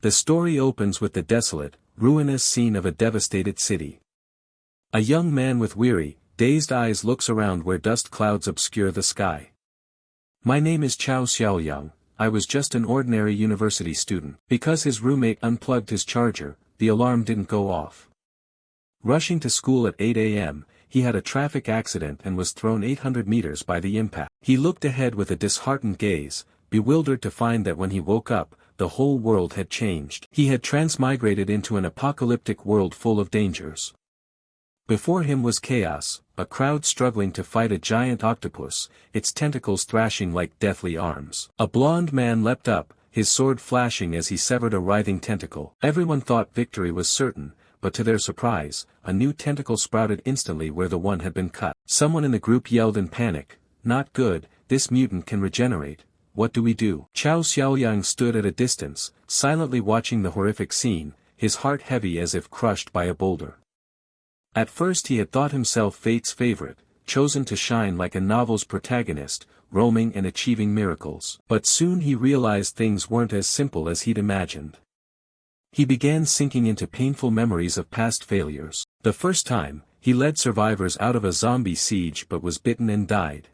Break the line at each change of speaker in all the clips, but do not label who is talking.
The story opens with the desolate, ruinous scene of a devastated city. A young man with weary, dazed eyes looks around where dust clouds obscure the sky. My name is Chao Xiaoyang, I was just an ordinary university student. Because his roommate unplugged his charger, the alarm didn't go off. Rushing to school at 8 a.m., he had a traffic accident and was thrown 800 meters by the impact. He looked ahead with a disheartened gaze, bewildered to find that when he woke up, the whole world had changed. He had transmigrated into an apocalyptic world full of dangers. Before him was chaos, a crowd struggling to fight a giant octopus, its tentacles thrashing like deathly arms. A blond man leapt up, his sword flashing as he severed a writhing tentacle. Everyone thought victory was certain, but to their surprise, a new tentacle sprouted instantly where the one had been cut. Someone in the group yelled in panic, "Not good, this mutant can regenerate. What do we do?" Chao Xiaoyang stood at a distance, silently watching the horrific scene, his heart heavy as if crushed by a boulder. At first he had thought himself fate's favorite, chosen to shine like a novel's protagonist, roaming and achieving miracles. But soon he realized things weren't as simple as he'd imagined. He began sinking into painful memories of past failures. The first time, he led survivors out of a zombie siege but was bitten and died.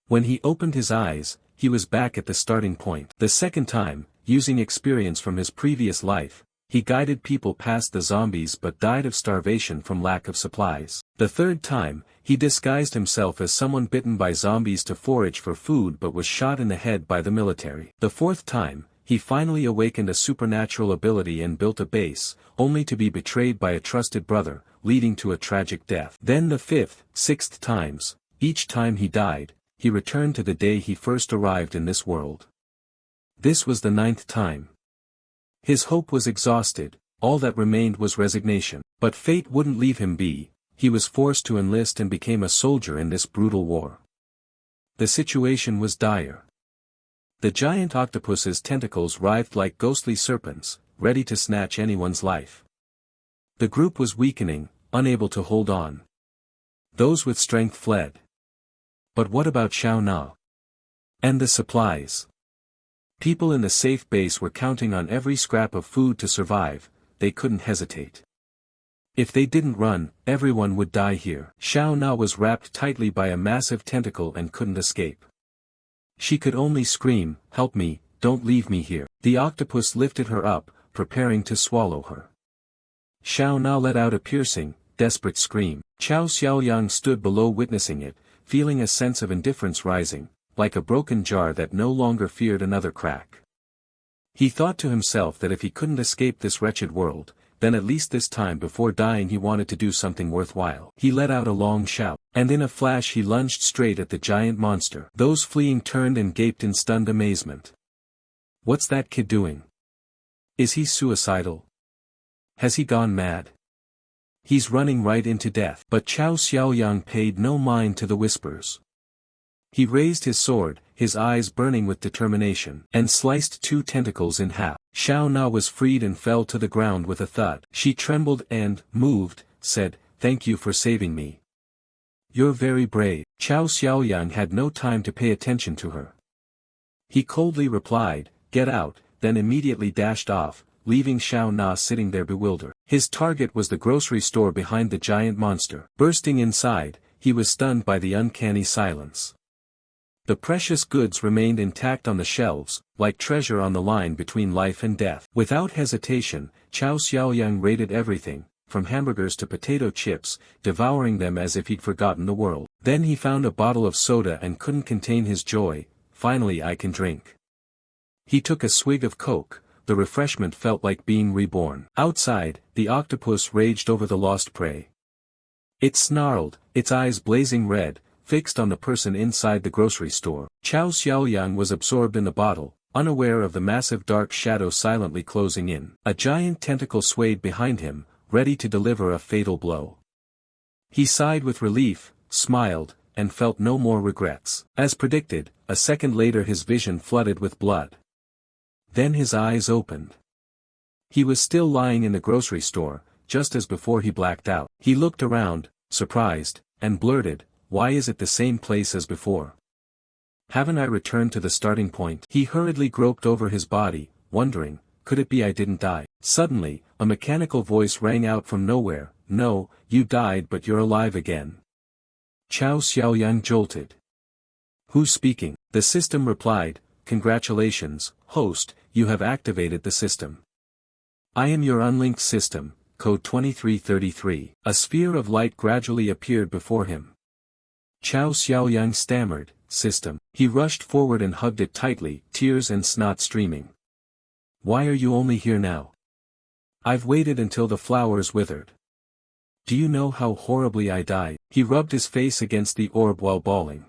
When he opened his eyes, he was back at the starting point. The second time, using experience from his previous life, he guided people past the zombies but died of starvation from lack of supplies. The third time, he disguised himself as someone bitten by zombies to forage for food but was shot in the head by the military. The fourth time, he finally awakened a supernatural ability and built a base, only to be betrayed by a trusted brother, leading to a tragic death. Then the fifth, sixth times, each time he died, he returned to the day he first arrived in this world. This was the ninth time. His hope was exhausted, all that remained was resignation. But fate wouldn't leave him be, he was forced to enlist and became a soldier in this brutal war. The situation was dire. The giant octopus's tentacles writhed like ghostly serpents, ready to snatch anyone's life. The group was weakening, unable to hold on. Those with strength fled. But what about Xiao Na? And the supplies? People in the safe base were counting on every scrap of food to survive, they couldn't hesitate. If they didn't run, everyone would die here. Xiao Na was wrapped tightly by a massive tentacle and couldn't escape. She could only scream, "Help me, don't leave me here." The octopus lifted her up, preparing to swallow her. Xiao Na let out a piercing, desperate scream. Chao Xiaoyang stood below witnessing it, feeling a sense of indifference rising, like a broken jar that no longer feared another crack. He thought to himself that if he couldn't escape this wretched world, then at least this time before dying he wanted to do something worthwhile. He let out a long shout, and in a flash he lunged straight at the giant monster. Those fleeing turned and gaped in stunned amazement. What's that kid doing? Is he suicidal? Has he gone mad? He's running right into death. But Chao Xiaoyang paid no mind to the whispers. He raised his sword, his eyes burning with determination, and sliced two tentacles in half. Xiao Na was freed and fell to the ground with a thud. She trembled and, moved, said, "Thank you for saving me. You're very brave." Chao Xiaoyang had no time to pay attention to her. He coldly replied, "Get out," then immediately dashed off, leaving Xiao Na sitting there bewildered. His target was the grocery store behind the giant monster. Bursting inside, he was stunned by the uncanny silence. The precious goods remained intact on the shelves, like treasure on the line between life and death. Without hesitation, Chao Xiaoyang raided everything, from hamburgers to potato chips, devouring them as if he'd forgotten the world. Then he found a bottle of soda and couldn't contain his joy. "Finally I can drink." He took a swig of Coke, the refreshment felt like being reborn. Outside, the octopus raged over the lost prey. It snarled, its eyes blazing red, fixed on the person inside the grocery store. Chao Xiaoyang was absorbed in the bottle, unaware of the massive dark shadow silently closing in. A giant tentacle swayed behind him, ready to deliver a fatal blow. He sighed with relief, smiled, and felt no more regrets. As predicted, a second later his vision flooded with blood. Then his eyes opened. He was still lying in the grocery store, just as before he blacked out. He looked around, surprised, and blurted, "Why is it the same place as before? Haven't I returned to the starting point?" He hurriedly groped over his body, wondering, could it be I didn't die? Suddenly, a mechanical voice rang out from nowhere, no, you died but you're alive again. Chao Xiaoyang jolted. Who's speaking? The system replied, congratulations, host, you have activated the system. I am your unlinked system, code 2333. A sphere of light gradually appeared before him. Chao Xiaoyang stammered, system. He rushed forward and hugged it tightly, tears and snot streaming. Why are you only here now? I've waited until the flowers withered. Do you know how horribly I died? He rubbed his face against the orb while bawling.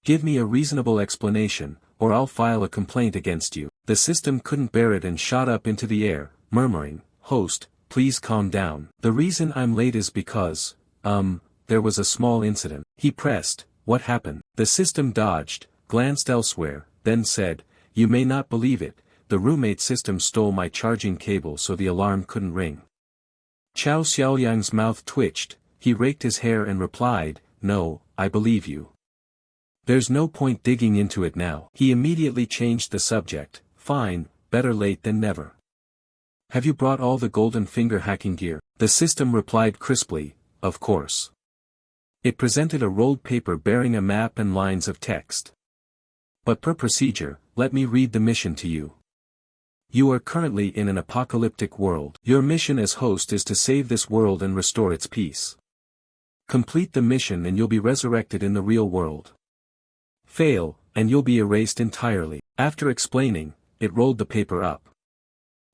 Give me a reasonable explanation, or I'll file a complaint against you. The system couldn't bear it and shot up into the air, murmuring, host, please calm down. The reason I'm late is because, there was a small incident. He pressed, what happened? The system dodged, glanced elsewhere, then said, you may not believe it, the roommate system stole my charging cable so the alarm couldn't ring. Chao Xiaoyang's mouth twitched, he raked his hair and replied, no, I believe you. There's no point digging into it now. He immediately changed the subject, fine, better late than never. Have you brought all the golden finger hacking gear? The system replied crisply, of course. It presented a rolled paper bearing a map and lines of text. But per procedure, let me read the mission to you. You are currently in an apocalyptic world. Your mission as host is to save this world and restore its peace. Complete the mission and you'll be resurrected in the real world. Fail, and you'll be erased entirely. After explaining, it rolled the paper up.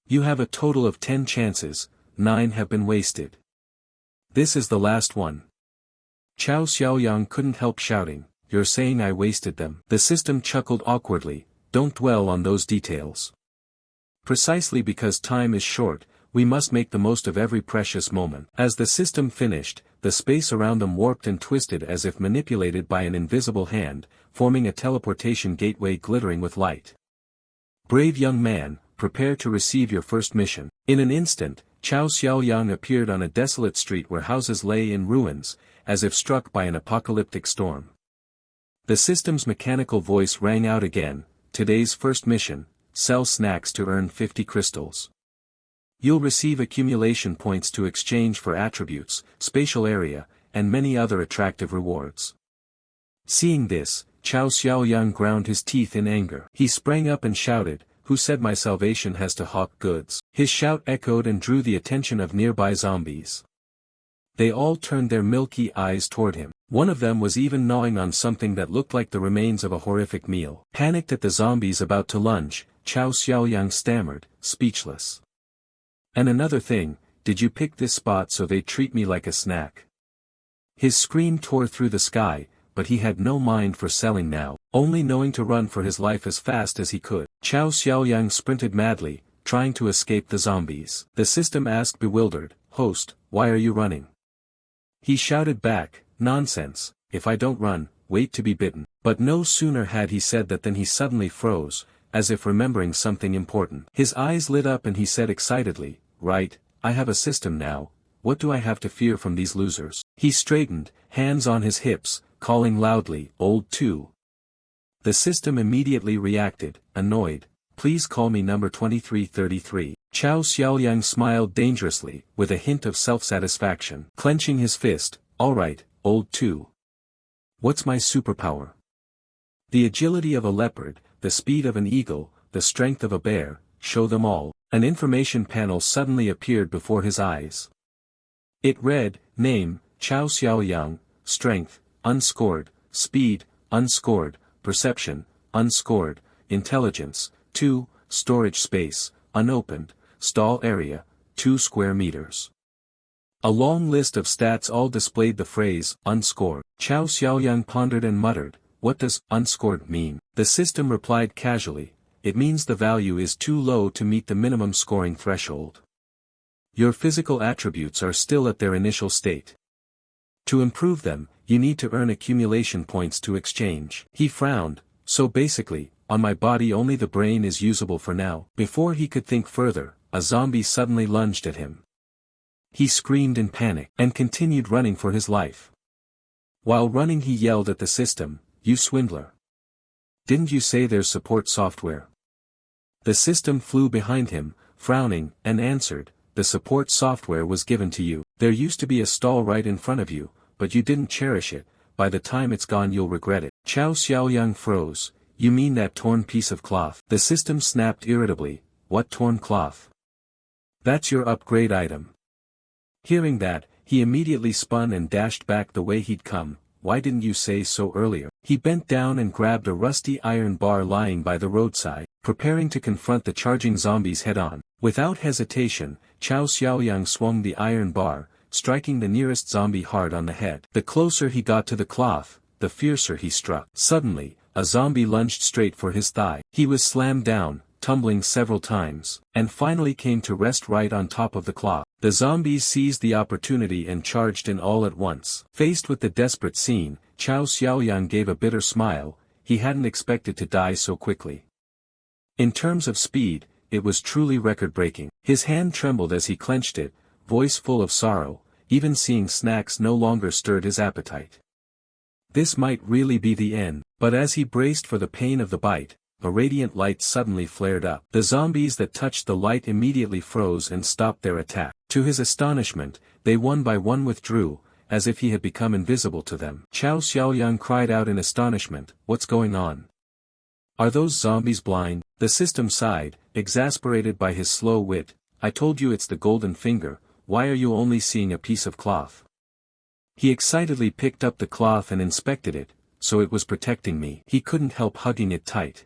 You have a total of 10 chances, 9 have been wasted. This is the last one. Chao Xiaoyang couldn't help shouting, you're saying I wasted them? The system chuckled awkwardly, don't dwell on those details. Precisely because time is short, we must make the most of every precious moment. As the system finished, the space around them warped and twisted as if manipulated by an invisible hand, forming a teleportation gateway glittering with light. Brave young man, prepare to receive your first mission. In an instant, Chao Xiaoyang appeared on a desolate street where houses lay in ruins, as if struck by an apocalyptic storm. The system's mechanical voice rang out again, today's first mission, sell snacks to earn 50 crystals. You'll receive accumulation points to exchange for attributes, spatial area, and many other attractive rewards. Seeing this, Chao Xiaoyang ground his teeth in anger. He sprang up and shouted, who said my salvation has to hawk goods? His shout echoed and drew the attention of nearby zombies. They all turned their milky eyes toward him. One of them was even gnawing on something that looked like the remains of a horrific meal. Panicked at the zombies about to lunge, Chao Xiaoyang stammered, speechless. And another thing, did you pick this spot so they treat me like a snack? His scream tore through the sky, but he had no mind for selling now, only knowing to run for his life as fast as he could. Chao Xiaoyang sprinted madly, trying to escape the zombies. The system asked bewildered, host, why are you running? He shouted back, nonsense, if I don't run, wait to be bitten. But no sooner had he said that than he suddenly froze, as if remembering something important. His eyes lit up and he said excitedly, right, I have a system now, what do I have to fear from these losers? He straightened, hands on his hips, calling loudly, old 2. The system immediately reacted, annoyed, please call me number 2333. Chao Xiaoyang smiled dangerously, with a hint of self-satisfaction. Clenching his fist, alright, old 2. What's my superpower? The agility of a leopard, the speed of an eagle, the strength of a bear, show them all. An information panel suddenly appeared before his eyes. It read, name, Chao Xiaoyang, strength, unscored, speed, unscored, perception, unscored, intelligence, 2, storage space, unopened, stall area, 2 square meters. A long list of stats all displayed the phrase, unscored. Chao Xiaoyang pondered and muttered, what does unscored mean? The system replied casually, it means the value is too low to meet the minimum scoring threshold. Your physical attributes are still at their initial state. To improve them, you need to earn accumulation points to exchange. He frowned, so basically, on my body only the brain is usable for now. Before he could think further, a zombie suddenly lunged at him. He screamed in panic, and continued running for his life. While running he yelled at the system, you swindler. Didn't you say there's support software? The system flew behind him, frowning, and answered, "The support software was given to you. There used to be a stall right in front of you, but you didn't cherish it. By the time it's gone you'll regret it." Chow Xiaoyang froze. "You mean that torn piece of cloth?" The system snapped irritably. "What torn cloth? That's your upgrade item." Hearing that, he immediately spun and dashed back the way he'd come. "Why didn't you say so earlier?" He bent down and grabbed a rusty iron bar lying by the roadside, preparing to confront the charging zombies head-on. Without hesitation, Chow Xiaoyang swung the iron bar, striking the nearest zombie hard on the head. The closer he got to the cloth, the fiercer he struck. Suddenly, a zombie lunged straight for his thigh. He was slammed down, tumbling several times, and finally came to rest right on top of the cloth. The zombies seized the opportunity and charged in all at once. Faced with the desperate scene, Chow Xiaoyang gave a bitter smile. He hadn't expected to die so quickly. In terms of speed, it was truly record-breaking. His hand trembled as he clenched it, voice full of sorrow. Even seeing snacks no longer stirred his appetite. This might really be the end, but as he braced for the pain of the bite, a radiant light suddenly flared up. The zombies that touched the light immediately froze and stopped their attack. To his astonishment, they one by one withdrew, as if he had become invisible to them. Chow Xiaoyang cried out in astonishment, "What's going on? Are those zombies blind?" The system sighed, exasperated by his slow wit. "I told you it's the golden finger, why are you only seeing a piece of cloth?" He excitedly picked up the cloth and inspected it, so it was protecting me. He couldn't help hugging it tight.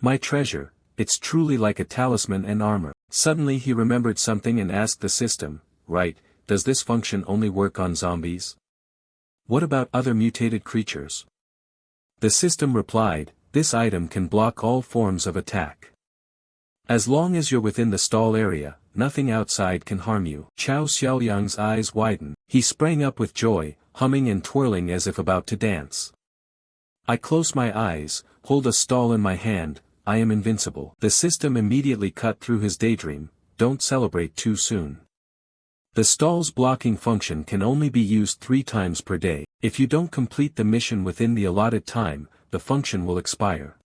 "My treasure, it's truly like a talisman and armor." Suddenly he remembered something and asked the system, "Right, does this function only work on zombies? What about other mutated creatures?" The system replied, "This item can block all forms of attack. As long as you're within the stall area, nothing outside can harm you." Chow Xiaoyang's eyes widened. He sprang up with joy, humming and twirling as if about to dance. "I close my eyes, hold a stall in my hand, I am invincible." The system immediately cut through his daydream. "Don't celebrate too soon. The stall's blocking function can only be used 3 times per day. If you don't complete the mission within the allotted time, the function will expire.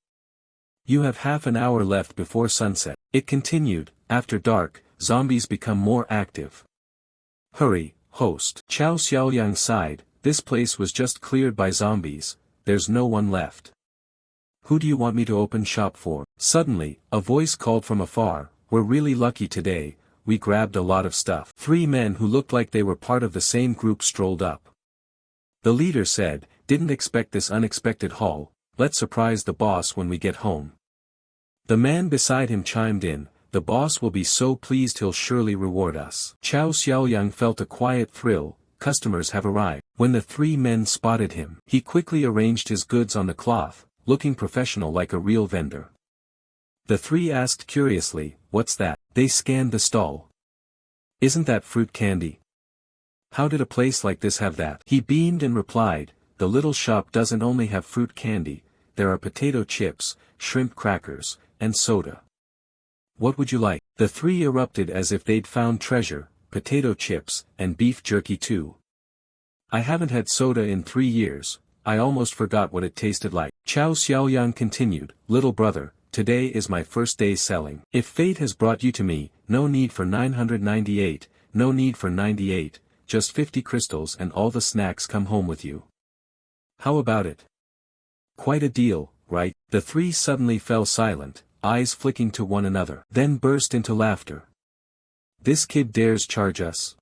You have half an hour left before sunset." It continued, "After dark, zombies become more active. Hurry, host." Chow Xiaoyang sighed, "This place was just cleared by zombies, there's no one left. Who do you want me to open shop for?" Suddenly, a voice called from afar, "We're really lucky today, we grabbed a lot of stuff." 3 men who looked like they were part of the same group strolled up. The leader said, "Didn't expect this unexpected haul, let's surprise the boss when we get home." The man beside him chimed in, "The boss will be so pleased he'll surely reward us." Chow Xiaoyang felt a quiet thrill. Customers have arrived. When the 3 men spotted him, he quickly arranged his goods on the cloth, looking professional like a real vendor. The 3 asked curiously, "What's that?" They scanned the stall. "Isn't that fruit candy? How did a place like this have that?" He beamed and replied, "The little shop doesn't only have fruit candy, there are potato chips, shrimp crackers, and soda. What would you like?" The 3 erupted as if they'd found treasure, potato chips, and beef jerky too. "I haven't had soda in 3 years, I almost forgot what it tasted like." Chow Xiaoyang continued, "Little brother, today is my first day selling. If fate has brought you to me, no need for 998, no need for 98, just 50 crystals and all the snacks come home with you. How about it? Quite a deal, right?" The 3 suddenly fell silent, eyes flicking to one another, then burst into laughter. "This kid dares charge us?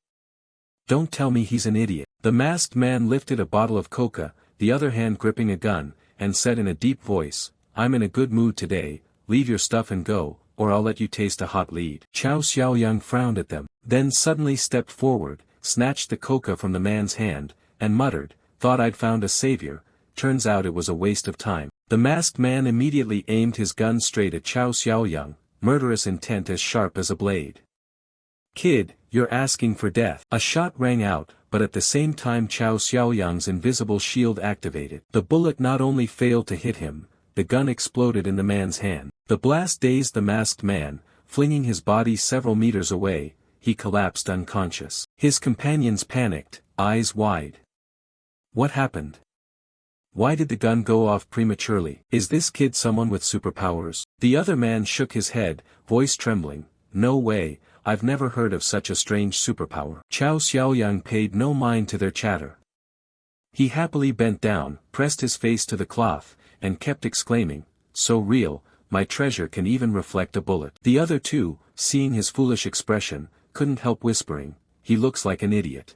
Don't tell me he's an idiot." The masked man lifted a bottle of coca, the other hand gripping a gun, and said in a deep voice, "I'm in a good mood today, leave your stuff and go, or I'll let you taste a hot lead." Chow Xiaoyang frowned at them, then suddenly stepped forward, snatched the coca from the man's hand, and muttered, "Thought I'd found a savior, turns out it was a waste of time." The masked man immediately aimed his gun straight at Chow Xiaoyang, murderous intent as sharp as a blade. "Kid, you're asking for death." A shot rang out, but at the same time Chow Xiaoyang's invisible shield activated. The bullet not only failed to hit him, the gun exploded in the man's hand. The blast dazed the masked man, flinging his body several meters away, he collapsed unconscious. His companions panicked, eyes wide. "What happened? Why did the gun go off prematurely? Is this kid someone with superpowers? The other man shook his head, voice trembling. No way, I've never heard of such a strange superpower. Chow Xiaoyang paid no mind to their chatter. He happily bent down, pressed his face to the cloth, and kept exclaiming, so real, my treasure can even reflect a bullet. The other two, seeing his foolish expression, couldn't help whispering, he looks like an idiot.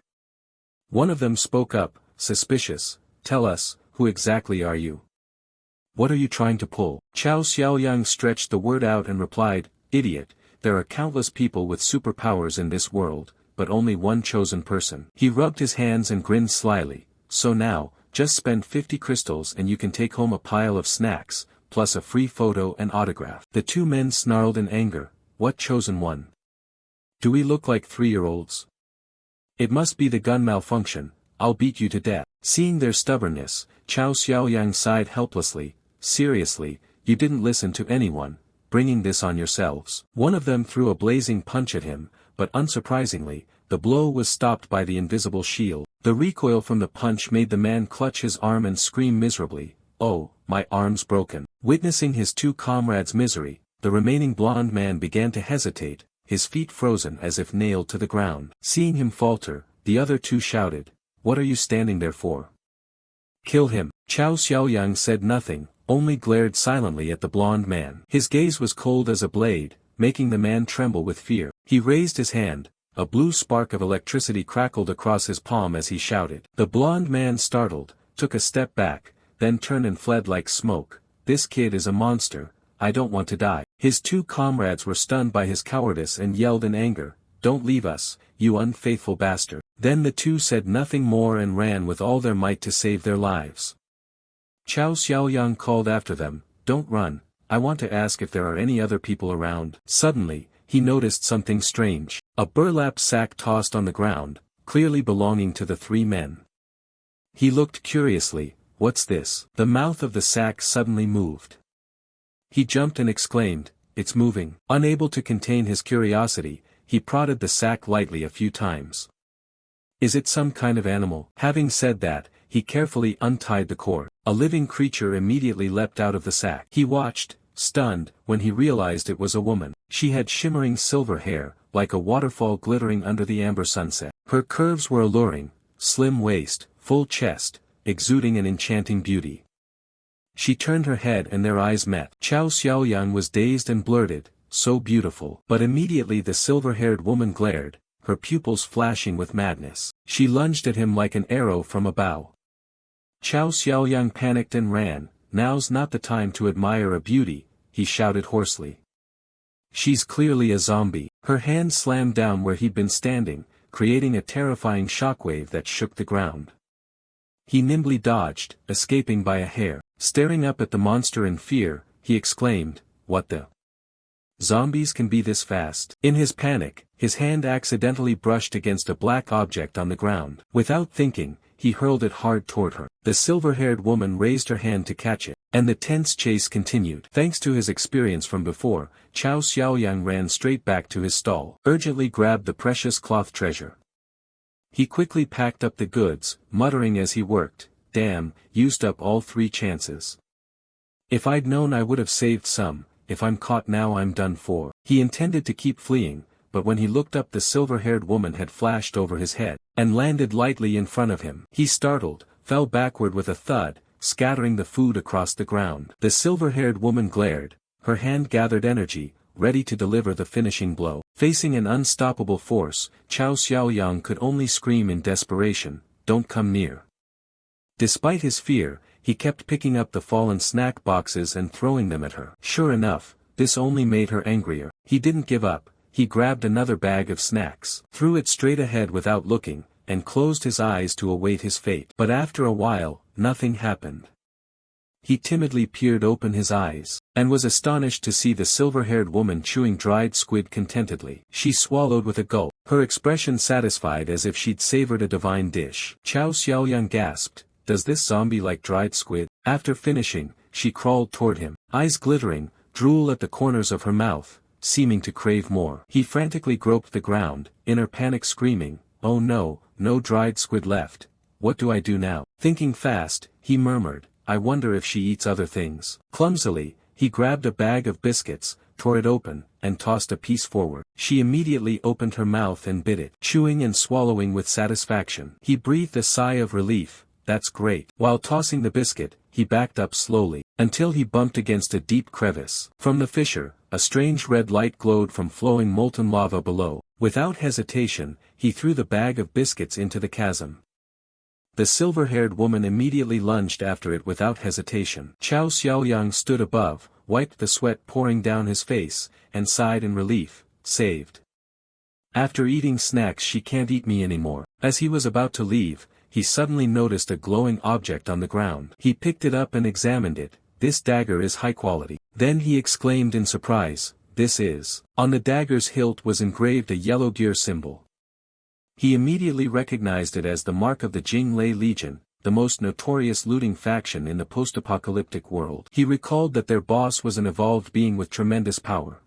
One of them spoke up, suspicious, tell us, who exactly are you? What are you trying to pull? Chow Xiaoyang stretched the word out and replied, idiot, there are countless people with superpowers in this world, but only one chosen person. He rubbed his hands and grinned slyly, so now, just spend 50 crystals and you can take home a pile of snacks, plus a free photo and autograph. The two men snarled in anger, what chosen one? Do we look like 3-year-olds? It must be the gun malfunction, I'll beat you to death. Seeing their stubbornness, Chow Xiaoyang sighed helplessly, seriously, you didn't listen to anyone, bringing this on yourselves. One of them threw a blazing punch at him, but unsurprisingly, the blow was stopped by the invisible shield. The recoil from the punch made the man clutch his arm and scream miserably, oh, my arm's broken. Witnessing his two comrades' misery, the remaining blonde man began to hesitate, his feet frozen as if nailed to the ground. Seeing him falter, the other two shouted, what are you standing there for? Kill him. Chow Xiaoyang said nothing, only glared silently at the blonde man. His gaze was cold as a blade, making the man tremble with fear. He raised his hand, a blue spark of electricity crackled across his palm as he shouted. The blonde man startled, took a step back, then turned and fled like smoke. This kid is a monster, I don't want to die. His two comrades were stunned by his cowardice and yelled in anger, don't leave us, you unfaithful bastard. Then the two said nothing more and ran with all their might to save their lives. Chow Xiaoyang called after them, don't run, I want to ask if there are any other people around. Suddenly, he noticed something strange. A burlap sack tossed on the ground, clearly belonging to the three men. He looked curiously, what's this? The mouth of the sack suddenly moved. He jumped and exclaimed, it's moving. Unable to contain his curiosity, he prodded the sack lightly a few times. Is it some kind of animal? Having said that, he carefully untied the cord. A living creature immediately leapt out of the sack. He watched, stunned, when he realized it was a woman. She had shimmering silver hair, like a waterfall glittering under the amber sunset. Her curves were alluring, slim waist, full chest, exuding an enchanting beauty. She turned her head and their eyes met. Chow Xiaoyang was dazed and blurted, so beautiful. But immediately the silver-haired woman glared, her pupils flashing with madness. She lunged at him like an arrow from a bow. Chow Xiaoyang panicked and ran, now's not the time to admire a beauty, he shouted hoarsely. She's clearly a zombie. Her hand slammed down where he'd been standing, creating a terrifying shockwave that shook the ground. He nimbly dodged, escaping by a hair. Staring up at the monster in fear, he exclaimed, what the? Zombies can be this fast. In his panic, his hand accidentally brushed against a black object on the ground. Without thinking, he hurled it hard toward her. The silver-haired woman raised her hand to catch it, and the tense chase continued. Thanks to his experience from before, Chow Xiaoyang ran straight back to his stall, urgently grabbed the precious cloth treasure. He quickly packed up the goods, muttering as he worked, damn, used up all 3 chances. If I'd known I would have saved some, if I'm caught now I'm done for. He intended to keep fleeing, but when he looked up the silver-haired woman had flashed over his head, and landed lightly in front of him. He startled, fell backward with a thud, scattering the food across the ground. The silver-haired woman glared, her hand gathered energy, ready to deliver the finishing blow. Facing an unstoppable force, Chow Xiaoyang could only scream in desperation, don't come near. Despite his fear, he kept picking up the fallen snack boxes and throwing them at her. Sure enough, this only made her angrier. He didn't give up, he grabbed another bag of snacks, threw it straight ahead without looking, and closed his eyes to await his fate. But after a while, nothing happened. He timidly peered open his eyes, and was astonished to see the silver-haired woman chewing dried squid contentedly. She swallowed with a gulp, her expression satisfied as if she'd savored a divine dish. Chow Xiaoyang gasped, does this zombie like dried squid? After finishing, she crawled toward him, eyes glittering, drool at the corners of her mouth, seeming to crave more. He frantically groped the ground, in her panic screaming, oh no, no dried squid left, what do I do now? Thinking fast, he murmured, I wonder if she eats other things. Clumsily, he grabbed a bag of biscuits, tore it open, and tossed a piece forward. She immediately opened her mouth and bit it, chewing and swallowing with satisfaction. He breathed a sigh of relief. That's great. While tossing the biscuit, he backed up slowly, until he bumped against a deep crevice. From the fissure, a strange red light glowed from flowing molten lava below. Without hesitation, he threw the bag of biscuits into the chasm. The silver-haired woman immediately lunged after it without hesitation. Chao Xiaoyang stood above, wiped the sweat pouring down his face, and sighed in relief, saved. After eating snacks she can't eat me anymore. As he was about to leave, he suddenly noticed a glowing object on the ground. He picked it up and examined it. This dagger is high quality. Then he exclaimed in surprise, this is. On the dagger's hilt was engraved a yellow gear symbol. He immediately recognized it as the mark of the Jinglei Legion, the most notorious looting faction in the post-apocalyptic world. He recalled that their boss was an evolved being with tremendous power.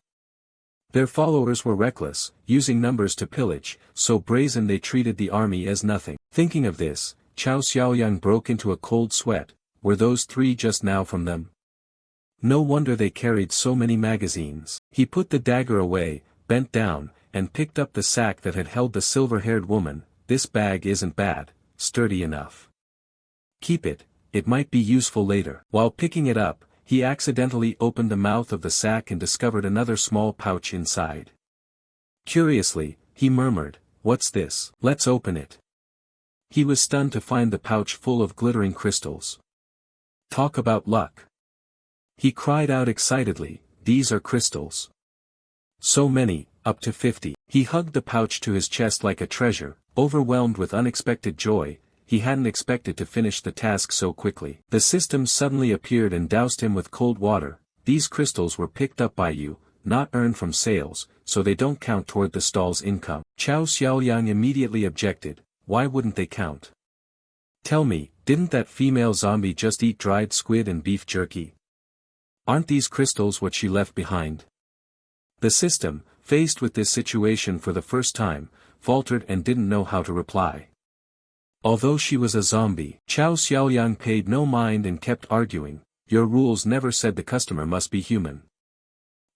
Their followers were reckless, using numbers to pillage, so brazen they treated the army as nothing. Thinking of this, Chao Xiaoyang broke into a cold sweat. Were those three just now from them? No wonder they carried so many magazines. He put the dagger away, bent down, and picked up the sack that had held the silver-haired woman. This bag isn't bad, sturdy enough. Keep it, it might be useful later. While picking it up, he accidentally opened the mouth of the sack and discovered another small pouch inside. Curiously, he murmured, "What's this? Let's open it." He was stunned to find the pouch full of glittering crystals. Talk about luck. He cried out excitedly, "These are crystals. So many, up to 50. He hugged the pouch to his chest like a treasure, overwhelmed with unexpected joy. He hadn't expected to finish the task so quickly. The system suddenly appeared and doused him with cold water. These crystals were picked up by you, not earned from sales, so they don't count toward the stall's income. Chao Xiaoyang immediately objected. Why wouldn't they count? Tell me, didn't that female zombie just eat dried squid and beef jerky? Aren't these crystals what she left behind? The system, faced with this situation for the first time, faltered and didn't know how to reply. Although she was a zombie, Chao Xiaoyang paid no mind and kept arguing. Your rules never said the customer must be human.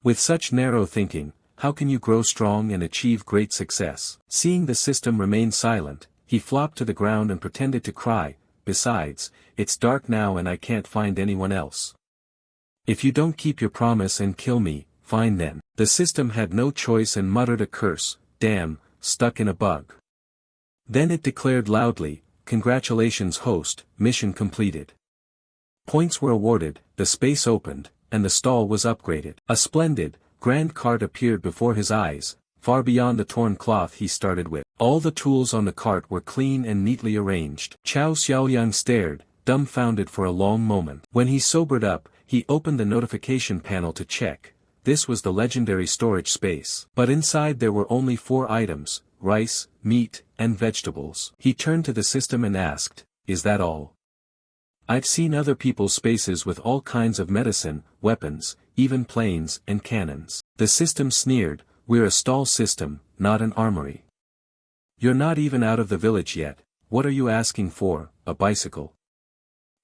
With such narrow thinking, how can you grow strong and achieve great success? Seeing the system remain silent, he flopped to the ground and pretended to cry. Besides, it's dark now and I can't find anyone else. If you don't keep your promise and kill me, fine then. The system had no choice and muttered a curse. Damn, stuck in a bug. Then it declared loudly, congratulations host, mission completed. Points were awarded, the space opened, and the stall was upgraded. A splendid, grand cart appeared before his eyes, far beyond the torn cloth he started with. All the tools on the cart were clean and neatly arranged. Chao Xiaoyang stared, dumbfounded for a long moment. When he sobered up, he opened the notification panel to check. This was the legendary storage space. But inside there were only 4 items, rice, meat, and vegetables. He turned to the system and asked, is that all? I've seen other people's spaces with all kinds of medicine, weapons, even planes and cannons. The system sneered, we're a stall system, not an armory. You're not even out of the village yet, what are you asking for, a bicycle?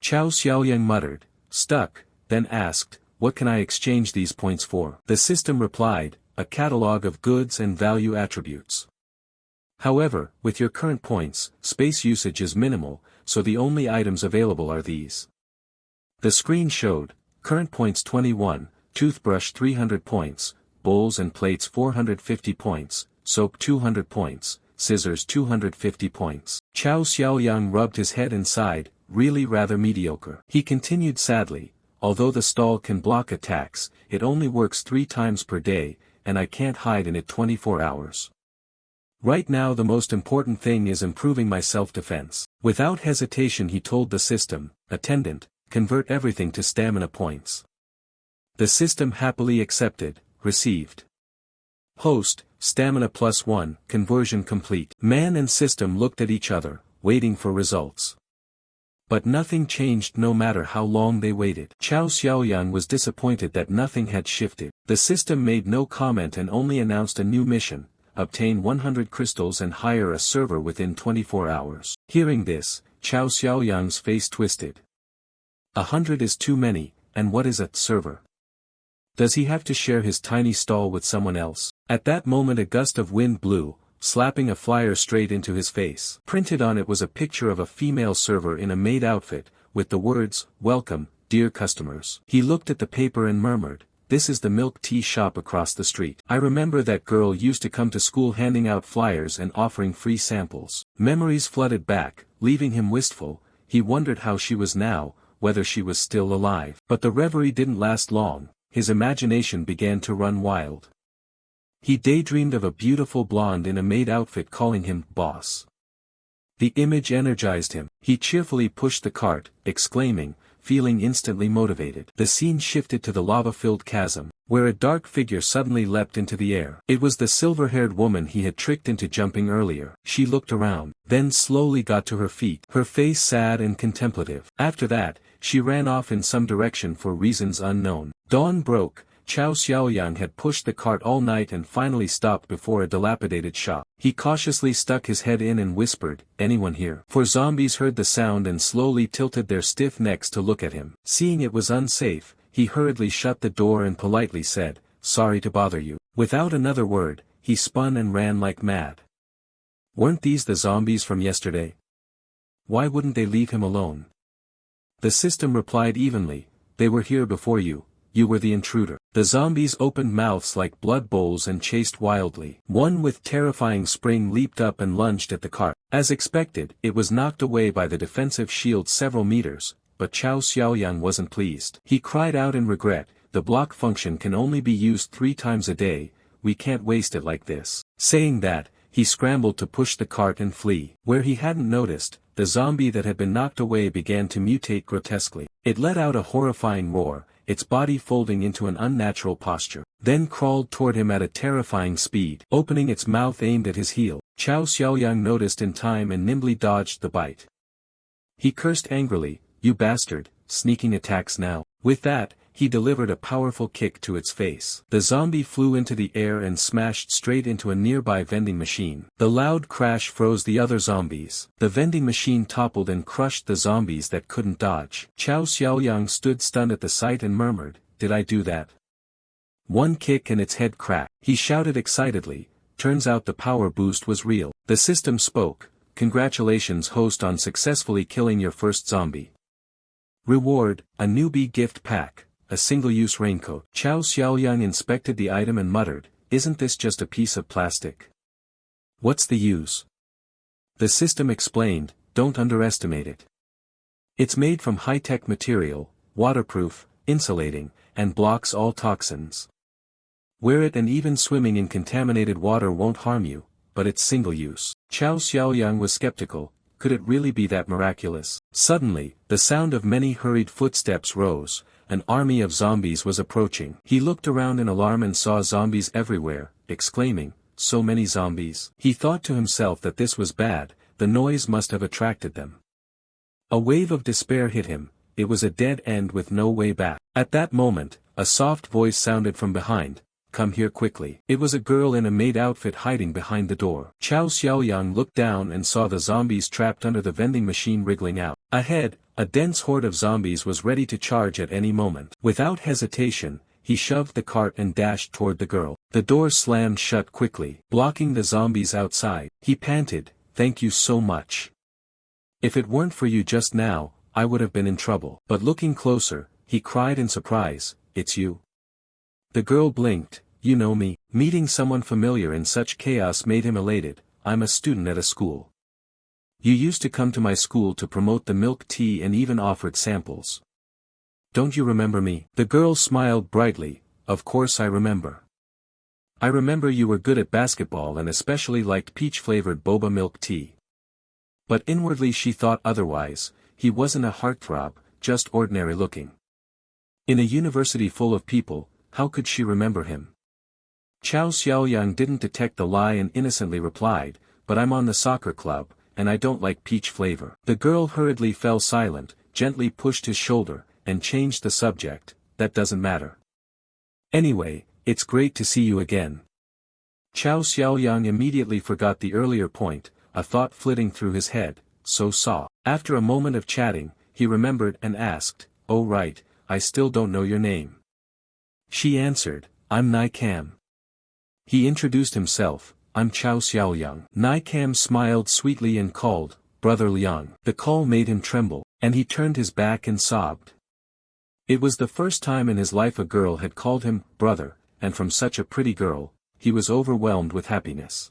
Chao Xiaoyang muttered, stuck, then asked, what can I exchange these points for? The system replied, a catalog of goods and value attributes. However, with your current points, space usage is minimal, so the only items available are these. The screen showed, current points 21, toothbrush 300 points, bowls and plates 450 points, soap 200 points, scissors 250 points. Chao Xiaoyang rubbed his head and sighed, really rather mediocre. He continued sadly, although the stall can block attacks, it only works 3 times per day, and I can't hide in it 24 hours. Right now the most important thing is improving my self-defense. Without hesitation he told the system, attendant, convert everything to stamina points. The system happily accepted, received. Host, stamina +1, conversion complete. Man and system looked at each other, waiting for results. But nothing changed no matter how long they waited. Chao Xiaoyang was disappointed that nothing had shifted. The system made no comment and only announced a new mission. Obtain 100 crystals and hire a server within 24 hours. Hearing this, Chao Xiaoyang's face twisted. 100 is too many, and what is a server? Does he have to share his tiny stall with someone else? At that moment a gust of wind blew, slapping a flyer straight into his face. Printed on it was a picture of a female server in a maid outfit, with the words, "Welcome, dear customers." He looked at the paper and murmured, "This is the milk tea shop across the street. I remember that girl used to come to school handing out flyers and offering free samples." Memories flooded back, leaving him wistful. He wondered how she was now, whether she was still alive. But the reverie didn't last long, his imagination began to run wild. He daydreamed of a beautiful blonde in a maid outfit calling him boss. The image energized him. He cheerfully pushed the cart, exclaiming, feeling instantly motivated. The scene shifted to the lava-filled chasm, where a dark figure suddenly leapt into the air. It was the silver-haired woman he had tricked into jumping earlier. She looked around, then slowly got to her feet, her face sad and contemplative. After that, she ran off in some direction for reasons unknown. Dawn broke. Chao Xiaoyang had pushed the cart all night and finally stopped before a dilapidated shop. He cautiously stuck his head in and whispered, "Anyone here?" For zombies heard the sound and slowly tilted their stiff necks to look at him. Seeing it was unsafe, he hurriedly shut the door and politely said, "Sorry to bother you." Without another word, he spun and ran like mad. Weren't these the zombies from yesterday? Why wouldn't they leave him alone? The system replied evenly, "They were here before you. You were the intruder." The zombies opened mouths like blood bowls and chased wildly. One with terrifying spring leaped up and lunged at the cart. As expected, it was knocked away by the defensive shield several meters, but Chao Xiaoyang wasn't pleased. He cried out in regret, "The block function can only be used 3 times a day, we can't waste it like this." Saying that, he scrambled to push the cart and flee. Where he hadn't noticed, the zombie that had been knocked away began to mutate grotesquely. It let out a horrifying roar, its body folding into an unnatural posture, then crawled toward him at a terrifying speed, opening its mouth aimed at his heel. Chao Xiaoyang noticed in time and nimbly dodged the bite. He cursed angrily, "You bastard, sneaking attacks now." With that, he delivered a powerful kick to its face. The zombie flew into the air and smashed straight into a nearby vending machine. The loud crash froze the other zombies. The vending machine toppled and crushed the zombies that couldn't dodge. Chao Xiaoyang stood stunned at the sight and murmured, "Did I do that?" One kick and its head cracked. He shouted excitedly, "Turns out the power boost was real." The system spoke, "Congratulations host on successfully killing your first zombie. Reward, a newbie gift pack. A single-use raincoat." Chao Xiaoyang inspected the item and muttered, "Isn't this just a piece of plastic? What's the use?" The system explained, "Don't underestimate it. It's made from high-tech material, waterproof, insulating, and blocks all toxins. Wear it and even swimming in contaminated water won't harm you, but it's single-use." Chao Xiaoyang was skeptical. Could it really be that miraculous? Suddenly, the sound of many hurried footsteps rose. An army of zombies was approaching. He looked around in alarm and saw zombies everywhere, exclaiming, "So many zombies." He thought to himself that this was bad, the noise must have attracted them. A wave of despair hit him, it was a dead end with no way back. At that moment, a soft voice sounded from behind, "Come here quickly." It was a girl in a maid outfit hiding behind the door. Chao Xiaoyang looked down and saw the zombies trapped under the vending machine wriggling out. Ahead, a dense horde of zombies was ready to charge at any moment. Without hesitation, he shoved the cart and dashed toward the girl. The door slammed shut quickly, blocking the zombies outside. He panted, "Thank you so much. If it weren't for you just now, I would have been in trouble." But looking closer, he cried in surprise, "It's you." The girl blinked, "You know me." Meeting someone familiar in such chaos made him elated. "I'm a student at a school. You used to come to my school to promote the milk tea and even offered samples. Don't you remember me?" The girl smiled brightly, "Of course I remember. I remember you were good at basketball and especially liked peach-flavored boba milk tea." But inwardly she thought otherwise, he wasn't a heartthrob, just ordinary looking. In a university full of people, how could she remember him? Chao Xiaoyang didn't detect the lie and innocently replied, "But I'm on the soccer club, and I don't like peach flavor." The girl hurriedly fell silent, gently pushed his shoulder, and changed the subject, "That doesn't matter. Anyway, it's great to see you again." Chao Xiaoyang immediately forgot the earlier point, a thought flitting through his head, so saw. After a moment of chatting, he remembered and asked, "Oh right, I still don't know your name." She answered, "I'm Nai Cam." He introduced himself, "I'm Chao Xiaoyang." Nai Cam smiled sweetly and called, "Brother Liang." The call made him tremble, and he turned his back and sobbed. It was the first time in his life a girl had called him brother, and from such a pretty girl, he was overwhelmed with happiness.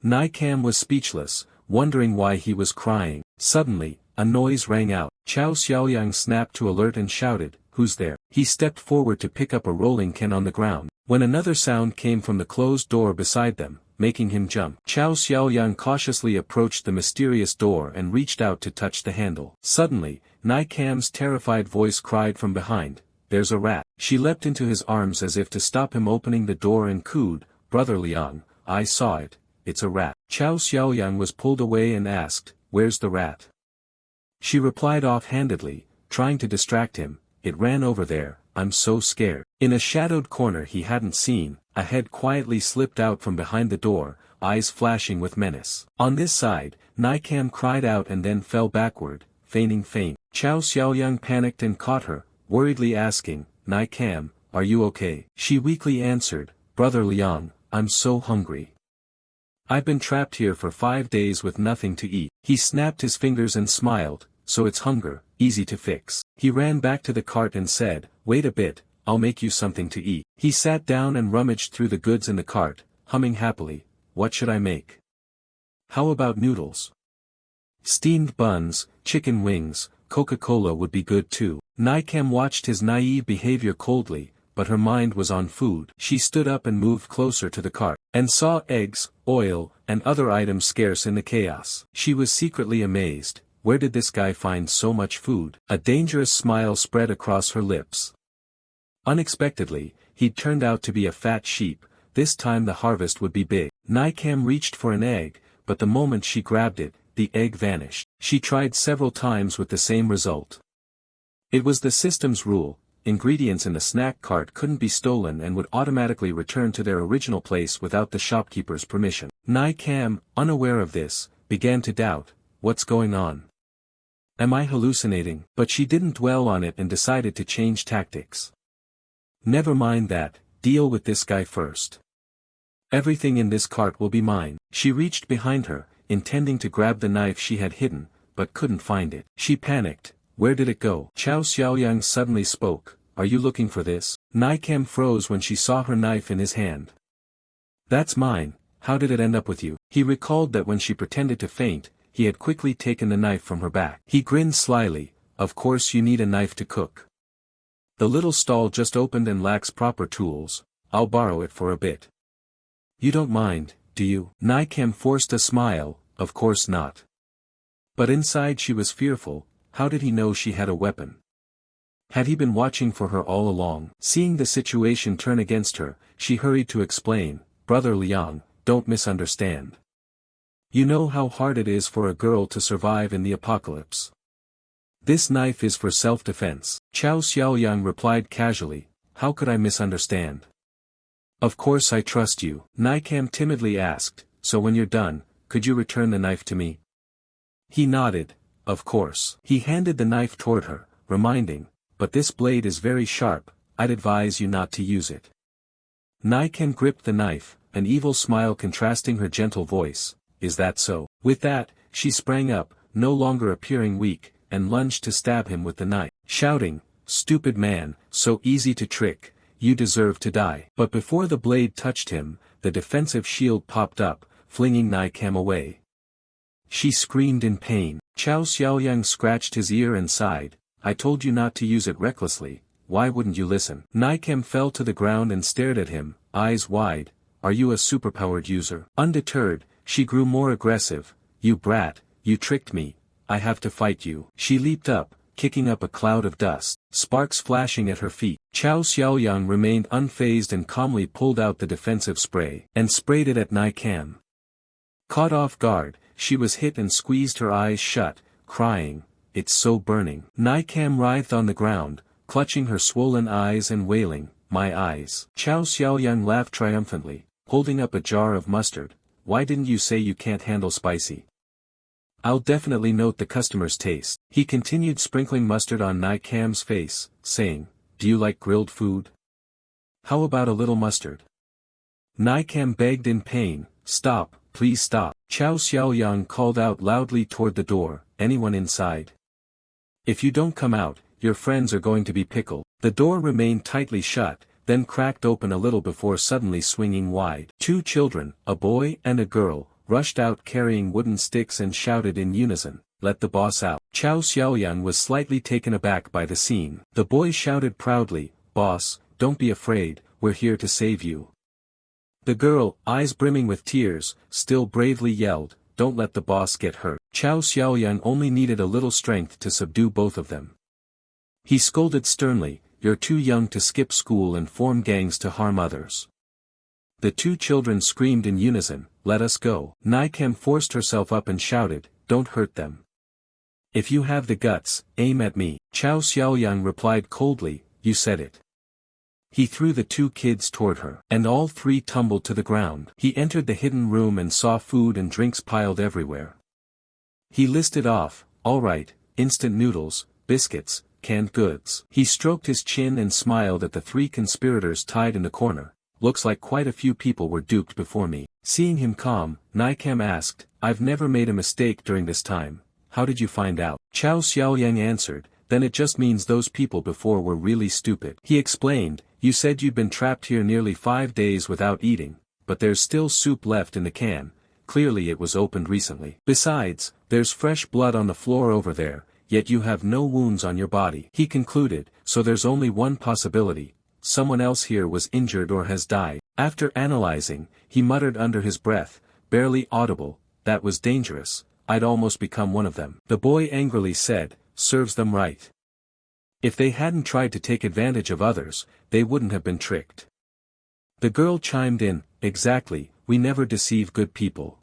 Nai Cam was speechless, wondering why he was crying. Suddenly, a noise rang out. Chao Xiaoyang snapped to alert and shouted, "Who's there?" He stepped forward to pick up a rolling can on the ground, when another sound came from the closed door beside them, making him jump. Chao Xiaoyang cautiously approached the mysterious door and reached out to touch the handle. Suddenly, Nai Cam's terrified voice cried from behind, "There's a rat." She leapt into his arms as if to stop him opening the door and cooed, "Brother Liang, I saw it, it's a rat." Chao Xiaoyang was pulled away and asked, "Where's the rat?" She replied offhandedly, trying to distract him, "It ran over there, I'm so scared." In a shadowed corner he hadn't seen, a head quietly slipped out from behind the door, eyes flashing with menace. On this side, Nai Cam cried out and then fell backward, feigning faint. Chao Xiaoyang panicked and caught her, worriedly asking, "Nai Cam, are you okay?" She weakly answered, "Brother Liang, I'm so hungry. I've been trapped here for 5 days with nothing to eat." He snapped his fingers and smiled, "So it's hunger, easy to fix." He ran back to the cart and said, "Wait a bit, I'll make you something to eat." He sat down and rummaged through the goods in the cart, humming happily, "What should I make? How about noodles? Steamed buns, chicken wings, Coca-Cola would be good too." Nai Cam watched his naive behavior coldly, but her mind was on food. She stood up and moved closer to the cart, and saw eggs, oil, and other items scarce in the chaos. She was secretly amazed. Where did this guy find so much food? A dangerous smile spread across her lips. Unexpectedly, he'd turned out to be a fat sheep. This time the harvest would be big. Nai Cam reached for an egg, but the moment she grabbed it, the egg vanished. She tried several times with the same result. It was the system's rule. Ingredients in the snack cart couldn't be stolen and would automatically return to their original place without the shopkeeper's permission. Nai Cam, unaware of this, began to doubt, "What's going on? Am I hallucinating?" But she didn't dwell on it and decided to change tactics. "Never mind that, deal with this guy first. Everything in this cart will be mine." She reached behind her, intending to grab the knife she had hidden, but couldn't find it. She panicked. Where did it go? Chao Xiaoyang suddenly spoke, "Are you looking for this?" Nai Cam froze when she saw her knife in his hand. "That's mine, how did it end up with you?" He recalled that when she pretended to faint, he had quickly taken the knife from her back. He grinned slyly, "Of course you need a knife to cook. The little stall just opened and lacks proper tools, I'll borrow it for a bit. You don't mind, do you?" Nai Cam forced a smile, "Of course not." But inside she was fearful. How did he know she had a weapon? Had he been watching for her all along? Seeing the situation turn against her, she hurried to explain, "Brother Liang, don't misunderstand. You know how hard it is for a girl to survive in the apocalypse. This knife is for self-defense." Chao Xiaoyang replied casually, "How could I misunderstand? Of course I trust you." Nai Cam timidly asked, "So when you're done, could you return the knife to me?" He nodded, "Of course." He handed the knife toward her, reminding, "But this blade is very sharp, I'd advise you not to use it." Nai Cam gripped the knife, an evil smile contrasting her gentle voice, "Is that so?" With that, she sprang up, no longer appearing weak, and lunged to stab him with the knife, shouting, "Stupid man, so easy to trick, you deserve to die." But before the blade touched him, the defensive shield popped up, flinging Nai Cam away. She screamed in pain. Chao Xiaoyang scratched his ear and sighed, "I told you not to use it recklessly, why wouldn't you listen?" Nai Cam fell to the ground and stared at him, eyes wide, "Are you a superpowered user?" Undeterred, she grew more aggressive, "You brat, you tricked me, I have to fight you." She leaped up, kicking up a cloud of dust, sparks flashing at her feet. Chao Xiaoyang remained unfazed and calmly pulled out the defensive spray, and sprayed it at Nai Cam. Caught off guard, she was hit and squeezed her eyes shut, crying, "It's so burning." Nai Cam writhed on the ground, clutching her swollen eyes and wailing, "My eyes." Chao Xiaoyang laughed triumphantly, holding up a jar of mustard, "Why didn't you say you can't handle spicy? I'll definitely note the customer's taste. He continued sprinkling mustard on Nikam's face, saying, do you like grilled food? How about a little mustard? Nikam begged in pain, stop, please stop. Chow Xiaoyang called out loudly toward the door, anyone inside? If you don't come out, your friends are going to be pickled. The door remained tightly shut, then cracked open a little before suddenly swinging wide. 2 children, a boy and a girl, rushed out carrying wooden sticks and shouted in unison, let the boss out. Chow Xiaoyang was slightly taken aback by the scene. The boy shouted proudly, boss, don't be afraid, we're here to save you. The girl, eyes brimming with tears, still bravely yelled, don't let the boss get hurt. Chow Xiaoyang only needed a little strength to subdue both of them. He scolded sternly, you're too young to skip school and form gangs to harm others. The 2 children screamed in unison, let us go. Nikam forced herself up and shouted, don't hurt them. If you have the guts, aim at me. Chow Xiaoyang replied coldly, you said it. He threw the 2 kids toward her, and all 3 tumbled to the ground. He entered the hidden room and saw food and drinks piled everywhere. He listed off, all right, instant noodles, biscuits, canned goods. He stroked his chin and smiled at the 3 conspirators tied in the corner. Looks like quite a few people were duped before me. Seeing him calm, Nikam asked, I've never made a mistake during this time, how did you find out? Chow Xiaoyang answered, then it just means those people before were really stupid. He explained, you said you'd been trapped here nearly 5 days without eating, but there's still soup left in the can, clearly it was opened recently. Besides, there's fresh blood on the floor over there, yet you have no wounds on your body. He concluded, so there's only one possibility, someone else here was injured or has died. After analyzing, he muttered under his breath, barely audible, that was dangerous, I'd almost become one of them. The boy angrily said, serves them right. If they hadn't tried to take advantage of others, they wouldn't have been tricked. The girl chimed in, exactly, we never deceive good people.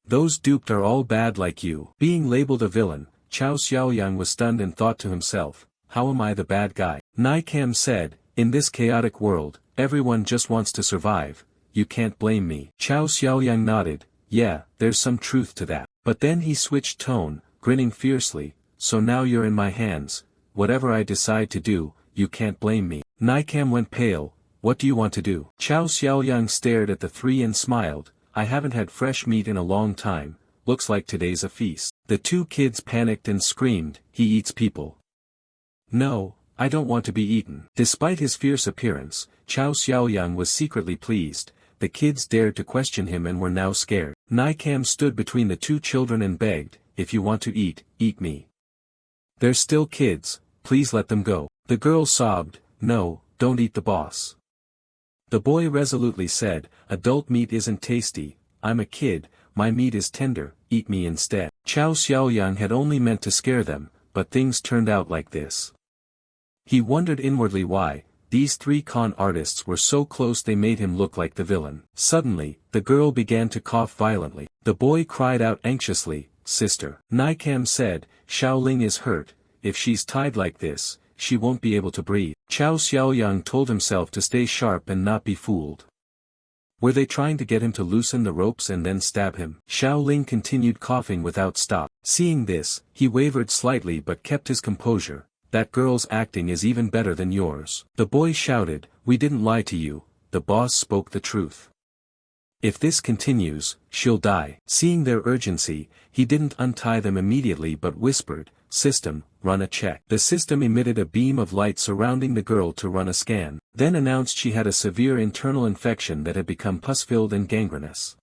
Those duped are all bad like you. Being labeled a villain, Chow Xiaoyang was stunned and thought to himself, how am I the bad guy? Nikam said, in this chaotic world, everyone just wants to survive, you can't blame me. Chow Xiaoyang nodded, yeah, there's some truth to that. But then he switched tone, grinning fiercely, so now you're in my hands, whatever I decide to do, you can't blame me. Nikam went pale, what do you want to do? Chow Xiaoyang stared at the 3 and smiled, I haven't had fresh meat in a long time, looks like today's a feast. The 2 kids panicked and screamed, he eats people. No, I don't want to be eaten. Despite his fierce appearance, Chow Xiaoyang was secretly pleased, the kids dared to question him and were now scared. Nikam stood between the 2 children and begged, if you want to eat me. They're still kids, please let them go. The girl sobbed, no, don't eat the boss. The boy resolutely said, adult meat isn't tasty, I'm a kid, my meat is tender, eat me instead. Chow Xiaoyang had only meant to scare them, but things turned out like this. He wondered inwardly why, these 3 con artists were so close they made him look like the villain. Suddenly, the girl began to cough violently. The boy cried out anxiously, sister. Nikam said, Xiaoling is hurt, if she's tied like this, she won't be able to breathe. Chow Xiaoyang told himself to stay sharp and not be fooled. Were they trying to get him to loosen the ropes and then stab him? Xiaoling continued coughing without stop. Seeing this, he wavered slightly but kept his composure. That girl's acting is even better than yours. The boy shouted, we didn't lie to you, the boss spoke the truth. If this continues, she'll die. Seeing their urgency, he didn't untie them immediately but whispered, system, run a check. The system emitted a beam of light surrounding the girl to run a scan, then announced she had a severe internal infection that had become pus-filled and gangrenous.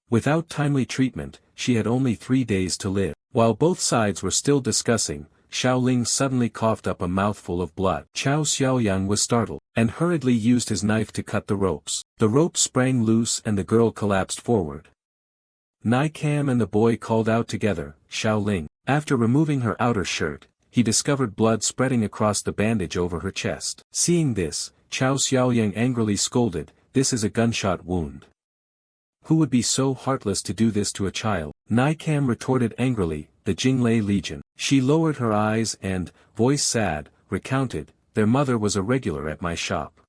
Without timely treatment, she had only 3 days to live. While both sides were still discussing, Xiaoling suddenly coughed up a mouthful of blood. Chow Xiaoyang was startled, and hurriedly used his knife to cut the ropes. The rope sprang loose and the girl collapsed forward. Nikam and the boy called out together, Xiaoling. After removing her outer shirt, he discovered blood spreading across the bandage over her chest. Seeing this, Chow Xiaoyang angrily scolded, this is a gunshot wound. Who would be so heartless to do this to a child? Nikam retorted angrily, the Jinglei Legion. She lowered her eyes and, voice sad, recounted, their mother was a regular at my shop.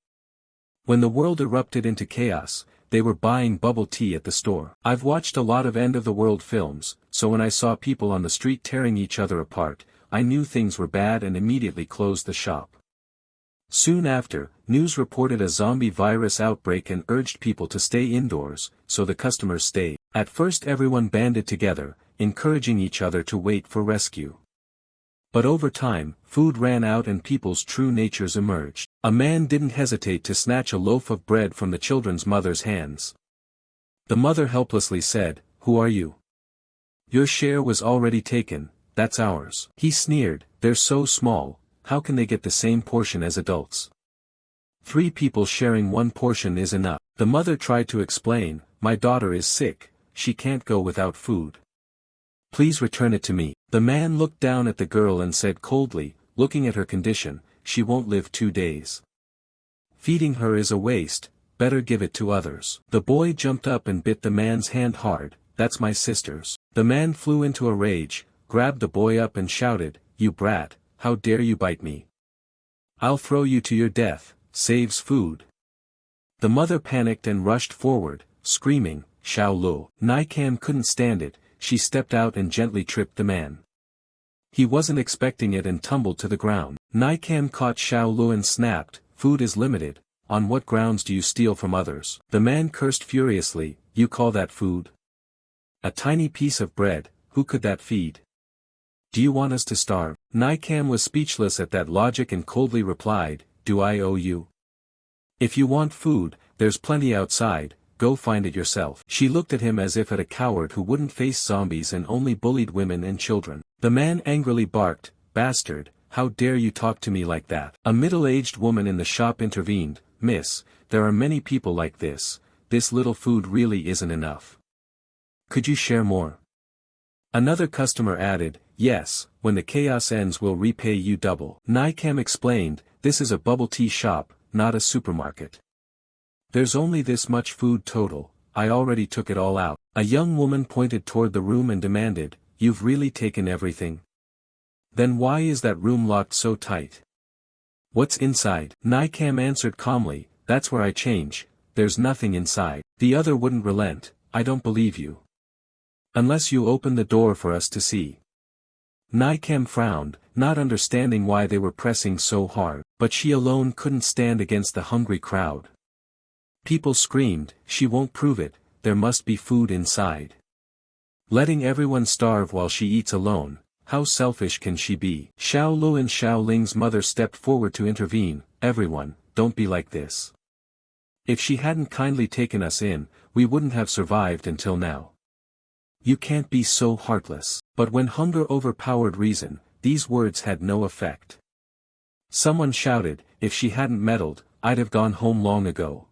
When the world erupted into chaos, they were buying bubble tea at the store. I've watched a lot of end-of-the-world films, so when I saw people on the street tearing each other apart, I knew things were bad and immediately closed the shop. Soon after, news reported a zombie virus outbreak and urged people to stay indoors, so the customers stayed. At first everyone banded together, encouraging each other to wait for rescue. But over time, food ran out and people's true natures emerged. A man didn't hesitate to snatch a loaf of bread from the children's mother's hands. The mother helplessly said, "Who are you? Your share was already taken, that's ours." He sneered, "They're so small, how can they get the same portion as adults? 3 people sharing one portion is enough." The mother tried to explain, "My daughter is sick, she can't go without food. Please return it to me." The man looked down at the girl and said coldly, looking at her condition, "She won't live 2 days. Feeding her is a waste, better give it to others." The boy jumped up and bit the man's hand hard, "That's my sister's." The man flew into a rage, grabbed the boy up and shouted, "You brat, how dare you bite me? I'll throw you to your death, saves food." The mother panicked and rushed forward, screaming, "Xiao Lu." Nikam couldn't stand it. She stepped out and gently tripped the man. He wasn't expecting it and tumbled to the ground. Nikam caught Xiao Lu and snapped, "Food is limited, on what grounds do you steal from others?" The man cursed furiously, "You call that food? A tiny piece of bread, who could that feed? Do you want us to starve?" Nikam was speechless at that logic and coldly replied, "Do I owe you? If you want food, there's plenty outside, go find it yourself." She looked at him as if at a coward who wouldn't face zombies and only bullied women and children. The man angrily barked, "Bastard, how dare you talk to me like that?" A middle-aged woman in the shop intervened, "Miss, there are many people like this little food really isn't enough. Could you share more?" Another customer added, "Yes, when the chaos ends we'll repay you double." Nikam explained, "This is a bubble tea shop, not a supermarket. There's only this much food total, I already took it all out." A young woman pointed toward the room and demanded, "You've really taken everything? Then why is that room locked so tight? What's inside?" Nikam answered calmly, "That's where I change, there's nothing inside." The other wouldn't relent, "I don't believe you. Unless you open the door for us to see." Nikam frowned, not understanding why they were pressing so hard, but she alone couldn't stand against the hungry crowd. People screamed, "She won't prove it, there must be food inside. Letting everyone starve while she eats alone, how selfish can she be?" Xiao Lu and Xiao Ling's mother stepped forward to intervene, "Everyone, don't be like this. If she hadn't kindly taken us in, we wouldn't have survived until now. You can't be so heartless." But when hunger overpowered reason, these words had no effect. Someone shouted, "If she hadn't meddled, I'd have gone home long ago."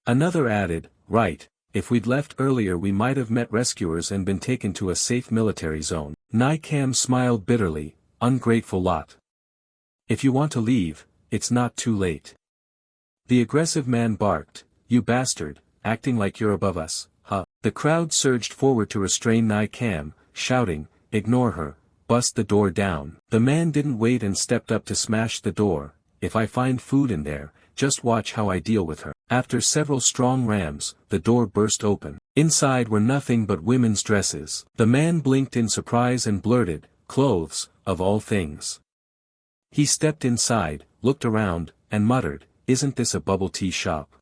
Another added, "Right, if we'd left earlier we might have met rescuers and been taken to a safe military zone." Nikam smiled bitterly, "Ungrateful lot. If you want to leave, it's not too late." The aggressive man barked, "You bastard, acting like you're above us, huh?" The crowd surged forward to restrain Nikam, shouting, "Ignore her, bust the door down." The man didn't wait and stepped up to smash the door, "If I find food in there, just watch how I deal with her." After several strong rams, the door burst open. Inside were nothing but women's dresses. The man blinked in surprise and blurted, "Clothes, of all things." He stepped inside, looked around, and muttered, "Isn't this a bubble tea shop?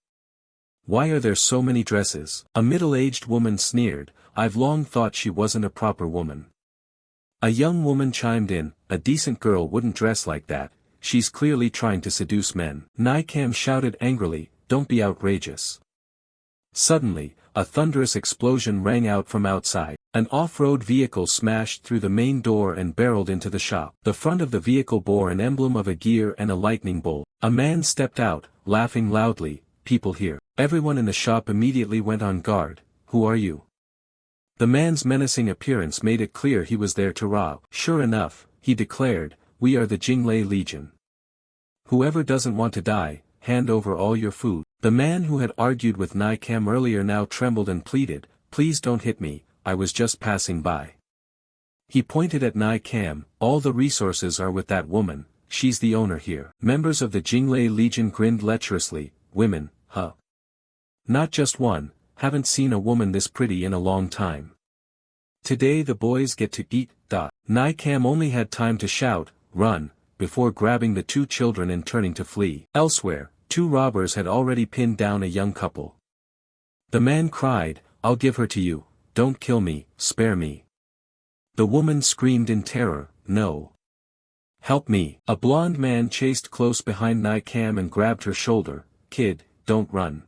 Why are there so many dresses?" A middle-aged woman sneered, "I've long thought she wasn't a proper woman." A young woman chimed in, "A decent girl wouldn't dress like that, she's clearly trying to seduce men." Nikam shouted angrily, "Don't be outrageous." Suddenly, a thunderous explosion rang out from outside. An off-road vehicle smashed through the main door and barreled into the shop. The front of the vehicle bore an emblem of a gear and a lightning bolt. A man stepped out, laughing loudly, "People here." Everyone in the shop immediately went on guard. "Who are you?" The man's menacing appearance made it clear he was there to rob. "Sure enough," he declared, "we are the Jinglei Legion. Whoever doesn't want to die, hand over all your food." The man who had argued with Nikam earlier now trembled and pleaded, "Please don't hit me, I was just passing by." He pointed at Nikam, "All the resources are with that woman, she's the owner here." Members of the Jinglei Legion grinned lecherously, "Women, huh? Not just one, haven't seen a woman this pretty in a long time. Today the boys get to eat. Nikam only had time to shout, run, before grabbing the two children and turning to flee. Elsewhere, two robbers had already pinned down a young couple. The man cried, I'll give her to you, don't kill me, spare me. The woman screamed in terror, no. Help me. A blond man chased close behind Nikam and grabbed her shoulder, kid, don't run.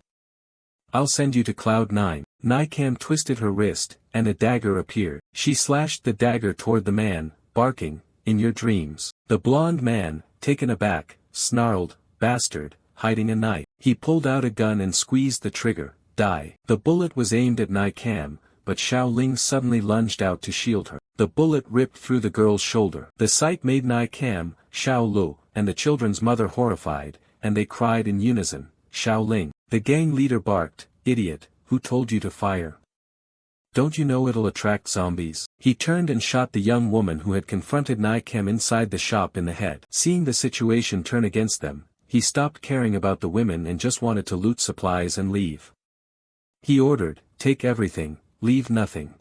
I'll send you to Cloud 9. Nikam twisted her wrist, and a dagger appeared. She slashed the dagger toward the man, barking, in your dreams. The blond man, taken aback, snarled, bastard, hiding a knife. He pulled out a gun and squeezed the trigger, die. The bullet was aimed at Nikam, but Xiaoling suddenly lunged out to shield her. The bullet ripped through the girl's shoulder. The sight made Nikam, Xiaolu, and the children's mother horrified, and they cried in unison, Xiaoling. The gang leader barked, idiot, who told you to fire? Don't you know it'll attract zombies? He turned and shot the young woman who had confronted Nikam inside the shop in the head. Seeing the situation turn against them, he stopped caring about the women and just wanted to loot supplies and leave. He ordered, take everything, leave nothing.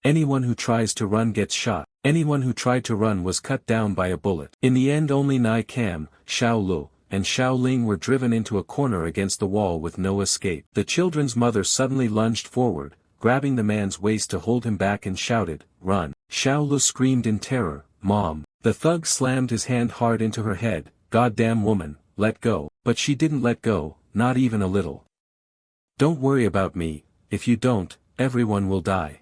Anyone who tries to run gets shot. Anyone who tried to run was cut down by a bullet. In the end only Nikam, Xiaolu, and Xiaoling were driven into a corner against the wall with no escape. The children's mother suddenly lunged forward, grabbing the man's waist to hold him back and shouted, run. Xiaolu screamed in terror, Mom. The thug slammed his hand hard into her head, goddamn woman, let go. But she didn't let go, not even a little. Don't worry about me, if you don't, everyone will die.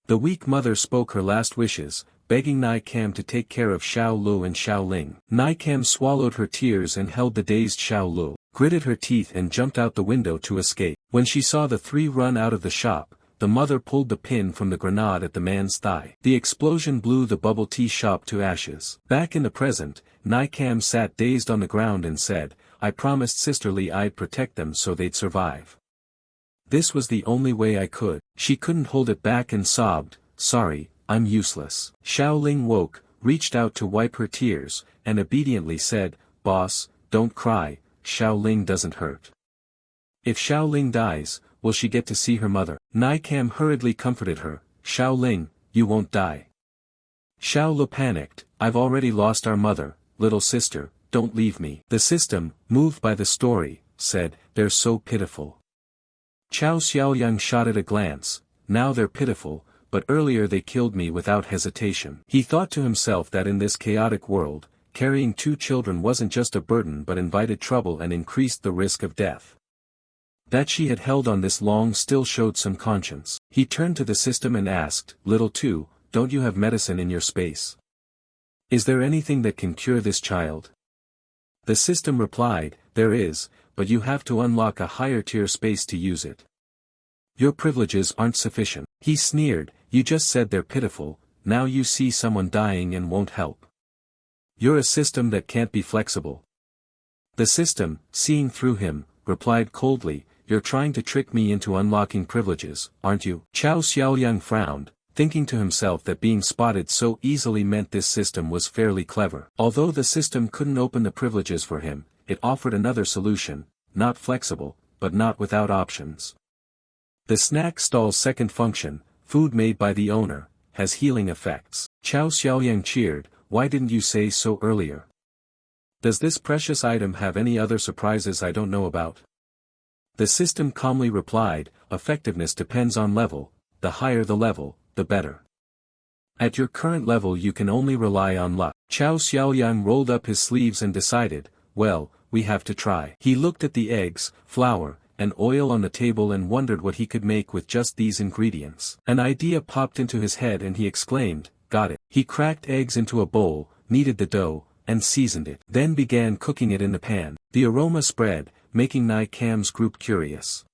The weak mother spoke her last wishes, begging Nikam to take care of Xiaolu and Xiaoling. Nikam swallowed her tears and held the dazed Xiaolu, gritted her teeth and jumped out the window to escape. When she saw the three run out of the shop, the mother pulled the pin from the grenade at the man's thigh. The explosion blew the bubble tea shop to ashes. Back in the present, Nikam sat dazed on the ground and said, I promised sisterly I'd protect them so they'd survive. This was the only way I could. She couldn't hold it back and sobbed, sorry, I'm useless. Xiaoling woke, reached out to wipe her tears, and obediently said, boss, don't cry, Xiaoling doesn't hurt. If Xiaoling dies, will she get to see her mother? Nikam hurriedly comforted her, Xiaoling, you won't die. Xiaolu panicked, I've already lost our mother, little sister, don't leave me. The system, moved by the story, said, they're so pitiful. Chao Xiaoyang shot at a glance, now they're pitiful, but earlier they killed me without hesitation. He thought to himself that in this chaotic world, carrying two children wasn't just a burden but invited trouble and increased the risk of death. That she had held on this long still showed some conscience. He turned to the system and asked, Little Two, don't you have medicine in your space? Is there anything that can cure this child? The system replied, there is, but you have to unlock a higher tier space to use it. Your privileges aren't sufficient. He sneered, you just said they're pitiful, now you see someone dying and won't help. You're a system that can't be flexible. The system, seeing through him, replied coldly, you're trying to trick me into unlocking privileges, aren't you? Chao Xiaoyang frowned, thinking to himself that being spotted so easily meant this system was fairly clever. Although the system couldn't open the privileges for him, it offered another solution, not flexible, but not without options. The snack stall's second function, food made by the owner, has healing effects. Chao Xiaoyang cheered, why didn't you say so earlier? Does this precious item have any other surprises I don't know about? The system calmly replied, effectiveness depends on level, the higher the level, the better. At your current level you can only rely on luck. Chao Xiaoyang rolled up his sleeves and decided, well, we have to try. He looked at the eggs, flour, and oil on the table and wondered what he could make with just these ingredients. An idea popped into his head and he exclaimed, got it. He cracked eggs into a bowl, kneaded the dough, and seasoned it. Then began cooking it in the pan. The aroma spread, making Nikam's group curious.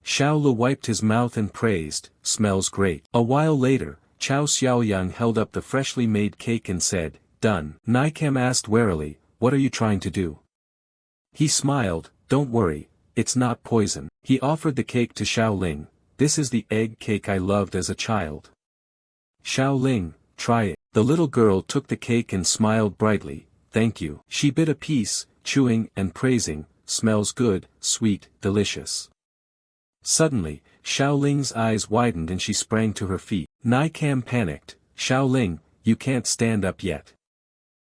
Xiaolu wiped his mouth and praised, smells great. A while later, Chao Xiaoyang held up the freshly made cake and said, done. Nikam asked warily, what are you trying to do? He smiled, don't worry, it's not poison. He offered the cake to Xiaoling, this is the egg cake I loved as a child. Xiaoling, try it. The little girl took the cake and smiled brightly, thank you. She bit a piece, chewing and praising, smells good, sweet, delicious. Suddenly, Xiaoling's eyes widened and she sprang to her feet. Nikam panicked. Xiaoling, you can't stand up yet.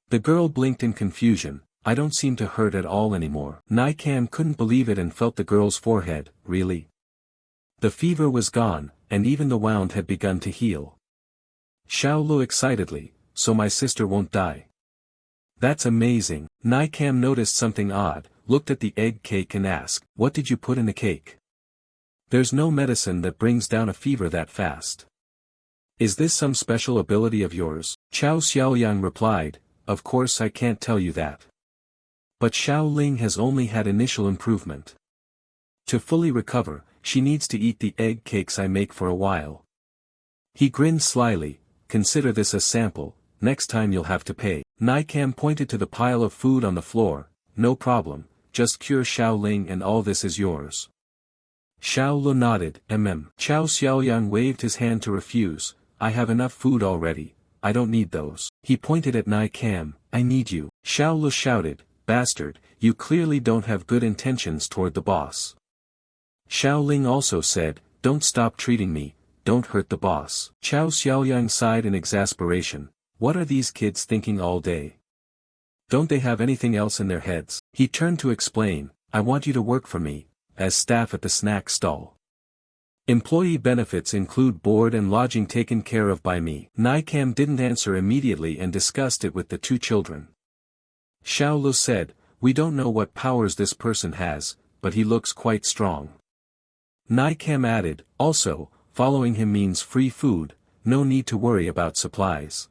The girl blinked in confusion. I don't seem to hurt at all anymore. Nikam couldn't believe it and felt the girl's forehead. Really? The fever was gone, and even the wound had begun to heal. Xiaolu excitedly, so my sister won't die. That's amazing. Nikam noticed something odd, looked at the egg cake and asked, what did you put in the cake? There's no medicine that brings down a fever that fast. Is this some special ability of yours? Chao Xiaoyang replied, of course I can't tell you that. But Xiaoling has only had initial improvement. To fully recover, she needs to eat the egg cakes I make for a while. He grinned slyly, consider this a sample, next time you'll have to pay. Nikam pointed to the pile of food on the floor, no problem, just cure Xiaoling and all this is yours. Xiaolu nodded, Chao Xiaoyang waved his hand to refuse, I have enough food already, I don't need those. He pointed at Nikam, I need you. Xiaolu shouted, bastard, you clearly don't have good intentions toward the boss. Xiaoling also said, don't stop treating me, don't hurt the boss. Chao Xiaoyang sighed in exasperation, what are these kids thinking all day? Don't they have anything else in their heads? He turned to explain, I want you to work for me, as staff at the snack stall. Employee benefits include board and lodging taken care of by me. Nikam didn't answer immediately and discussed it with the two children. Xiaolu said, we don't know what powers this person has, but he looks quite strong. Nikam added, also, following him means free food, no need to worry about supplies.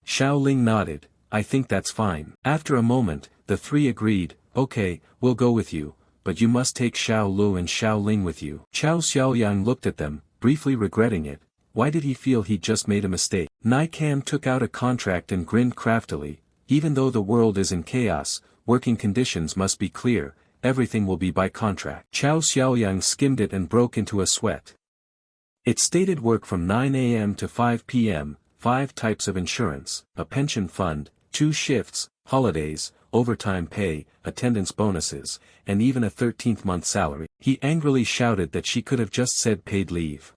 Xiaoling nodded, I think that's fine. After a moment, the three agreed, okay, we'll go with you, but you must take Xiaolu and Xiaoling with you. Chao Xiaoyang looked at them, briefly regretting it. Why did he feel he'd just made a mistake? Nikam took out a contract and grinned craftily, even though the world is in chaos, working conditions must be clear, everything will be by contract. Chao Xiaoyang skimmed it and broke into a sweat. It stated work from 9 a.m. to 5 p.m., 5 types of insurance, a pension fund, 2 shifts, holidays, overtime pay, attendance bonuses, and even a 13th month salary. He angrily shouted that she could have just said paid leave.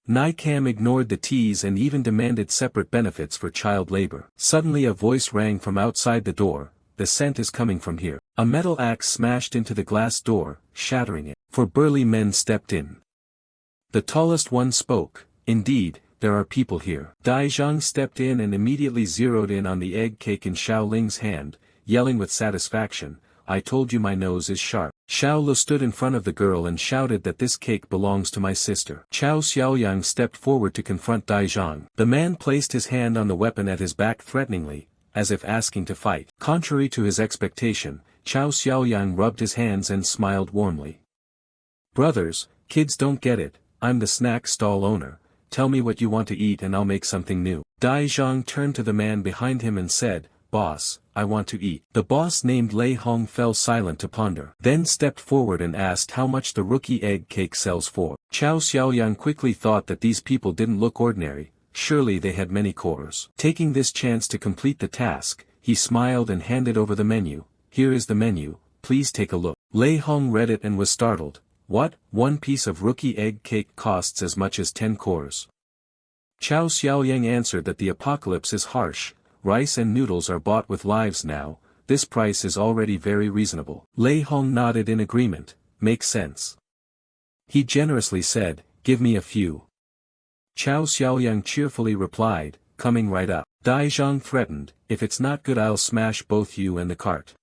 Nikam ignored the tease and even demanded separate benefits for child labor. Suddenly a voice rang from outside the door, the scent is coming from here. A metal axe smashed into the glass door, shattering it. 4 burly men stepped in. The tallest one spoke, indeed, there are people here. Daizhang stepped in and immediately zeroed in on the egg cake in Xiaoling's hand, yelling with satisfaction, I told you my nose is sharp. Xiaolu stood in front of the girl and shouted that this cake belongs to my sister. Chao Xiaoyang stepped forward to confront Daizhang. The man placed his hand on the weapon at his back threateningly, as if asking to fight. Contrary to his expectation, Chao Xiaoyang rubbed his hands and smiled warmly. Brothers, kids don't get it, I'm the snack stall owner, tell me what you want to eat and I'll make something new. Daizhang turned to the man behind him and said, Boss, I want to eat. The boss named Lei Hong fell silent to ponder. Then stepped forward and asked how much the rookie egg cake sells for. Chao Xiaoyang quickly thought that these people didn't look ordinary, surely they had many cores. Taking this chance to complete the task, he smiled and handed over the menu. Here is the menu, please take a look. Lei Hong read it and was startled. What? 1 piece of rookie egg cake costs as much as 10 cores. Chao Xiaoyang answered that the apocalypse is harsh, rice and noodles are bought with lives now, this price is already very reasonable. Lei Hong nodded in agreement, makes sense. He generously said, give me a few. Chao Xiaoyang cheerfully replied, coming right up. Daizhang threatened, if it's not good I'll smash both you and the cart.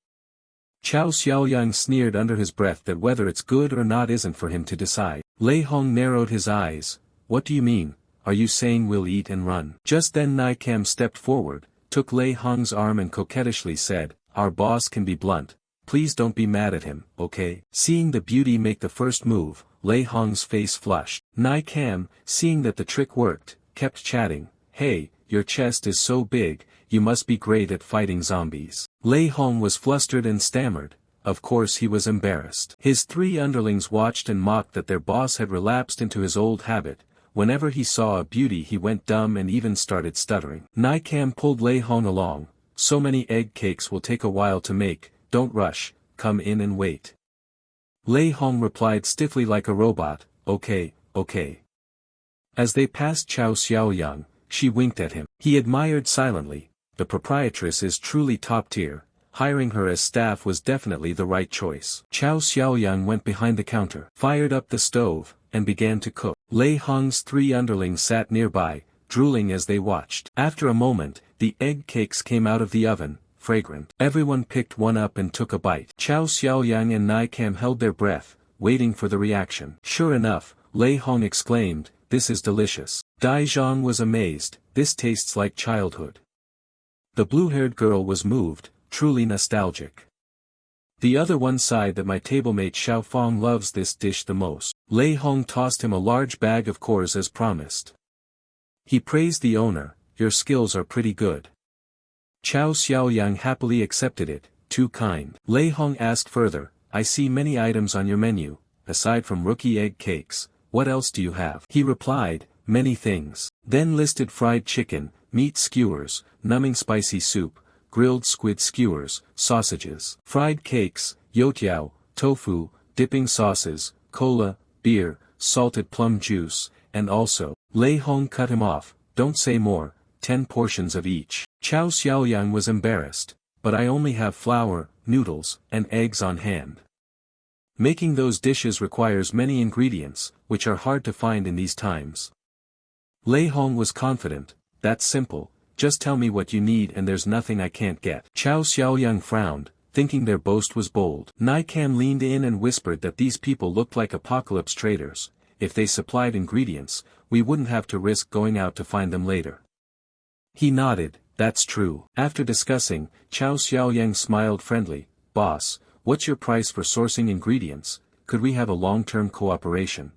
Chao Xiaoyang sneered under his breath that whether it's good or not isn't for him to decide. Lei Hong narrowed his eyes, what do you mean, are you saying we'll eat and run? Just then Nikam stepped forward, took Lei Hong's arm and coquettishly said, our boss can be blunt, please don't be mad at him, okay? Seeing the beauty make the first move, Lei Hong's face flushed. Nikam, seeing that the trick worked, kept chatting, hey, your chest is so big, you must be great at fighting zombies. Lei Hong was flustered and stammered, of course he was embarrassed. His 3 underlings watched and mocked that their boss had relapsed into his old habit, whenever he saw a beauty he went dumb and even started stuttering. Nikam pulled Lei Hong along, so many egg cakes will take a while to make, don't rush, come in and wait. Lei Hong replied stiffly like a robot, okay, okay. As they passed Chao Xiaoyang, she winked at him. He admired silently, the proprietress is truly top tier, hiring her as staff was definitely the right choice. Chao Xiaoyang went behind the counter, fired up the stove, and began to cook. Lei Hong's 3 underlings sat nearby, drooling as they watched. After a moment, the egg cakes came out of the oven, fragrant. Everyone picked one up and took a bite. Chao Xiaoyang and Nai Cam held their breath, waiting for the reaction. Sure enough, Lei Hong exclaimed, "This is delicious." Dai Zhang was amazed, "This tastes like childhood." The blue-haired girl was moved, truly nostalgic. The other one sighed that my tablemate Xiao Fong loves this dish the most. Lei Hong tossed him a large bag of cores as promised. He praised the owner, "Your skills are pretty good." Chao Xiaoyang happily accepted it, "Too kind." Lei Hong asked further, "I see many items on your menu, aside from rookie egg cakes, what else do you have?" He replied, "Many things." Then listed fried chicken, meat skewers, numbing spicy soup, grilled squid skewers, sausages, fried cakes, youtiao, tofu, dipping sauces, cola, beer, salted plum juice, and also, Lei Hong cut him off, "Don't say more, 10 portions of each." Chao Xiaoyang was embarrassed, "But I only have flour, noodles, and eggs on hand." Making those dishes requires many ingredients, which are hard to find in these times. Lei Hong was confident, "That's simple, just tell me what you need and there's nothing I can't get." Chao Xiaoyang frowned, thinking their boast was bold. Nai Cam leaned in and whispered that these people looked like apocalypse traders. If they supplied ingredients, we wouldn't have to risk going out to find them later. He nodded, "That's true." After discussing, Chao Xiaoyang smiled friendly, "Boss, what's your price for sourcing ingredients? Could we have a long-term cooperation?"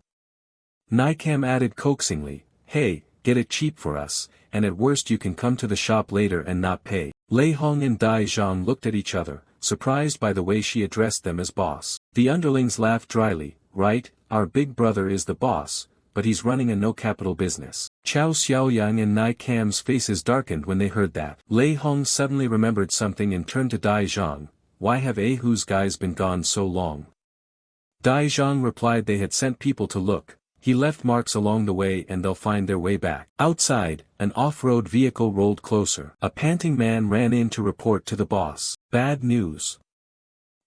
Nai Cam added coaxingly, "Hey, get it cheap for us, and at worst you can come to the shop later and not pay." Lei Hong and Dai Zhang looked at each other, surprised by the way she addressed them as boss. The underlings laughed dryly, "Right, our big brother is the boss, but he's running a no-capital business." Chao Xiaoyang and Nai Cam's faces darkened when they heard that. Lei Hong suddenly remembered something and turned to Dai Zhang, "Why have Ahu's guys been gone so long?" Dai Zhang replied they had sent people to look. He left marks along the way and they'll find their way back. Outside, an off-road vehicle rolled closer. A panting man ran in to report to the boss. "Bad news."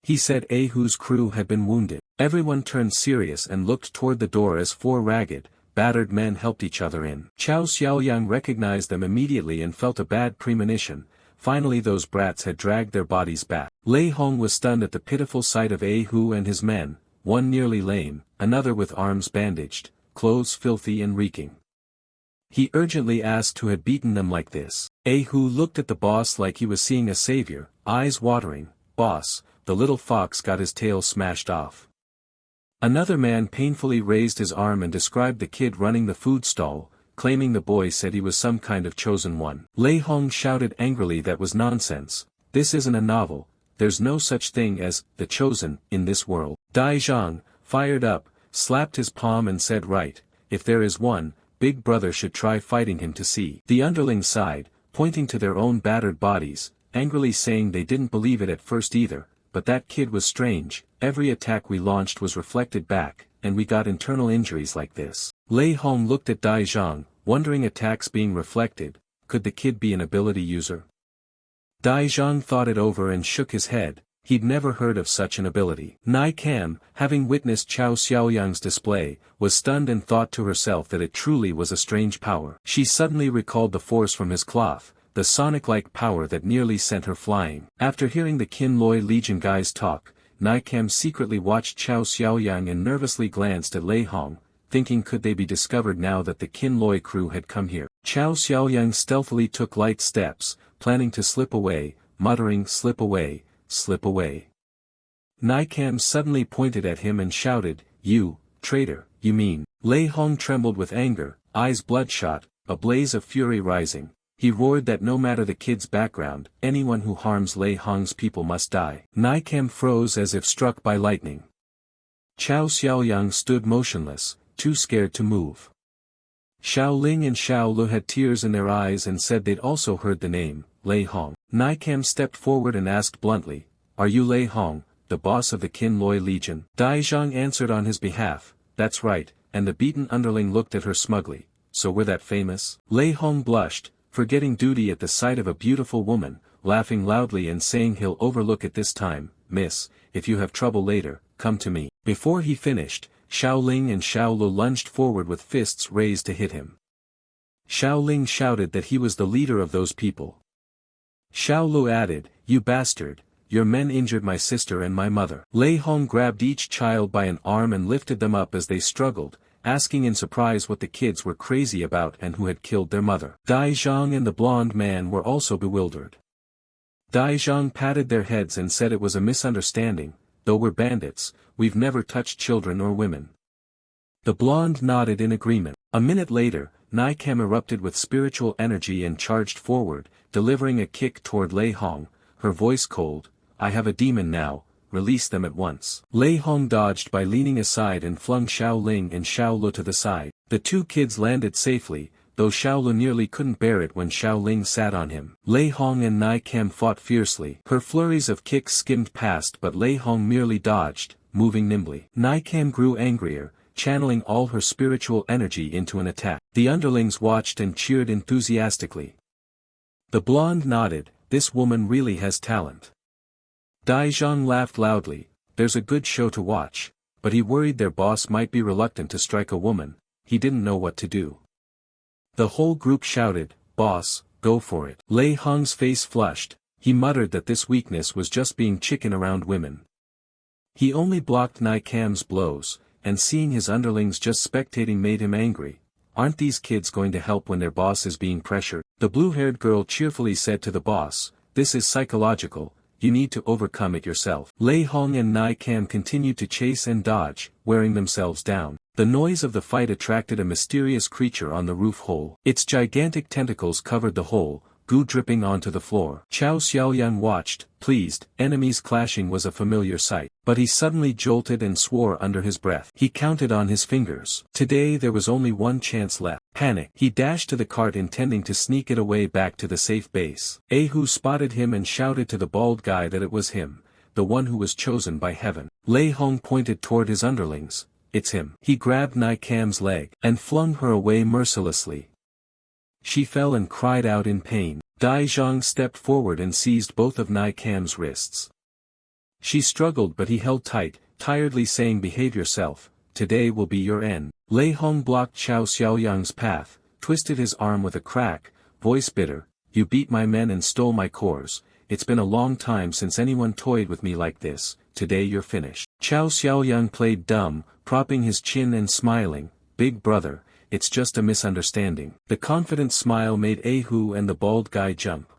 He said Ahu's crew had been wounded. Everyone turned serious and looked toward the door as 4 ragged, battered men helped each other in. Chao Xiaoyang recognized them immediately and felt a bad premonition. Finally those brats had dragged their bodies back. Lei Hong was stunned at the pitiful sight of Ahu and his men, one nearly lame, another with arms bandaged, clothes filthy and reeking. He urgently asked who had beaten them like this. Ahu looked at the boss like he was seeing a savior, eyes watering, "Boss, the little fox got his tail smashed off." Another man painfully raised his arm and described the kid running the food stall, claiming the boy said he was some kind of chosen one. Lei Hong shouted angrily that was nonsense, "This isn't a novel, there's no such thing as the chosen in this world." Dai Zhang, fired up, slapped his palm and said, "Right, if there is one, Big Brother should try fighting him to see." The underlings sighed, pointing to their own battered bodies, angrily saying they didn't believe it at first either, but that kid was strange, every attack we launched was reflected back, and we got internal injuries like this. Lei Hong looked at Dai Zhang, wondering attacks being reflected, could the kid be an ability user? Dai Zhang thought it over and shook his head, he'd never heard of such an ability. Nai Cam, having witnessed Chao Xiaoyang's display, was stunned and thought to herself that it truly was a strange power. She suddenly recalled the force from his cloth, the sonic-like power that nearly sent her flying. After hearing the Kin Loi Legion guys talk, Nai Cam secretly watched Chao Xiaoyang and nervously glanced at Lei Hong, thinking could they be discovered now that the Kin Loi crew had come here. Chao Xiaoyang stealthily took light steps, planning to slip away, muttering, "Slip away, slip away." Nai Cam suddenly pointed at him and shouted, "You, traitor, you mean?" Lei Hong trembled with anger, eyes bloodshot, a blaze of fury rising. He roared that no matter the kid's background, anyone who harms Lei Hong's people must die. Nai Cam froze as if struck by lightning. Chao Xiaoyang stood motionless, too scared to move. Xiao Ling and Xiao Lu had tears in their eyes and said they'd also heard the name, Lei Hong. Nai Cam stepped forward and asked bluntly, "Are you Lei Hong, the boss of the Kin Loi Legion? Dai Zhang answered on his behalf, that's right, and the beaten underling looked at her smugly, so we're that famous? Lei Hong blushed, forgetting duty at the sight of a beautiful woman, laughing loudly and saying he'll overlook it this time, miss, if you have trouble later, come to me. Before he finished, Xiao Ling and Xiao Lu lunged forward with fists raised to hit him. Xiao Ling shouted that he was the leader of those people. Xiao Lu added, you bastard, your men injured my sister and my mother. Lei Hong grabbed each child by an arm and lifted them up as they struggled, asking in surprise what the kids were crazy about and who had killed their mother. Dai Zhang and the blonde man were also bewildered. Dai Zhang patted their heads and said it was a misunderstanding, though we're bandits, we've never touched children or women. The blonde nodded in agreement. A minute later, Nai Kam erupted with spiritual energy and charged forward, delivering a kick toward Lei Hong, her voice cold, I have a demon now, release them at once. Lei Hong dodged by leaning aside and flung Xiao Ling and Xiao Lu to the side. The two kids landed safely, though Xiao Lu nearly couldn't bear it when Xiao Ling sat on him. Lei Hong and Nai Kam fought fiercely. Her flurries of kicks skimmed past but Lei Hong merely dodged, moving nimbly. Nai Kam grew angrier, channeling all her spiritual energy into an attack. The underlings watched and cheered enthusiastically. The blonde nodded, this woman really has talent. Dai Zhang laughed loudly, there's a good show to watch, but he worried their boss might be reluctant to strike a woman, he didn't know what to do. The whole group shouted, boss, go for it. Lei Hong's face flushed, he muttered that this weakness was just being chicken around women. He only blocked Nai Kam's blows, and seeing his underlings just spectating made him angry. Aren't these kids going to help when their boss is being pressured? The blue-haired girl cheerfully said to the boss, this is psychological, you need to overcome it yourself. Lei Hong and Nai Kam continued to chase and dodge, wearing themselves down. The noise of the fight attracted a mysterious creature on the roof hole. Its gigantic tentacles covered the hole, goo dripping onto the floor. Chao Xiaoyang watched, pleased, enemies clashing was a familiar sight. But he suddenly jolted and swore under his breath. He counted on his fingers. Today there was only one chance left. Panic. He dashed to the cart intending to sneak it away back to the safe base. Ahu spotted him and shouted to the bald guy that it was him, the one who was chosen by heaven. Lei Hong pointed toward his underlings. It's him. He grabbed Nai Kam's leg, and flung her away mercilessly. She fell and cried out in pain. Dai Zhang stepped forward and seized both of Nai Kam's wrists. She struggled but he held tight, tiredly saying behave yourself, today will be your end. Lei Hong blocked Chao Xiaoyang's path, twisted his arm with a crack, voice bitter, you beat my men and stole my cores, it's been a long time since anyone toyed with me like this, today you're finished. Chao Xiaoyang played dumb, propping his chin and smiling, big brother, it's just a misunderstanding. The confident smile made Ahu and the bald guy jump.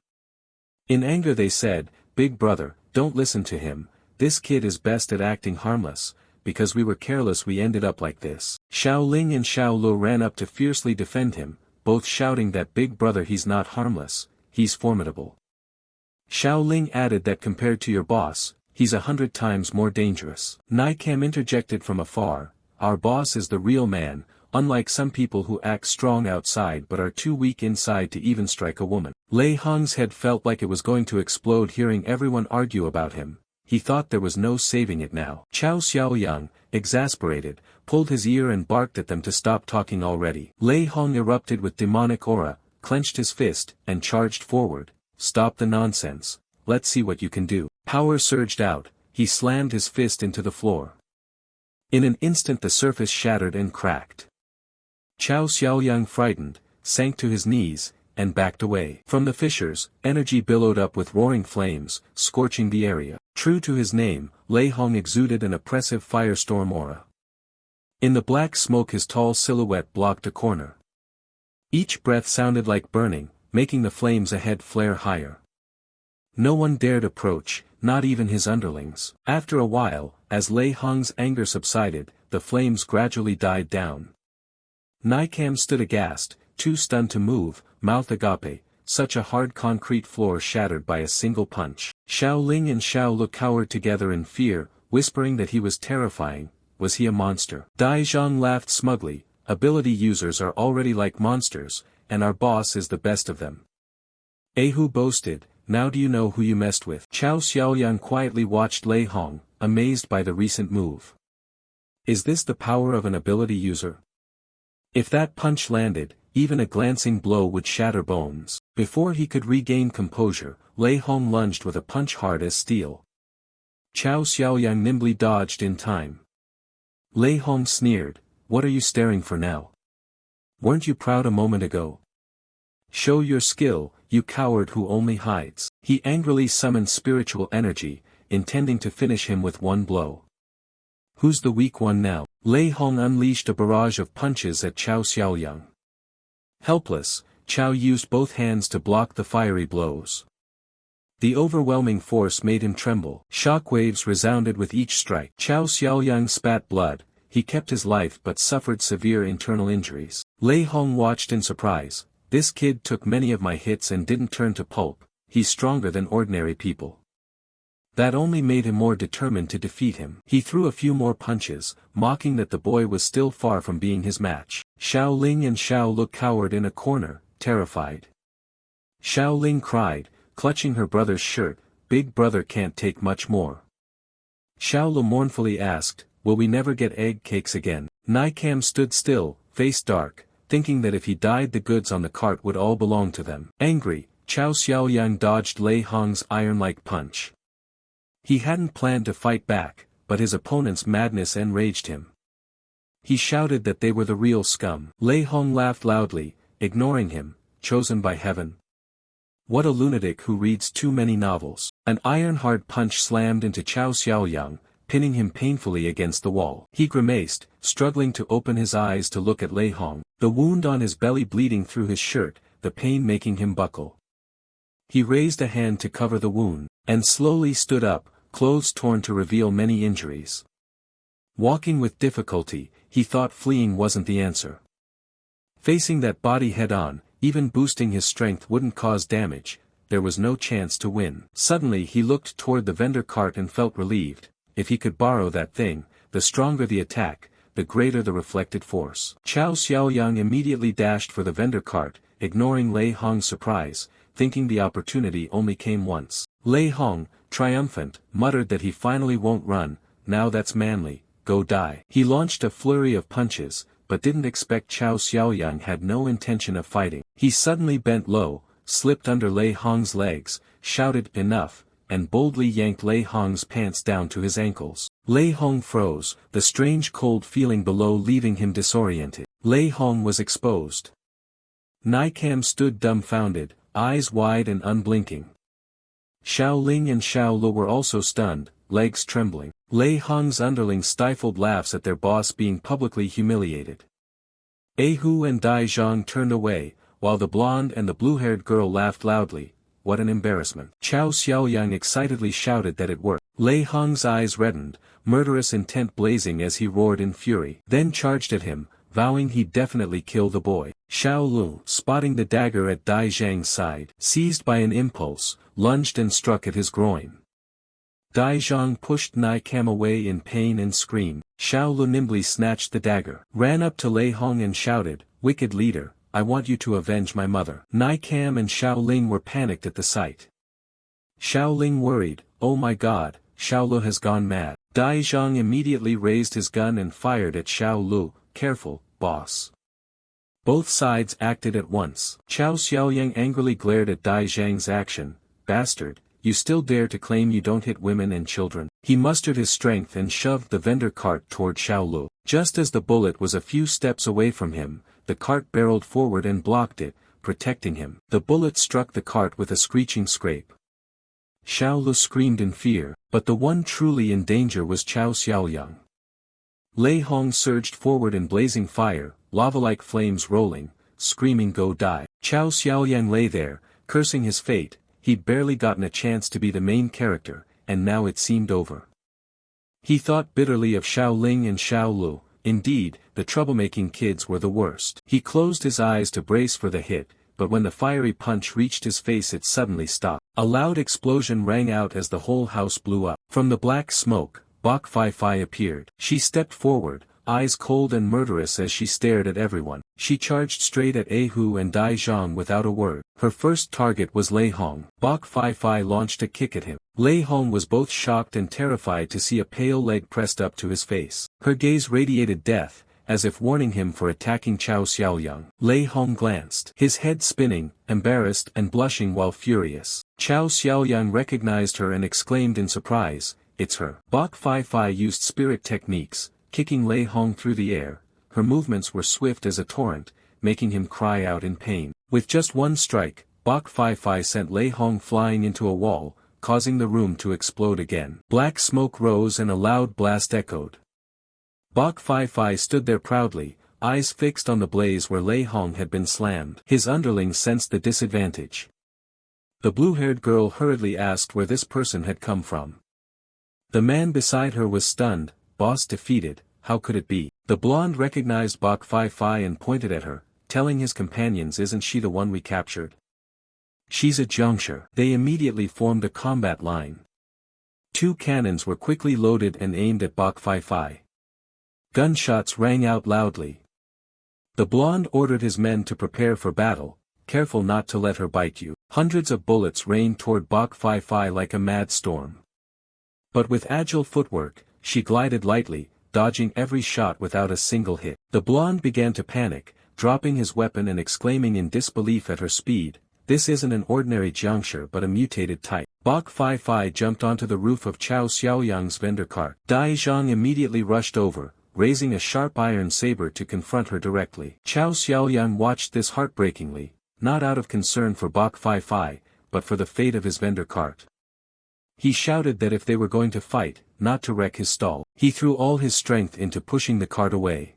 In anger they said, big brother, don't listen to him, this kid is best at acting harmless, because we were careless we ended up like this. Xiao Ling and Xiao Lu ran up to fiercely defend him, both shouting that big brother he's not harmless, he's formidable. Xiao Ling added that compared to your boss, he's 100 times more dangerous. Nai Kam interjected from afar, our boss is the real man, unlike some people who act strong outside but are too weak inside to even strike a woman. Lei Hong's head felt like it was going to explode hearing everyone argue about him. He thought there was no saving it now. Chao Xiaoyang, exasperated, pulled his ear and barked at them to stop talking already. Lei Hong erupted with demonic aura, clenched his fist, and charged forward. Stop the nonsense. Let's see what you can do. Power surged out, he slammed his fist into the floor. In an instant the surface shattered and cracked. Chao Xiaoyang frightened, sank to his knees, and backed away. From the fissures, energy billowed up with roaring flames, scorching the area. True to his name, Lei Hong exuded an oppressive firestorm aura. In the black smoke his tall silhouette blocked a corner. Each breath sounded like burning, making the flames ahead flare higher. No one dared approach, not even his underlings. After a while, as Lei Hong's anger subsided, the flames gradually died down. Nai Kam stood aghast, too stunned to move, mouth agape, such a hard concrete floor shattered by a single punch. Xiao Ling and Xiao Lu cowered together in fear, whispering that he was terrifying. Was he a monster? Dai Zhang laughed smugly, ability users are already like monsters, and our boss is the best of them. Ahu boasted, now do you know who you messed with? Chao Xiaoyang quietly watched Lei Hong, amazed by the recent move. Is this the power of an ability user? If that punch landed, even a glancing blow would shatter bones. Before he could regain composure, Lei Hong lunged with a punch hard as steel. Chao Xiaoyang nimbly dodged in time. Lei Hong sneered, "What are you staring for now? Weren't you proud a moment ago? Show your skill, you coward who only hides." He angrily summoned spiritual energy, intending to finish him with one blow. Who's the weak one now? Lei Hong unleashed a barrage of punches at Chao Xiaoyang. Helpless, Chao used both hands to block the fiery blows. The overwhelming force made him tremble. Shockwaves resounded with each strike. Chao Xiaoyang spat blood. He kept his life but suffered severe internal injuries. Lei Hong watched in surprise. This kid took many of my hits and didn't turn to pulp. He's stronger than ordinary people. That only made him more determined to defeat him. He threw a few more punches, mocking that the boy was still far from being his match. Xiao Ling and Xiao Lu cowered in a corner, terrified. Xiao Ling cried, clutching her brother's shirt, "Big brother can't take much more." Xiao Lu mournfully asked, "Will we never get egg cakes again?" Nai Cam stood still, face dark, thinking that if he died the goods on the cart would all belong to them. Angry, Chao Xiaoyang dodged Lei Hong's iron-like punch. He hadn't planned to fight back, but his opponent's madness enraged him. He shouted that they were the real scum. Lei Hong laughed loudly, ignoring him, "Chosen by heaven? What a lunatic who reads too many novels." An iron-hard punch slammed into Chao Xiaoyang, pinning him painfully against the wall. He grimaced, struggling to open his eyes to look at Lei Hong, the wound on his belly bleeding through his shirt, the pain making him buckle. He raised a hand to cover the wound, and slowly stood up, clothes torn to reveal many injuries. Walking with difficulty, he thought fleeing wasn't the answer. Facing that body head-on, even boosting his strength wouldn't cause damage, there was no chance to win. Suddenly he looked toward the vendor cart and felt relieved. If he could borrow that thing, the stronger the attack, the greater the reflected force. Chao Xiaoyang immediately dashed for the vendor cart, ignoring Lei Hong's surprise, thinking the opportunity only came once. Lei Hong, triumphant, muttered that he finally won't run. "Now that's manly, go die." He launched a flurry of punches, but didn't expect Chao Xiaoyang had no intention of fighting. He suddenly bent low, slipped under Lei Hong's legs, shouted "Enough," and boldly yanked Lei Hong's pants down to his ankles. Lei Hong froze, the strange cold feeling below leaving him disoriented. Lei Hong was exposed. Nai Cam stood dumbfounded, eyes wide and unblinking. Xiao Ling and Xiao Lu were also stunned, legs trembling. Lei Hong's underlings stifled laughs at their boss being publicly humiliated. A Hu and Dai Zhang turned away, while the blonde and the blue-haired girl laughed loudly. What an embarrassment. Chao Xiaoyang excitedly shouted that it worked. Lei Hong's eyes reddened, murderous intent blazing as he roared in fury. Then charged at him, vowing he'd definitely kill the boy. Xiao Lu, spotting the dagger at Dai Zhang's side, seized by an impulse, lunged and struck at his groin. Dai Zhang pushed Nai Cam away in pain and screamed. Xiao Lu nimbly snatched the dagger, ran up to Lei Hong and shouted, "Wicked leader, I want you to avenge my mother." Nai Cam and Xiao Ling were panicked at the sight. Xiao Ling worried, "Oh my god, Xiao Lu has gone mad." Dai Zhang immediately raised his gun and fired at Xiao Lu. "Careful, boss." Both sides acted at once. Chao Xiaoyang angrily glared at Dai Zhang's action. "Bastard, you still dare to claim you don't hit women and children?" He mustered his strength and shoved the vendor cart toward Xiao Lu. Just as the bullet was a few steps away from him, the cart barreled forward and blocked it, protecting him. The bullet struck the cart with a screeching scrape. Xiao Lu screamed in fear, but the one truly in danger was Chao Xiaoyang. Lei Hong surged forward in blazing fire, lava-like flames rolling, screaming "Go die." Chao Xiaoyang lay there, cursing his fate. He'd barely gotten a chance to be the main character, and now it seemed over. He thought bitterly of Xiao Ling and Xiao Lu. Indeed, the troublemaking kids were the worst. He closed his eyes to brace for the hit, but when the fiery punch reached his face it suddenly stopped. A loud explosion rang out as the whole house blew up. From the black smoke, Bok Fai Fai appeared. She stepped forward, eyes cold and murderous as she stared at everyone. She charged straight at Ahu and Dai Zhang without a word. Her first target was Lei Hong. Bok Fai Fai launched a kick at him. Lei Hong was both shocked and terrified to see a pale leg pressed up to his face. Her gaze radiated death, as if warning him for attacking Chao Xiaoyang. Lei Hong glanced, his head spinning, embarrassed and blushing while furious. Chao Xiaoyang recognized her and exclaimed in surprise, "It's her." Bok Fai Fai used spirit techniques, kicking Lei Hong through the air. Her movements were swift as a torrent, making him cry out in pain. With just one strike, Bok Fai Fai sent Lei Hong flying into a wall, causing the room to explode again. Black smoke rose and a loud blast echoed. Bok Fai Fai stood there proudly, eyes fixed on the blaze where Lei Hong had been slammed. His underlings sensed the disadvantage. The blue-haired girl hurriedly asked where this person had come from. The man beside her was stunned. Boss defeated, how could it be? The blonde recognized Bok Fai Fai and pointed at her, telling his companions, "Isn't she the one we captured? She's a Jiangshi." They immediately formed a combat line. 2 cannons were quickly loaded and aimed at Bok Fai Fai. Gunshots rang out loudly. The blonde ordered his men to prepare for battle, "Careful not to let her bite you." Hundreds of bullets rained toward Bok Fai Fai like a mad storm. But with agile footwork, she glided lightly, dodging every shot without a single hit. The blonde began to panic, dropping his weapon and exclaiming in disbelief at her speed, "This isn't an ordinary Jiangshi but a mutated type." Bok Fai Fai jumped onto the roof of Chao Xiaoyang's vendor cart. Dai Zhang immediately rushed over, raising a sharp iron saber to confront her directly. Chao Xiaoyang watched this heartbreakingly, not out of concern for Bok Fai Fai, but for the fate of his vendor cart. He shouted that if they were going to fight, not to wreck his stall. He threw all his strength into pushing the cart away.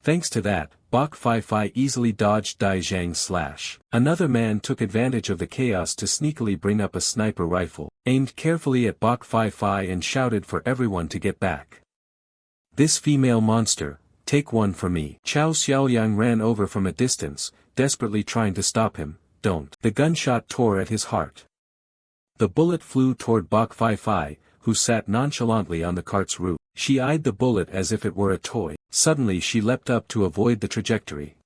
Thanks to that, Bok Fai Fai easily dodged Dai Zhang's slash. Another man took advantage of the chaos to sneakily bring up a sniper rifle, aimed carefully at Bok Fai Fai and shouted for everyone to get back. "This female monster, take one for me." Chao Xiaoyang ran over from a distance, desperately trying to stop him. "Don't." The gunshot tore at his heart. The bullet flew toward Bok Fai Fai, who sat nonchalantly on the cart's roof. She eyed the bullet as if it were a toy. Suddenly she leapt up to avoid the trajectory.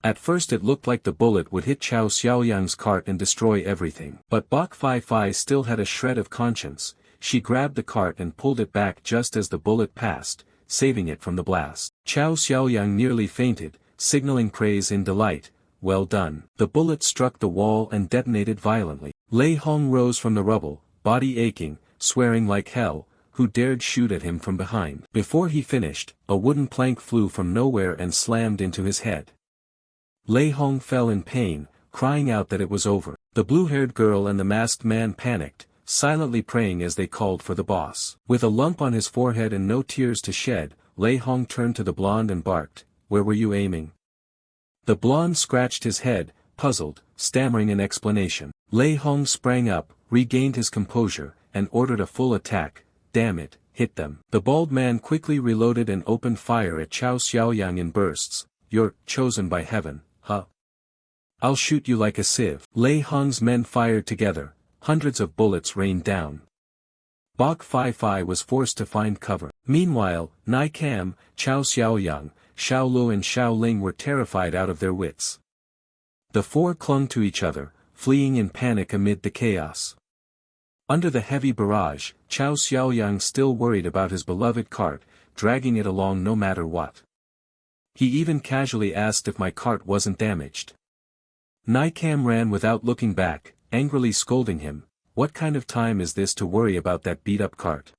At first it looked like the bullet would hit Chao Xiaoyang's cart and destroy everything. But Bok Fai Fai still had a shred of conscience. She grabbed the cart and pulled it back just as the bullet passed, saving it from the blast. Chao Xiaoyang nearly fainted, signaling praise in delight. "Well done." The bullet struck the wall and detonated violently. Lei Hong rose from the rubble, body aching, swearing like hell, "Who dared shoot at him from behind?" Before he finished, a wooden plank flew from nowhere and slammed into his head. Lei Hong fell in pain, crying out that it was over. The blue-haired girl and the masked man panicked, silently praying as they called for the boss. With a lump on his forehead and no tears to shed, Lei Hong turned to the blonde and barked, "Where were you aiming?" The blonde scratched his head, puzzled, stammering an explanation. Lei Hong sprang up, regained his composure, and ordered a full attack. "Damn it, hit them." The bald man quickly reloaded and opened fire at Chao Xiaoyang in bursts. "You're chosen by heaven, huh? I'll shoot you like a sieve." Lei Hong's men fired together, hundreds of bullets rained down. Bok Fai Fai was forced to find cover. Meanwhile, Nai Cam, Chao Xiaoyang, Xiao Lu and Xiao Ling were terrified out of their wits. The 4 clung to each other, fleeing in panic amid the chaos. Under the heavy barrage, Chao Xiaoyang still worried about his beloved cart, dragging it along no matter what. He even casually asked if my cart wasn't damaged. Nai Cam ran without looking back, angrily scolding him, "What kind of time is this to worry about that beat-up cart?"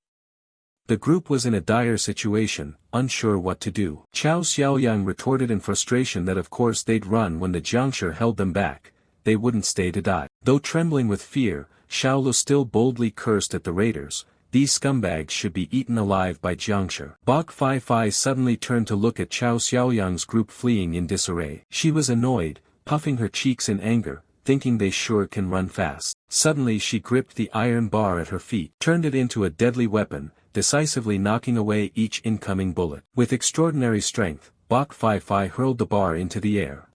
The group was in a dire situation, unsure what to do. Chao Xiaoyang retorted in frustration that of course they'd run when the Jiangshi held them back, they wouldn't stay to die. Though trembling with fear, Xiao Lu still boldly cursed at the raiders, "These scumbags should be eaten alive by Jiangshi." Bok Fai Fai suddenly turned to look at Chao Xiaoyang's group fleeing in disarray. She was annoyed, puffing her cheeks in anger, thinking they sure can run fast. Suddenly she gripped the iron bar at her feet, turned it into a deadly weapon, decisively knocking away each incoming bullet. With extraordinary strength, Bok Fai Fai hurled the bar into the air.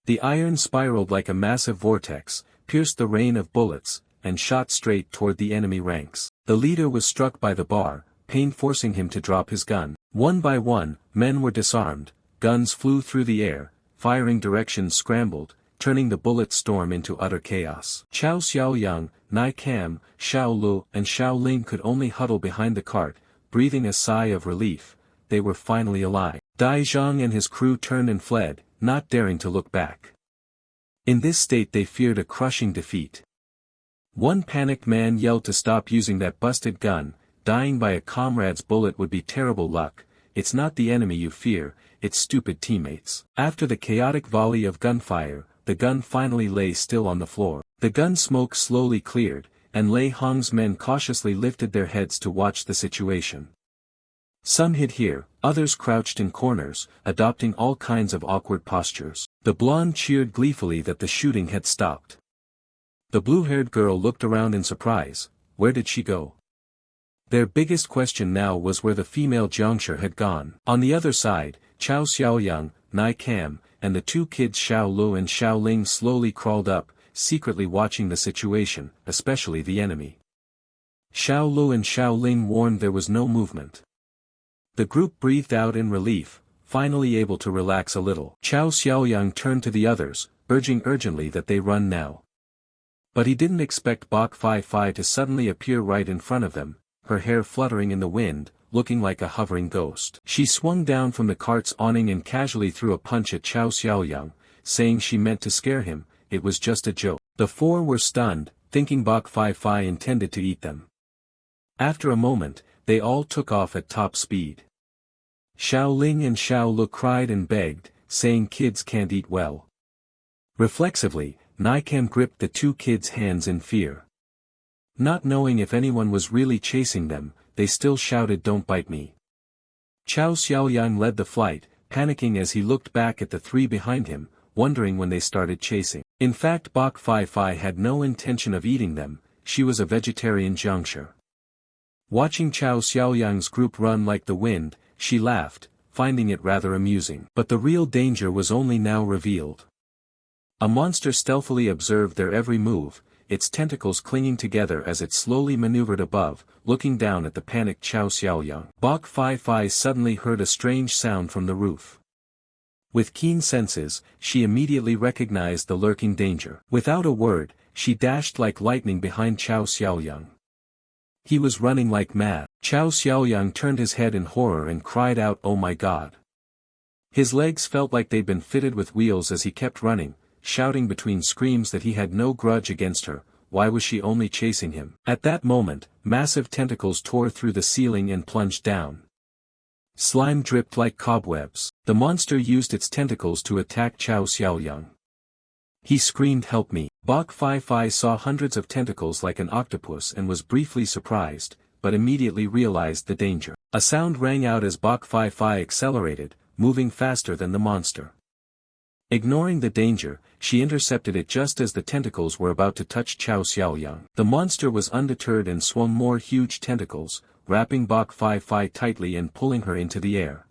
The iron spiraled like a massive vortex, pierced the rain of bullets, and shot straight toward the enemy ranks. The leader was struck by the bar, pain forcing him to drop his gun. One by one, men were disarmed, guns flew through the air, firing directions scrambled, turning the bullet storm into utter chaos. Chao Xiaoyang, Nai Cam, Xiao Lu and Xiao Ling could only huddle behind the cart, breathing a sigh of relief. They were finally alive. Dai Zhang and his crew turned and fled, not daring to look back. In this state they feared a crushing defeat. One panicked man yelled to stop using that busted gun. Dying by a comrade's bullet would be terrible luck. It's not the enemy you fear, it's stupid teammates. After the chaotic volley of gunfire, the gun finally lay still on the floor. The gun smoke slowly cleared, and Lei Hong's men cautiously lifted their heads to watch the situation. Some hid here, others crouched in corners, adopting all kinds of awkward postures. The blonde cheered gleefully that the shooting had stopped. The blue-haired girl looked around in surprise. Where did she go? Their biggest question now was where the female Jiangshi had gone. On the other side, Chao Xiaoyang, Nai Cam, and the two kids Xiao Lu and Xiao Ling slowly crawled up, secretly watching the situation, especially the enemy. Xiao Lu and Xiao Ling warned there was no movement. The group breathed out in relief, finally able to relax a little. Chao Xiaoyang turned to the others, urging urgently that they run now. But he didn't expect Bok Fai Fai to suddenly appear right in front of them, her hair fluttering in the wind, looking like a hovering ghost. She swung down from the cart's awning and casually threw a punch at Chao Xiaoyang, saying she meant to scare him. It was just a joke. The four were stunned, thinking Bok Fai Fai intended to eat them. After a moment, they all took off at top speed. Xiao Ling and Xiao Lu cried and begged, saying kids can't eat well. Reflexively, Naikam gripped the two kids' hands in fear. Not knowing if anyone was really chasing them, they still shouted, "Don't bite me." Chao Xiaoyang led the flight, panicking as he looked back at the three behind him, wondering when they started chasing. In fact, Bok Fai Fai had no intention of eating them. She was a vegetarian Jiangshi. Watching Chao Xiaoyang's group run like the wind, she laughed, finding it rather amusing. But the real danger was only now revealed. A monster stealthily observed their every move, its tentacles clinging together as it slowly maneuvered above, looking down at the panicked Chao Xiaoyang. Bok Fai Fai suddenly heard a strange sound from the roof. With keen senses, she immediately recognized the lurking danger. Without a word, she dashed like lightning behind Chao Xiaoyang. He was running like mad. Chao Xiaoyang turned his head in horror and cried out, "Oh my God!" His legs felt like they'd been fitted with wheels as he kept running, shouting between screams that he had no grudge against her. Why was she only chasing him? At that moment, massive tentacles tore through the ceiling and plunged down. Slime dripped like cobwebs. The monster used its tentacles to attack Chao Xiaoyang. He screamed, "Help me!" Bok Fai Fai saw hundreds of tentacles like an octopus and was briefly surprised, but immediately realized the danger. A sound rang out as Bok Fai Fai accelerated, moving faster than the monster. Ignoring the danger, she intercepted it just as the tentacles were about to touch Chao Xiaoyang. The monster was undeterred and swung more huge tentacles, wrapping Bok Fai Fai tightly and pulling her into the air.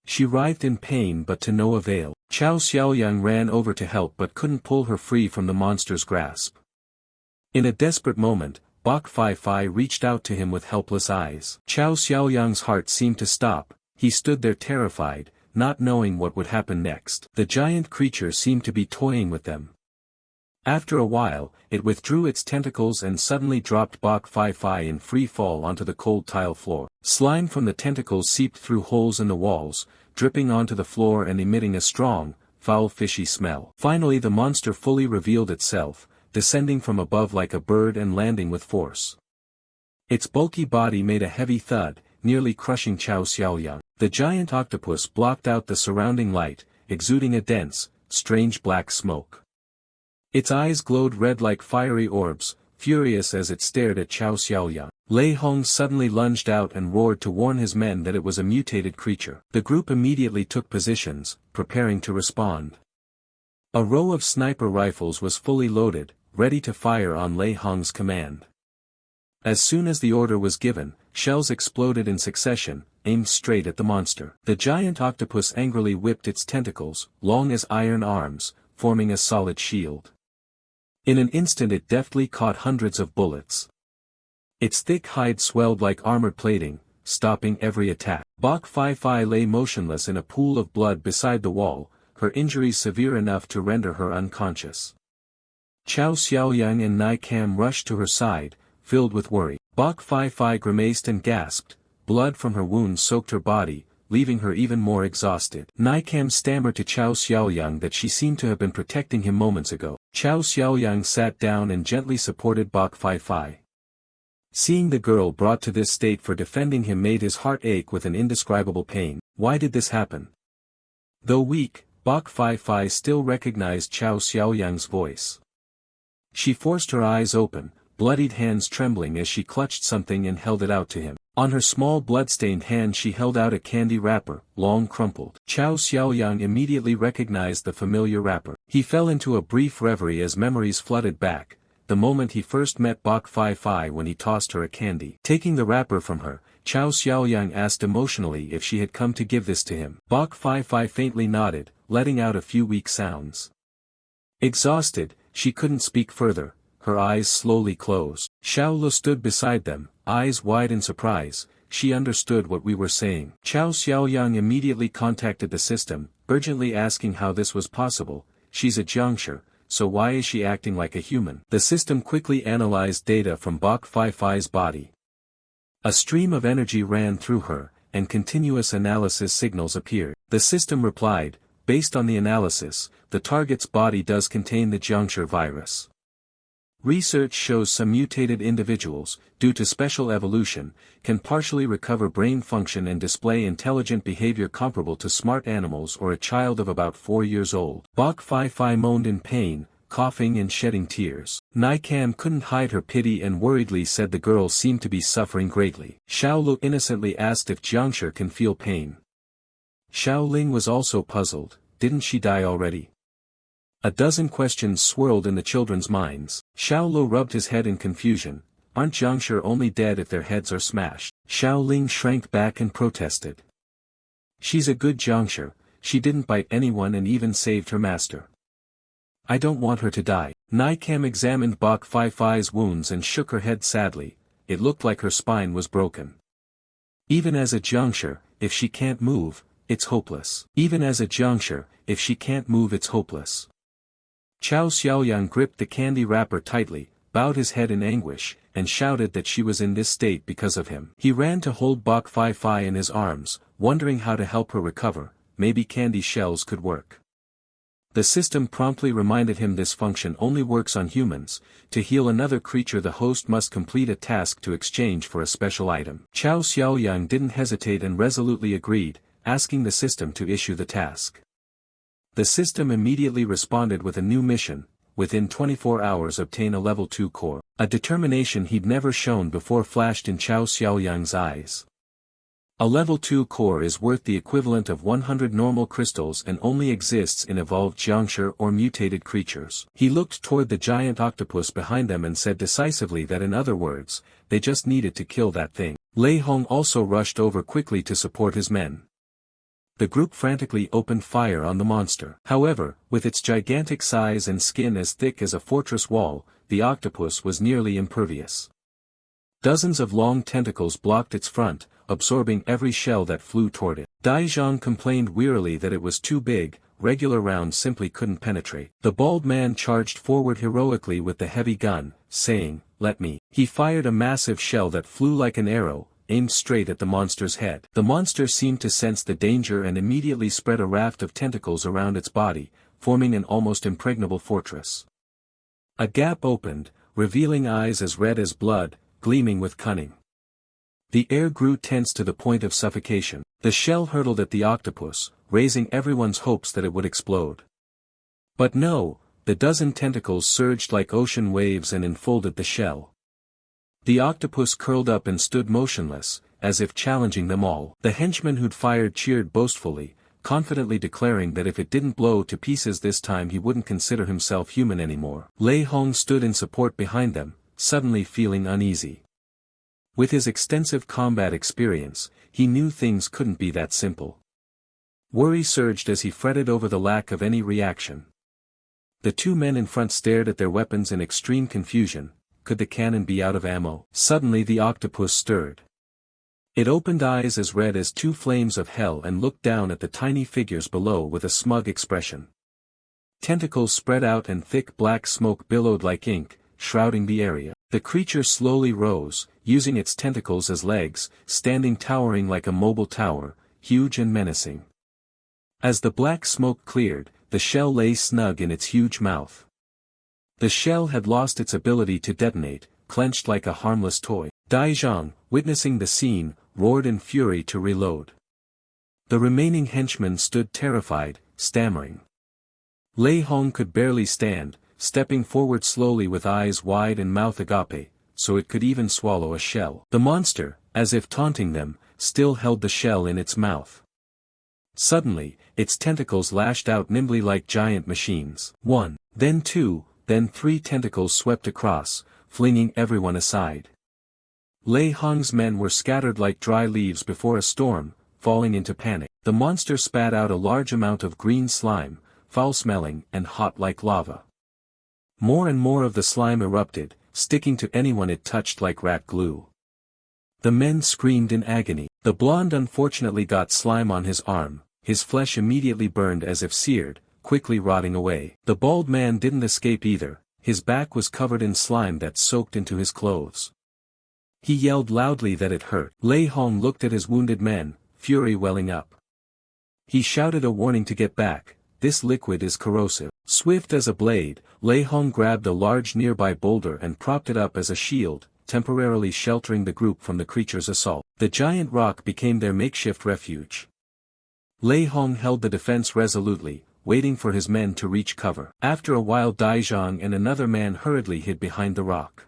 She writhed in pain but to no avail. Chao Xiaoyang ran over to help but couldn't pull her free from the monster's grasp. In a desperate moment, Bok Fai Fai reached out to him with helpless eyes. Chao Xiaoyang's heart seemed to stop. He stood there terrified, not knowing what would happen next. The giant creature seemed to be toying with them. After a while, it withdrew its tentacles and suddenly dropped Bok Fai Fai in free fall onto the cold tile floor. Slime from the tentacles seeped through holes in the walls, dripping onto the floor and emitting a strong, foul fishy smell. Finally the monster fully revealed itself, descending from above like a bird and landing with force. Its bulky body made a heavy thud, nearly crushing Chao Xiaoyang. The giant octopus blocked out the surrounding light, exuding a dense, strange black smoke. Its eyes glowed red like fiery orbs, furious as it stared at Chao Xiaoyang. Lei Hong suddenly lunged out and roared to warn his men that it was a mutated creature. The group immediately took positions, preparing to respond. A row of sniper rifles was fully loaded, ready to fire on Lei Hong's command. As soon as the order was given, shells exploded in succession, aimed straight at the monster. The giant octopus angrily whipped its tentacles, long as iron arms, forming a solid shield. In an instant it deftly caught hundreds of bullets. Its thick hide swelled like armored plating, stopping every attack. Bok Fi lay motionless in a pool of blood beside the wall, her injuries severe enough to render her unconscious. Chao Xiaoyang and Nai Cam rushed to her side, filled with worry. Bok Fi grimaced and gasped, blood from her wounds soaked her body, leaving her even more exhausted. Nai Cam stammered to Chao Xiaoyang that she seemed to have been protecting him moments ago. Chao Xiaoyang sat down and gently supported Bok Fi. Seeing the girl brought to this state for defending him made his heart ache with an indescribable pain. Why did this happen? Though weak, Bok Fi still recognized Chao Xiaoyang's voice. She forced her eyes open, bloodied hands trembling as she clutched something and held it out to him. On her small blood-stained hand she held out a candy wrapper, long crumpled. Chao Xiaoyang immediately recognized the familiar wrapper. He fell into a brief reverie as memories flooded back, the moment he first met Bok Fi when he tossed her a candy. Taking the wrapper from her, Chao Xiaoyang asked emotionally if she had come to give this to him. Bok Fi faintly nodded, letting out a few weak sounds. Exhausted, she couldn't speak further, her eyes slowly closed. Xiaolu stood beside them, eyes wide in surprise. She understood what we were saying. Chao Xiaoyang immediately contacted the system, urgently asking how this was possible. She's a Jiangshi, so why is she acting like a human? The system quickly analyzed data from Bok Fi's body. A stream of energy ran through her, and continuous analysis signals appeared. The system replied, based on the analysis, the target's body does contain the Jiangshi virus. Research shows some mutated individuals, due to special evolution, can partially recover brain function and display intelligent behavior comparable to smart animals or a child of about 4 years old. Bok Fi moaned in pain, coughing and shedding tears. Nai Cam couldn't hide her pity and worriedly said the girl seemed to be suffering greatly. Xiaolu innocently asked if Jiangshi can feel pain. Xiao Ling was also puzzled, didn't she die already? A dozen questions swirled in the children's minds. Xiaolu rubbed his head in confusion. Aren't Jiangshi only dead if their heads are smashed? Xiao Ling shrank back and protested. She's a good Jiangshi, she didn't bite anyone and even saved her master. I don't want her to die. Nai Cam examined Bok Fi's wounds and shook her head sadly. It looked like her spine was broken. Even as a Jiangshi, if she can't move, it's hopeless. Even as a Jiangshi, if she can't move it's hopeless. Chao Xiaoyang gripped the candy wrapper tightly, bowed his head in anguish, and shouted that she was in this state because of him. He ran to hold Bok Fi in his arms, wondering how to help her recover. Maybe candy shells could work. The system promptly reminded him this function only works on humans. To heal another creature the host must complete a task to exchange for a special item. Chao Xiaoyang didn't hesitate and resolutely agreed, asking the system to issue the task. The system immediately responded with a new mission: within 24 hours obtain a level 2 core. A determination he'd never shown before flashed in Chao Xiaoyang's eyes. A level 2 core is worth the equivalent of 100 normal crystals and only exists in evolved Jiangshi or mutated creatures. He looked toward the giant octopus behind them and said decisively that in other words, they just needed to kill that thing. Lei Hong also rushed over quickly to support his men. The group frantically opened fire on the monster. However, with its gigantic size and skin as thick as a fortress wall, the octopus was nearly impervious. Dozens of long tentacles blocked its front, absorbing every shell that flew toward it. Daizhang complained wearily that it was too big, regular rounds simply couldn't penetrate. The bald man charged forward heroically with the heavy gun, saying, "Let me." He fired a massive shell that flew like an arrow, aimed straight at the monster's head. The monster seemed to sense the danger and immediately spread a raft of tentacles around its body, forming an almost impregnable fortress. A gap opened, revealing eyes as red as blood, gleaming with cunning. The air grew tense to the point of suffocation. The shell hurtled at the octopus, raising everyone's hopes that it would explode. But no, the dozen tentacles surged like ocean waves and enfolded the shell. The octopus curled up and stood motionless, as if challenging them all. The henchman who'd fired cheered boastfully, confidently declaring that if it didn't blow to pieces this time he wouldn't consider himself human anymore. Lei Hong stood in support behind them, suddenly feeling uneasy. With his extensive combat experience, he knew things couldn't be that simple. Worry surged as he fretted over the lack of any reaction. The two men in front stared at their weapons in extreme confusion. Could the cannon be out of ammo? Suddenly the octopus stirred. It opened eyes as red as two flames of hell and looked down at the tiny figures below with a smug expression. Tentacles spread out and thick black smoke billowed like ink, shrouding the area. The creature slowly rose, using its tentacles as legs, standing towering like a mobile tower, huge and menacing. As the black smoke cleared, the shell lay snug in its huge mouth. The shell had lost its ability to detonate, clenched like a harmless toy. Daizhang, witnessing the scene, roared in fury to reload. The remaining henchmen stood terrified, stammering. Lei Hong could barely stand, stepping forward slowly with eyes wide and mouth agape, so it could even swallow a shell. The monster, as if taunting them, still held the shell in its mouth. Suddenly, its tentacles lashed out nimbly like giant machines. One, then two, then three tentacles swept across, flinging everyone aside. Lei Hong's men were scattered like dry leaves before a storm, falling into panic. The monster spat out a large amount of green slime, foul-smelling and hot like lava. More and more of the slime erupted, sticking to anyone it touched like rat glue. The men screamed in agony. The blonde unfortunately got slime on his arm, his flesh immediately burned as if seared, quickly rotting away. The bald man didn't escape either, his back was covered in slime that soaked into his clothes. He yelled loudly that it hurt. Lei Hong looked at his wounded men, fury welling up. He shouted a warning to get back, this liquid is corrosive. Swift as a blade, Lei Hong grabbed a large nearby boulder and propped it up as a shield, temporarily sheltering the group from the creature's assault. The giant rock became their makeshift refuge. Lei Hong held the defense resolutely, waiting for his men to reach cover. After a while Daizhang and another man hurriedly hid behind the rock.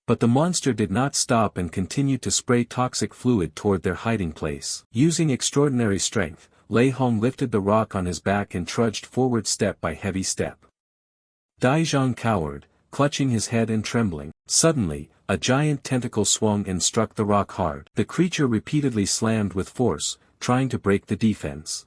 But the monster did not stop and continued to spray toxic fluid toward their hiding place. Using extraordinary strength, Lei Hong lifted the rock on his back and trudged forward step by heavy step. Daizhang cowered, clutching his head and trembling. Suddenly, a giant tentacle swung and struck the rock hard. The creature repeatedly slammed with force, trying to break the defense.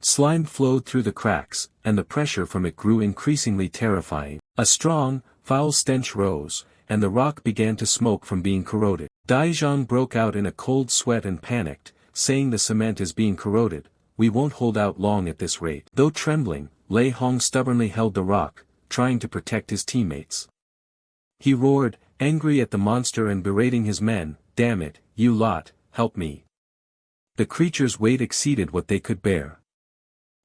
Slime flowed through the cracks, and the pressure from it grew increasingly terrifying. A strong, foul stench rose, and the rock began to smoke from being corroded. Daizhang broke out in a cold sweat and panicked, saying the cement is being corroded, we won't hold out long at this rate. Though trembling, Lei Hong stubbornly held the rock, trying to protect his teammates. He roared, angry at the monster and berating his men, damn it, you lot, help me. The creature's weight exceeded what they could bear.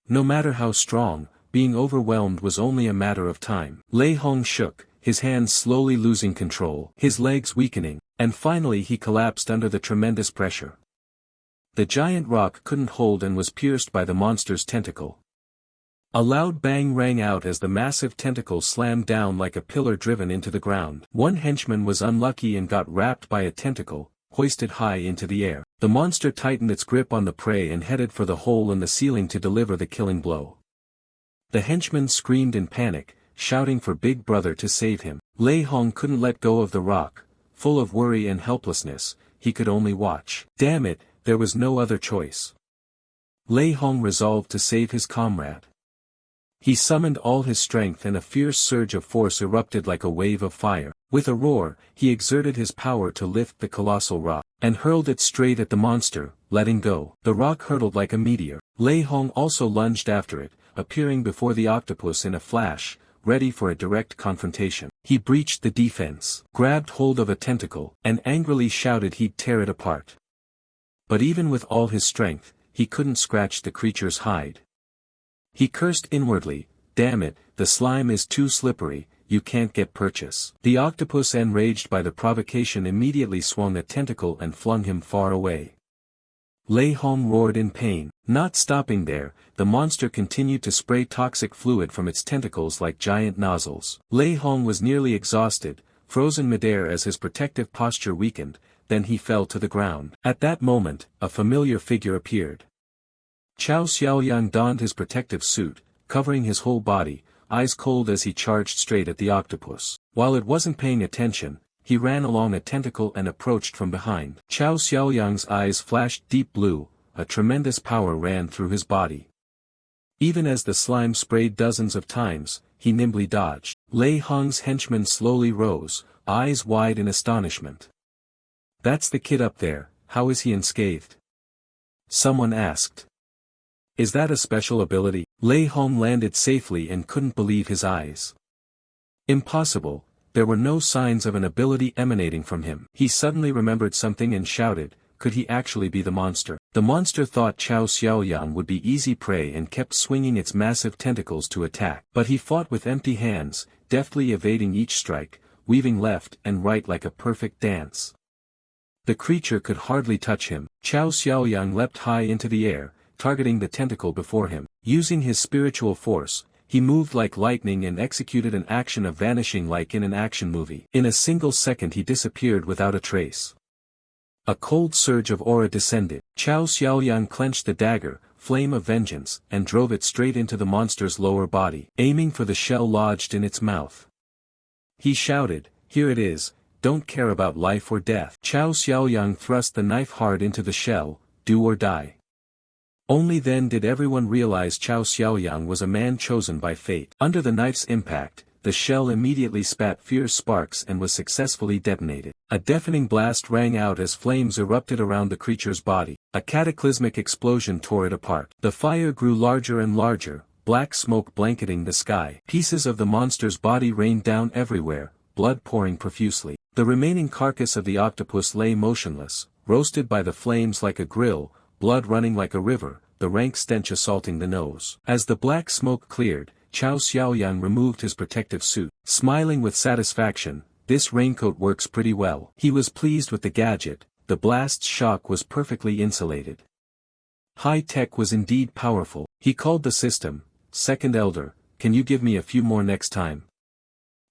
No matter how strong, being overwhelmed was only a matter of time. Lei Hong shook, his hands slowly losing control, his legs weakening, and finally he collapsed under the tremendous pressure. The giant rock couldn't hold and was pierced by the monster's tentacle. A loud bang rang out as the massive tentacle slammed down like a pillar driven into the ground. One henchman was unlucky and got wrapped by a tentacle, hoisted high into the air. The monster tightened its grip on the prey and headed for the hole in the ceiling to deliver the killing blow. The henchman screamed in panic, shouting for Big Brother to save him. Lei Hong couldn't let go of the rock, full of worry and helplessness, he could only watch. Damn it, there was no other choice. Lei Hong resolved to save his comrade. He summoned all his strength and a fierce surge of force erupted like a wave of fire. With a roar, he exerted his power to lift the colossal rock, and hurled it straight at the monster, letting go. The rock hurtled like a meteor. Lei Hong also lunged after it, appearing before the octopus in a flash, ready for a direct confrontation. He breached the defense, grabbed hold of a tentacle, and angrily shouted he'd tear it apart. But even with all his strength, he couldn't scratch the creature's hide. He cursed inwardly, damn it, the slime is too slippery, you can't get purchase. The octopus, enraged by the provocation, immediately swung a tentacle and flung him far away. Lei Hong roared in pain. Not stopping there, the monster continued to spray toxic fluid from its tentacles like giant nozzles. Lei Hong was nearly exhausted, frozen midair as his protective posture weakened, then he fell to the ground. At that moment, a familiar figure appeared. Chao Xiaoyang donned his protective suit, covering his whole body, eyes cold as he charged straight at the octopus. While it wasn't paying attention, he ran along a tentacle and approached from behind. Chao Xiaoyang's eyes flashed deep blue, a tremendous power ran through his body. Even as the slime sprayed dozens of times, he nimbly dodged. Lei Hong's henchman slowly rose, eyes wide in astonishment. That's the kid up there, how is he unscathed? Someone asked. Is that a special ability? Lei Hong landed safely and couldn't believe his eyes. Impossible, there were no signs of an ability emanating from him. He suddenly remembered something and shouted, could he actually be the monster? The monster thought Chao Xiaoyang would be easy prey and kept swinging its massive tentacles to attack. But he fought with empty hands, deftly evading each strike, weaving left and right like a perfect dance. The creature could hardly touch him. Chao Xiaoyang leapt high into the air, targeting the tentacle before him. Using his spiritual force, he moved like lightning and executed an action of vanishing like in an action movie. In a single second he disappeared without a trace. A cold surge of aura descended. Chao Xiaoyang clenched the dagger, flame of vengeance, and drove it straight into the monster's lower body, aiming for the shell lodged in its mouth. He shouted, here it is, don't care about life or death. Chao Xiaoyang thrust the knife hard into the shell, do or die. Only then did everyone realize Chao Xiaoyang was a man chosen by fate. Under the knife's impact, the shell immediately spat fierce sparks and was successfully detonated. A deafening blast rang out as flames erupted around the creature's body. A cataclysmic explosion tore it apart. The fire grew larger and larger, black smoke blanketing the sky. Pieces of the monster's body rained down everywhere, blood pouring profusely. The remaining carcass of the octopus lay motionless, roasted by the flames like a grill, blood running like a river, the rank stench assaulting the nose. As the black smoke cleared, Chao Xiaoyang removed his protective suit. Smiling with satisfaction, this raincoat works pretty well. He was pleased with the gadget, the blast's shock was perfectly insulated. High tech was indeed powerful. He called the system, Second Elder, can you give me a few more next time?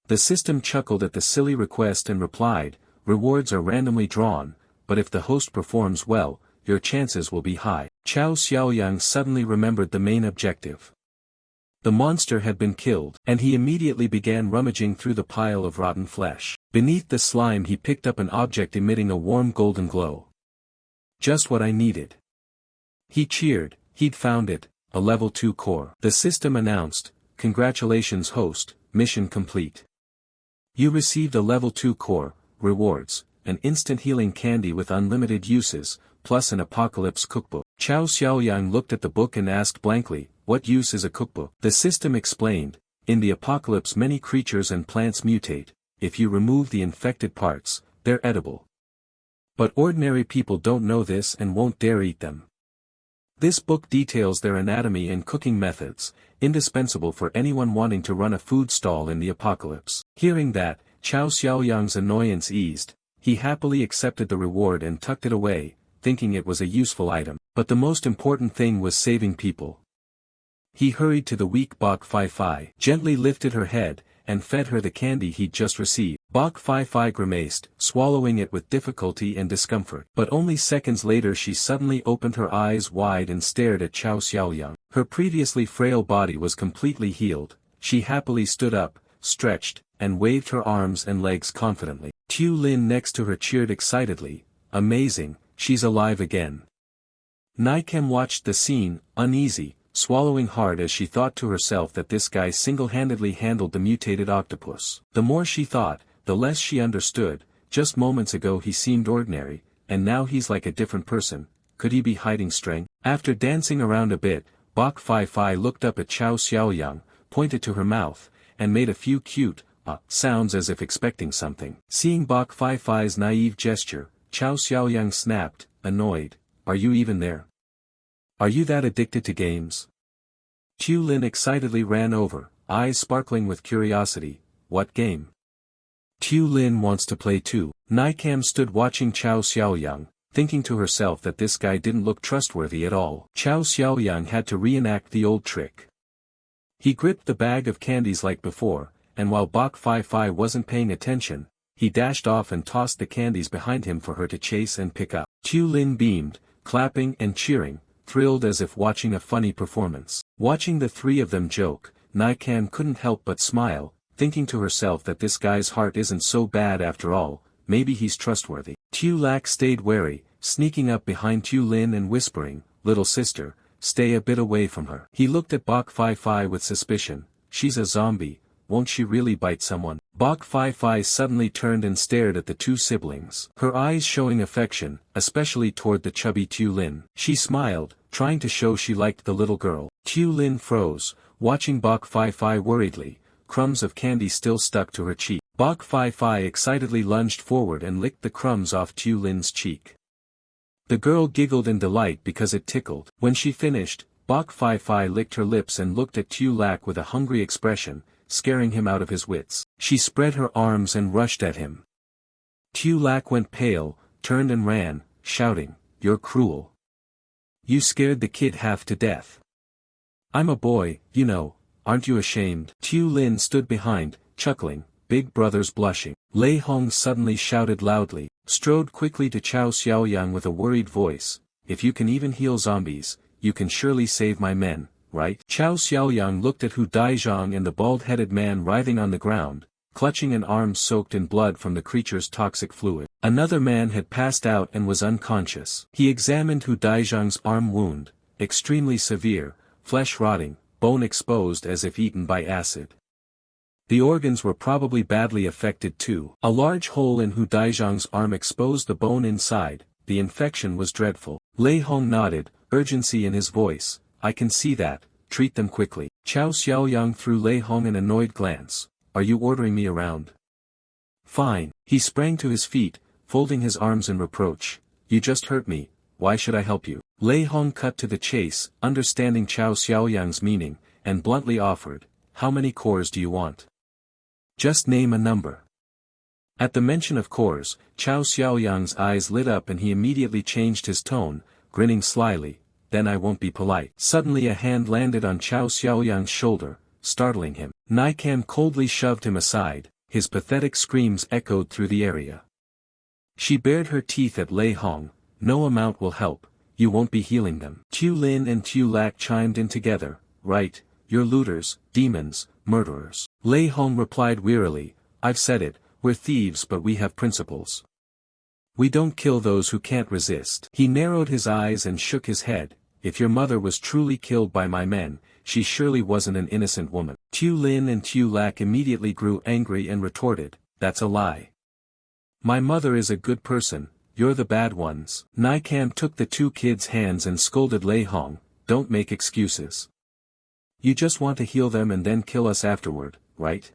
The system chuckled at the silly request and replied, rewards are randomly drawn, but if the host performs well, your chances will be high. Chao Xiaoyang suddenly remembered the main objective. The monster had been killed, and he immediately began rummaging through the pile of rotten flesh. Beneath the slime he picked up an object emitting a warm golden glow. Just what I needed. He cheered, he'd found it, a level 2 core. The system announced, congratulations host, mission complete. You received a level 2 core, rewards, an instant healing candy with unlimited uses, plus an apocalypse cookbook. Chao Xiaoyang looked at the book and asked blankly, what use is a cookbook? The system explained, in the apocalypse many creatures and plants mutate, if you remove the infected parts, they're edible. But ordinary people don't know this and won't dare eat them. This book details their anatomy and cooking methods, indispensable for anyone wanting to run a food stall in the apocalypse. Hearing that, Chao Xiaoyang's annoyance eased, he happily accepted the reward and tucked it away, thinking it was a useful item. But the most important thing was saving people. He hurried to the weak Bok Fai Fai, gently lifted her head, and fed her the candy he'd just received. Bok Fai Fai grimaced, swallowing it with difficulty and discomfort. But only seconds later she suddenly opened her eyes wide and stared at Chao Xiaoyang. Her previously frail body was completely healed. She happily stood up, stretched, and waved her arms and legs confidently. Tu Lin next to her cheered excitedly, amazing, she's alive again. Naikem watched the scene, uneasy, swallowing hard as she thought to herself that this guy single-handedly handled the mutated octopus. The more she thought, the less she understood. Just moments ago he seemed ordinary, and now he's like a different person. Could he be hiding strength? After dancing around a bit, Bok Fai Fai looked up at Chao Xiaoyang, pointed to her mouth, and made a few cute, sounds as if expecting something. Seeing Bok Fai Fai's naive gesture, Chao Xiaoyang snapped, annoyed, are you even there? Are you that addicted to games? Tu Lin excitedly ran over, eyes sparkling with curiosity, what game? Tu Lin wants to play too. Naikam stood watching Chao Xiaoyang, thinking to herself that this guy didn't look trustworthy at all. Chao Xiaoyang had to reenact the old trick. He gripped the bag of candies like before, and while Bok Fai Fai wasn't paying attention, he dashed off and tossed the candies behind him for her to chase and pick up. Tu Lin beamed, clapping and cheering, thrilled as if watching a funny performance. Watching the three of them joke, Naikan couldn't help but smile, thinking to herself that this guy's heart isn't so bad after all, maybe he's trustworthy. Tu Lak stayed wary, sneaking up behind Tu Lin and whispering, little sister, stay a bit away from her. He looked at Bok Fai Fai with suspicion, she's a zombie, won't she really bite someone? Bok Fai Fai suddenly turned and stared at the two siblings, her eyes showing affection, especially toward the chubby Tu Lin. She smiled, trying to show she liked the little girl. Tu Lin froze, watching Bok Fai Fai worriedly, crumbs of candy still stuck to her cheek. Bok Fai Fai excitedly lunged forward and licked the crumbs off Tu Lin's cheek. The girl giggled in delight because it tickled. When she finished, Bok Fai Fai licked her lips and looked at Tu Lak with a hungry expression, scaring him out of his wits. She spread her arms and rushed at him. Tu Lak went pale, turned and ran, shouting, "You're cruel. You scared the kid half to death. I'm a boy, you know, aren't you ashamed?" Tu Lin stood behind, chuckling, big brother's blushing. Lei Hong suddenly shouted loudly, strode quickly to Chao Xiaoyang with a worried voice, "If you can even heal zombies, you can surely save my men, right?" Chao Xiaoyang looked at Hu Daizhang and the bald-headed man writhing on the ground, clutching an arm soaked in blood from the creature's toxic fluid. Another man had passed out and was unconscious. He examined Hu Daizhang's arm wound, extremely severe, flesh rotting, bone exposed as if eaten by acid. The organs were probably badly affected too. A large hole in Hu Daizhang's arm exposed the bone inside. The infection was dreadful. Lei Hong nodded, urgency in his voice, "I can see that, treat them quickly." Chao Xiaoyang threw Lei Hong an annoyed glance, "Are you ordering me around?" "Fine." He sprang to his feet, folding his arms in reproach, "You just hurt me, why should I help you?" Lei Hong cut to the chase, understanding Chao Xiaoyang's meaning, and bluntly offered, "How many cores do you want? Just name a number." At the mention of cores, Chao Xiaoyang's eyes lit up and he immediately changed his tone, grinning slyly, "Then I won't be polite." Suddenly a hand landed on Chao Xiaoyang's shoulder, startling him. Naikam coldly shoved him aside, his pathetic screams echoed through the area. She bared her teeth at Lei Hong, "No amount will help, you won't be healing them." Tu Lin and Tu Lak chimed in together, "Right, you're looters, demons, murderers." Lei Hong replied wearily, "I've said it, we're thieves but we have principles. We don't kill those who can't resist." He narrowed his eyes and shook his head, "If your mother was truly killed by my men, she surely wasn't an innocent woman." Tu Lin and Tu Lak immediately grew angry and retorted, "That's a lie. My mother is a good person, you're the bad ones." Naikam took the two kids' hands and scolded Lei Hong, "Don't make excuses. You just want to heal them and then kill us afterward, right?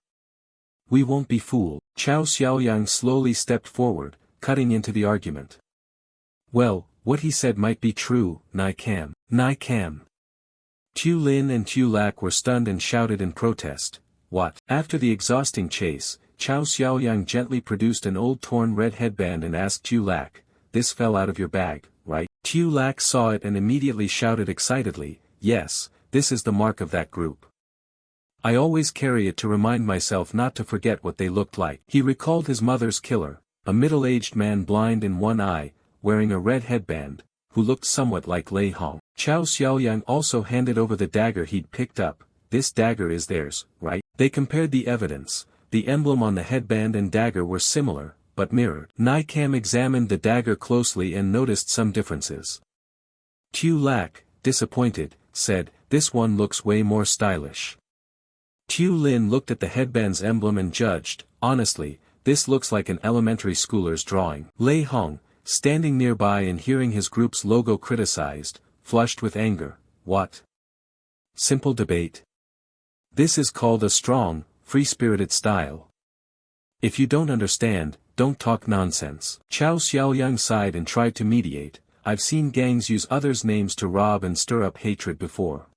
We won't be fooled." Chao Xiaoyang slowly stepped forward, cutting into the argument. "Well, what he said might be true, Naikam." Naikam. Tu Lin and Tu Lak were stunned and shouted in protest, "What?" After the exhausting chase, Chao Xiaoyang gently produced an old torn red headband and asked Tu Lak, "This fell out of your bag, right?" Tu Lak saw it and immediately shouted excitedly, "Yes, this is the mark of that group. I always carry it to remind myself not to forget what they looked like." He recalled his mother's killer, a middle-aged man blind in one eye, wearing a red headband, who looked somewhat like Lei Hong. Chao Xiaoyang also handed over the dagger he'd picked up. "This dagger is theirs, right?" They compared the evidence. The emblem on the headband and dagger were similar, but mirrored. Naikam examined the dagger closely and noticed some differences. Tu Lak, disappointed, said, "This one looks way more stylish." Tu Lin looked at the headband's emblem and judged, "Honestly, this looks like an elementary schooler's drawing." Lei Hong, standing nearby and hearing his group's logo criticized, flushed with anger, "What? Simple debate. This is called a strong, free-spirited style. If you don't understand, don't talk nonsense." Chao Xiaoyang sighed and tried to mediate, "I've seen gangs use others' names to rob and stir up hatred before."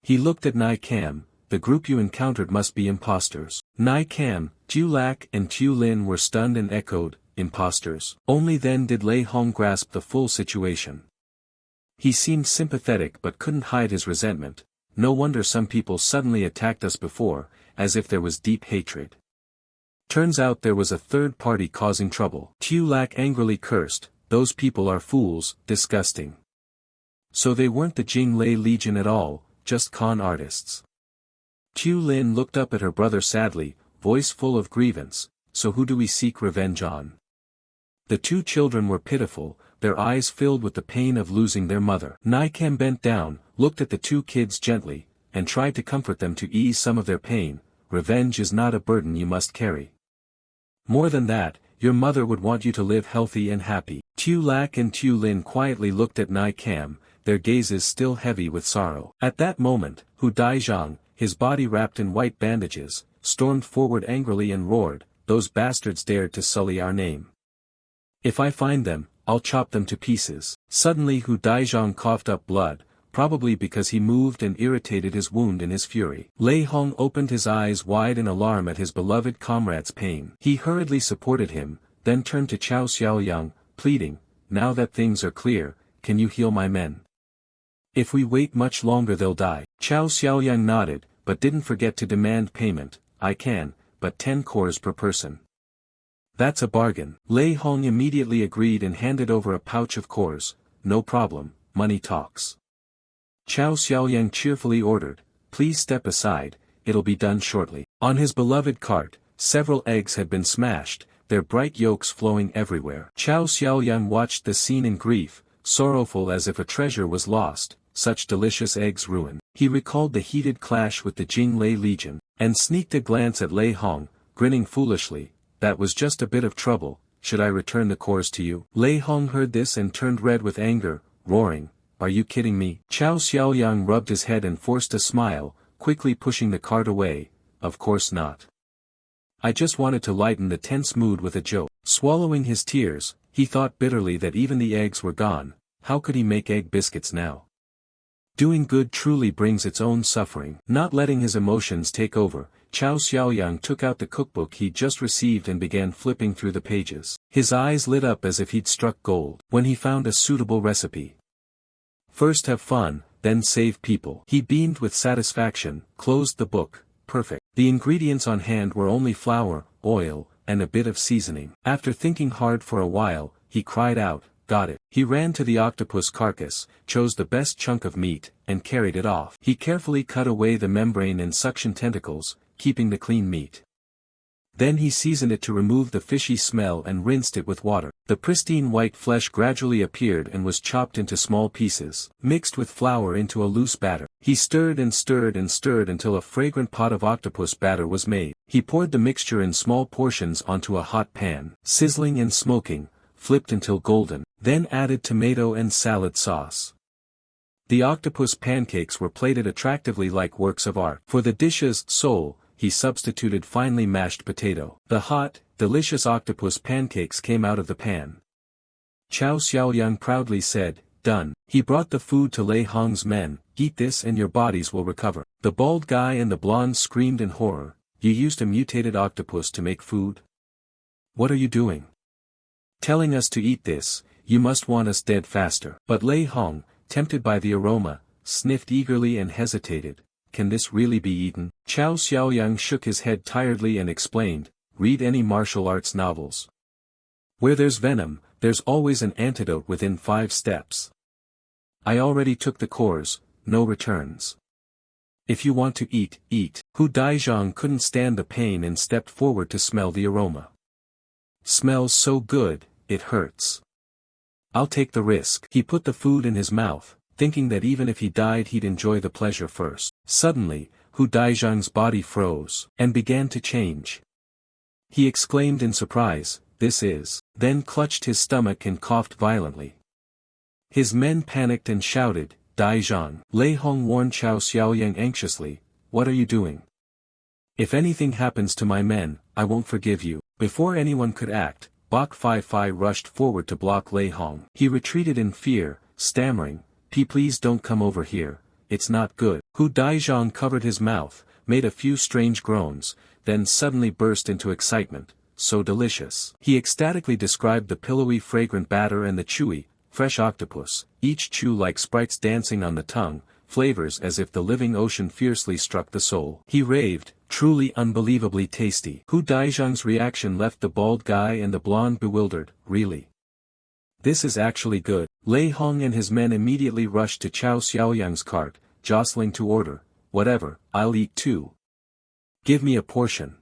He looked at Naikam, "The group you encountered must be imposters." Naikam, Tu Lak and Tu Lin were stunned and echoed, "Imposters." Only then did Lei Hong grasp the full situation. He seemed sympathetic but couldn't hide his resentment. "No wonder some people suddenly attacked us before, as if there was deep hatred. Turns out there was a third party causing trouble." Tu Lak angrily cursed, "Those people are fools, disgusting. So they weren't the Jing Lei Legion at all, just con artists." Tu Lin looked up at her brother sadly, voice full of grievance, "So who do we seek revenge on?" The two children were pitiful, their eyes filled with the pain of losing their mother. Naikam bent down, looked at the two kids gently, and tried to comfort them to ease some of their pain, revenge is not a burden you must carry. More than that, your mother would want you to live healthy and happy. Tu Lak and Tu Lin quietly looked at Nai Cam, their gazes still heavy with sorrow. At that moment, Hu Daizhang, his body wrapped in white bandages, stormed forward angrily and roared, "Those bastards dared to sully our name. If I find them, I'll chop them to pieces." Suddenly Hu Daizhang coughed up blood, probably because he moved and irritated his wound in his fury. Lei Hong opened his eyes wide in alarm at his beloved comrade's pain. He hurriedly supported him, then turned to Chao Xiaoyang, pleading, "Now that things are clear, can you heal my men? If we wait much longer they'll die." Chao Xiaoyang nodded, but didn't forget to demand payment. "I can, but 10 cores per person." "That's a bargain." Lei Hong immediately agreed and handed over a pouch of cores. "No problem, money talks." Chao Xiaoyang cheerfully ordered, "Please step aside, it'll be done shortly." On his beloved cart, several eggs had been smashed, their bright yolks flowing everywhere. Chao Xiaoyang watched the scene in grief, sorrowful as if a treasure was lost, such delicious eggs ruined. He recalled the heated clash with the Jinglei Legion, and sneaked a glance at Lei Hong, grinning foolishly. "That was just a bit of trouble, should I return the cores to you?" Lei Hong heard this and turned red with anger, roaring, "Are you kidding me?" Chao Xiaoyang rubbed his head and forced a smile, quickly pushing the cart away. "Of course not. I just wanted to lighten the tense mood with a joke." Swallowing his tears, he thought bitterly that even the eggs were gone. How could he make egg biscuits now? Doing good truly brings its own suffering. Not letting his emotions take over, Chao Xiaoyang took out the cookbook he'd just received and began flipping through the pages. His eyes lit up as if he'd struck gold when he found a suitable recipe. "First have fun, then save people." He beamed with satisfaction, closed the book. Perfect. The ingredients on hand were only flour, oil, and a bit of seasoning. After thinking hard for a while, he cried out, "Got it." He ran to the octopus carcass, chose the best chunk of meat, and carried it off. He carefully cut away the membrane and suction tentacles, keeping the clean meat. Then he seasoned it to remove the fishy smell and rinsed it with water. The pristine white flesh gradually appeared and was chopped into small pieces, mixed with flour into a loose batter. He stirred and stirred and stirred until a fragrant pot of octopus batter was made. He poured the mixture in small portions onto a hot pan, sizzling and smoking, flipped until golden, then added tomato and salad sauce. The octopus pancakes were plated attractively like works of art. For the dish's soul, he substituted finely mashed potato. The hot, delicious octopus pancakes came out of the pan. Chao Xiaoyang proudly said, "Done." He brought the food to Lei Hong's men. "Eat this and your bodies will recover." The bald guy and the blonde screamed in horror. "You used a mutated octopus to make food? What are you doing? Telling us to eat this, you must want us dead faster." But Lei Hong, tempted by the aroma, sniffed eagerly and hesitated. "Can this really be eaten?" Chao Xiaoyang shook his head tiredly and explained, "Read any martial arts novels. Where there's venom, there's always an antidote within 5 steps. I already took the cores, no returns. If you want to eat, eat." Hu Daizhang couldn't stand the pain and stepped forward to smell the aroma. "Smells so good, it hurts. I'll take the risk." He put the food in his mouth, thinking that even if he died he'd enjoy the pleasure first. Suddenly, Hu Daizhang's body froze, and began to change. He exclaimed in surprise, "This is," then clutched his stomach and coughed violently. His men panicked and shouted, "Daizhang!" Lei Hong warned Chao Xiaoyang anxiously, "What are you doing? If anything happens to my men, I won't forgive you." Before anyone could act, Bok Fai Fai rushed forward to block Lei Hong. He retreated in fear, stammering, Please don't come over here, it's not good." Hu Daizhang covered his mouth, made a few strange groans, then suddenly burst into excitement, "So delicious." He ecstatically described the pillowy fragrant batter and the chewy, fresh octopus, each chew like sprites dancing on the tongue, flavors as if the living ocean fiercely struck the soul. He raved, "Truly unbelievably tasty." Hu Daizhang's reaction left the bald guy and the blonde bewildered. "Really? This is actually good." Lei Hong and his men immediately rushed to Chao Xiaoyang's cart, jostling to order, "Whatever, I'll eat too. Give me a portion."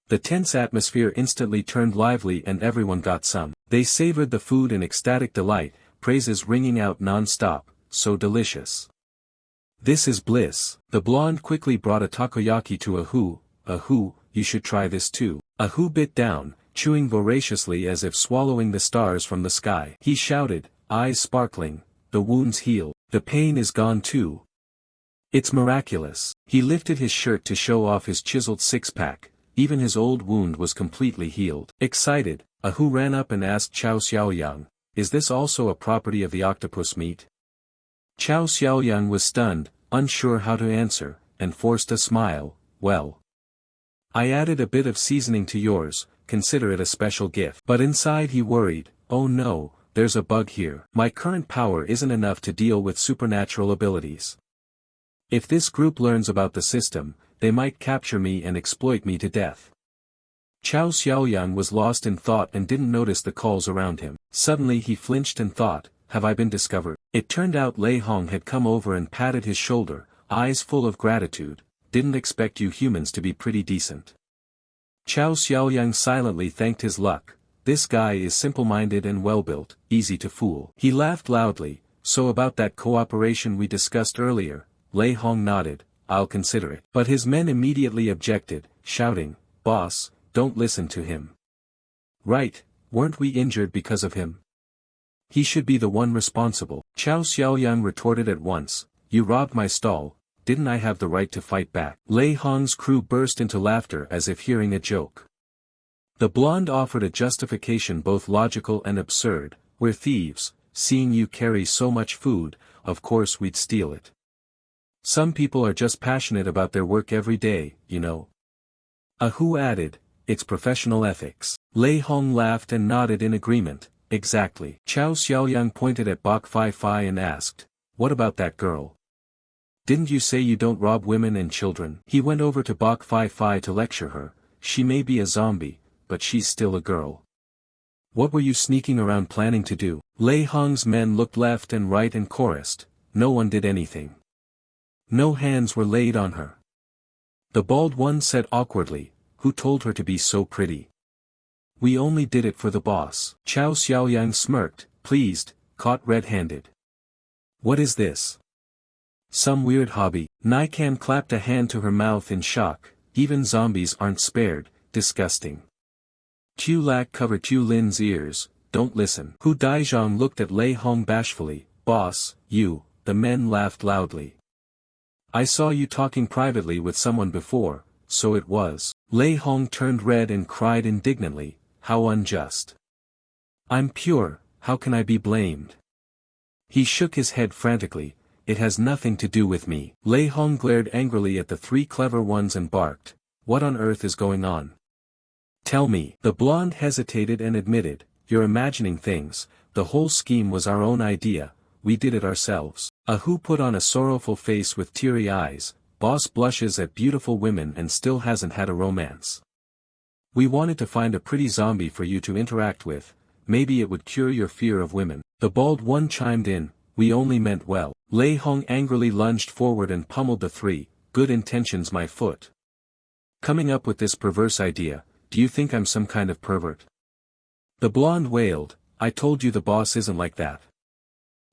The tense atmosphere instantly turned lively and everyone got some. They savored the food in ecstatic delight, praises ringing out non-stop, "So delicious. This is bliss." The blonde quickly brought a takoyaki to a Hu Ahu, you should try this too. Ahu bit down, chewing voraciously as if swallowing the stars from the sky. He shouted, eyes sparkling, the wound's healed. The pain is gone too. It's miraculous. He lifted his shirt to show off his chiseled six-pack, even his old wound was completely healed. Excited, Ahu ran up and asked Chao Xiaoyang, is this also a property of the octopus meat? Chao Xiaoyang was stunned, unsure how to answer, and forced a smile. Well, I added a bit of seasoning to yours, consider it a special gift. But inside he worried, oh no, there's a bug here. My current power isn't enough to deal with supernatural abilities. If this group learns about the system, they might capture me and exploit me to death. Chao Xiaoyang was lost in thought and didn't notice the calls around him. Suddenly he flinched and thought, have I been discovered? It turned out Lei Hong had come over and patted his shoulder, eyes full of gratitude. Didn't expect you humans to be pretty decent. Chao Xiaoyang silently thanked his luck. This guy is simple-minded and well-built, easy to fool. He laughed loudly. So about that cooperation we discussed earlier, Lei Hong nodded, I'll consider it. But his men immediately objected, shouting, boss, don't listen to him. Right, weren't we injured because of him? He should be the one responsible. Chao Xiaoyang retorted at once, you robbed my stall, didn't I have the right to fight back? Lei Hong's crew burst into laughter as if hearing a joke. The blonde offered a justification both logical and absurd, we're thieves, seeing you carry so much food, of course we'd steal it. Some people are just passionate about their work every day, you know. Ahu added, it's professional ethics. Lei Hong laughed and nodded in agreement, exactly. Chao Xiaoyang pointed at Bok Fai Fai and asked, what about that girl? Didn't you say you don't rob women and children? He went over to Bok Fai Fai to lecture her, she may be a zombie, but she's still a girl. What were you sneaking around planning to do? Lei Hong's men looked left and right and chorused, no one did anything. No hands were laid on her. The bald one said awkwardly, who told her to be so pretty? We only did it for the boss. Chao Xiaoyang smirked, pleased, caught red-handed. What is this? Some weird hobby. Naikan clapped a hand to her mouth in shock, even zombies aren't spared, disgusting. Tu Lac covered Tu Lin's ears, don't listen. Hu Daizhong looked at Lei Hong bashfully, boss, you, the men laughed loudly. I saw you talking privately with someone before, so it was. Lei Hong turned red and cried indignantly, how unjust. I'm pure, how can I be blamed? He shook his head frantically, it has nothing to do with me. Lei Hong glared angrily at the three clever ones and barked, what on earth is going on? Tell me. The blonde hesitated and admitted, you're imagining things, the whole scheme was our own idea, we did it ourselves. Ahu put on a sorrowful face with teary eyes, boss blushes at beautiful women and still hasn't had a romance. We wanted to find a pretty zombie for you to interact with, maybe it would cure your fear of women. The bald one chimed in, we only meant well. Lei Hong angrily lunged forward and pummeled the three, good intentions my foot. Coming up with this perverse idea, do you think I'm some kind of pervert? The blonde wailed, I told you the boss isn't like that.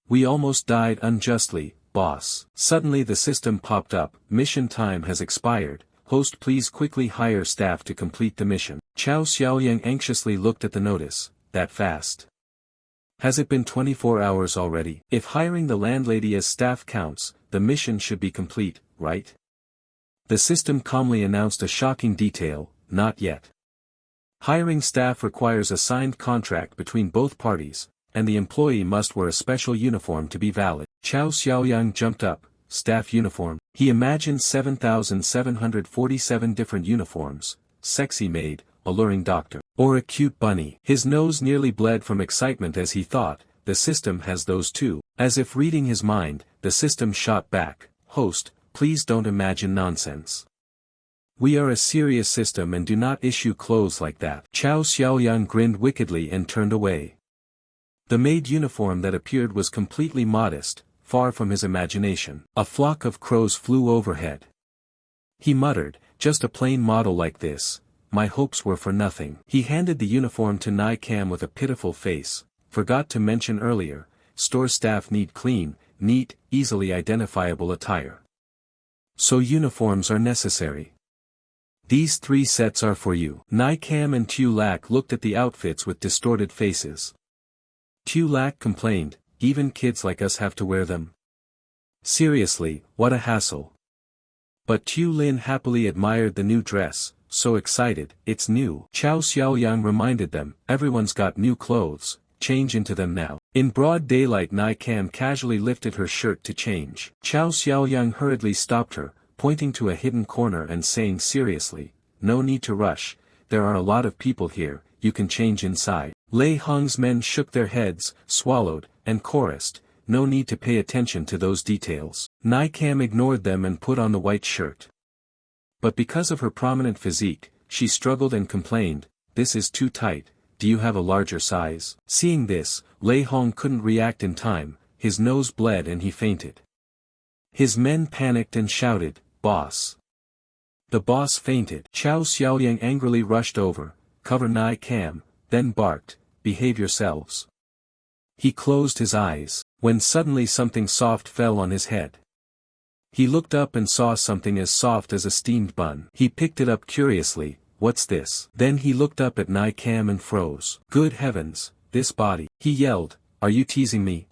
We almost died unjustly, boss. Suddenly the system popped up, mission time has expired, host please quickly hire staff to complete the mission. Chao Xiaoyang anxiously looked at the notice, that fast. Has it been 24 hours already? If hiring the landlady as staff counts, the mission should be complete, right? The system calmly announced a shocking detail, not yet. Hiring staff requires a signed contract between both parties, and the employee must wear a special uniform to be valid. Chao Xiaoyang jumped up, staff uniform. He imagined 7,747 different uniforms, sexy maid, alluring doctor, or a cute bunny. His nose nearly bled from excitement as he thought, the system has those too. As if reading his mind, the system shot back, host, please don't imagine nonsense. We are a serious system and do not issue clothes like that. Chao Xiaoyang grinned wickedly and turned away. The maid uniform that appeared was completely modest, far from his imagination. A flock of crows flew overhead. He muttered, just a plain model like this, my hopes were for nothing. He handed the uniform to Nai Cam with a pitiful face, forgot to mention earlier, store staff need clean, neat, easily identifiable attire. So uniforms are necessary. These 3 sets are for you. Nai Cam and Tu Lac looked at the outfits with distorted faces. Tu Lac complained, even kids like us have to wear them. Seriously, what a hassle. But Tu Lin happily admired the new dress, so excited, it's new. Chao Xiaoyang reminded them, everyone's got new clothes, change into them now. In broad daylight Nai Cam casually lifted her shirt to change. Chao Xiaoyang hurriedly stopped her, pointing to a hidden corner and saying seriously, no need to rush, there are a lot of people here, you can change inside. Lei Hong's men shook their heads, swallowed, and chorused, no need to pay attention to those details. Nai Cam ignored them and put on the white shirt. But because of her prominent physique, she struggled and complained, this is too tight, do you have a larger size? Seeing this, Lei Hong couldn't react in time, his nose bled and he fainted. His men panicked and shouted, boss. The boss fainted. Chao Xiaoyang angrily rushed over, cover Nai Cam, then barked, behave yourselves. He closed his eyes, when suddenly something soft fell on his head. He looked up and saw something as soft as a steamed bun. He picked it up curiously, what's this? Then he looked up at Nai Cam and froze. Good heavens, this body. He yelled, are you teasing me?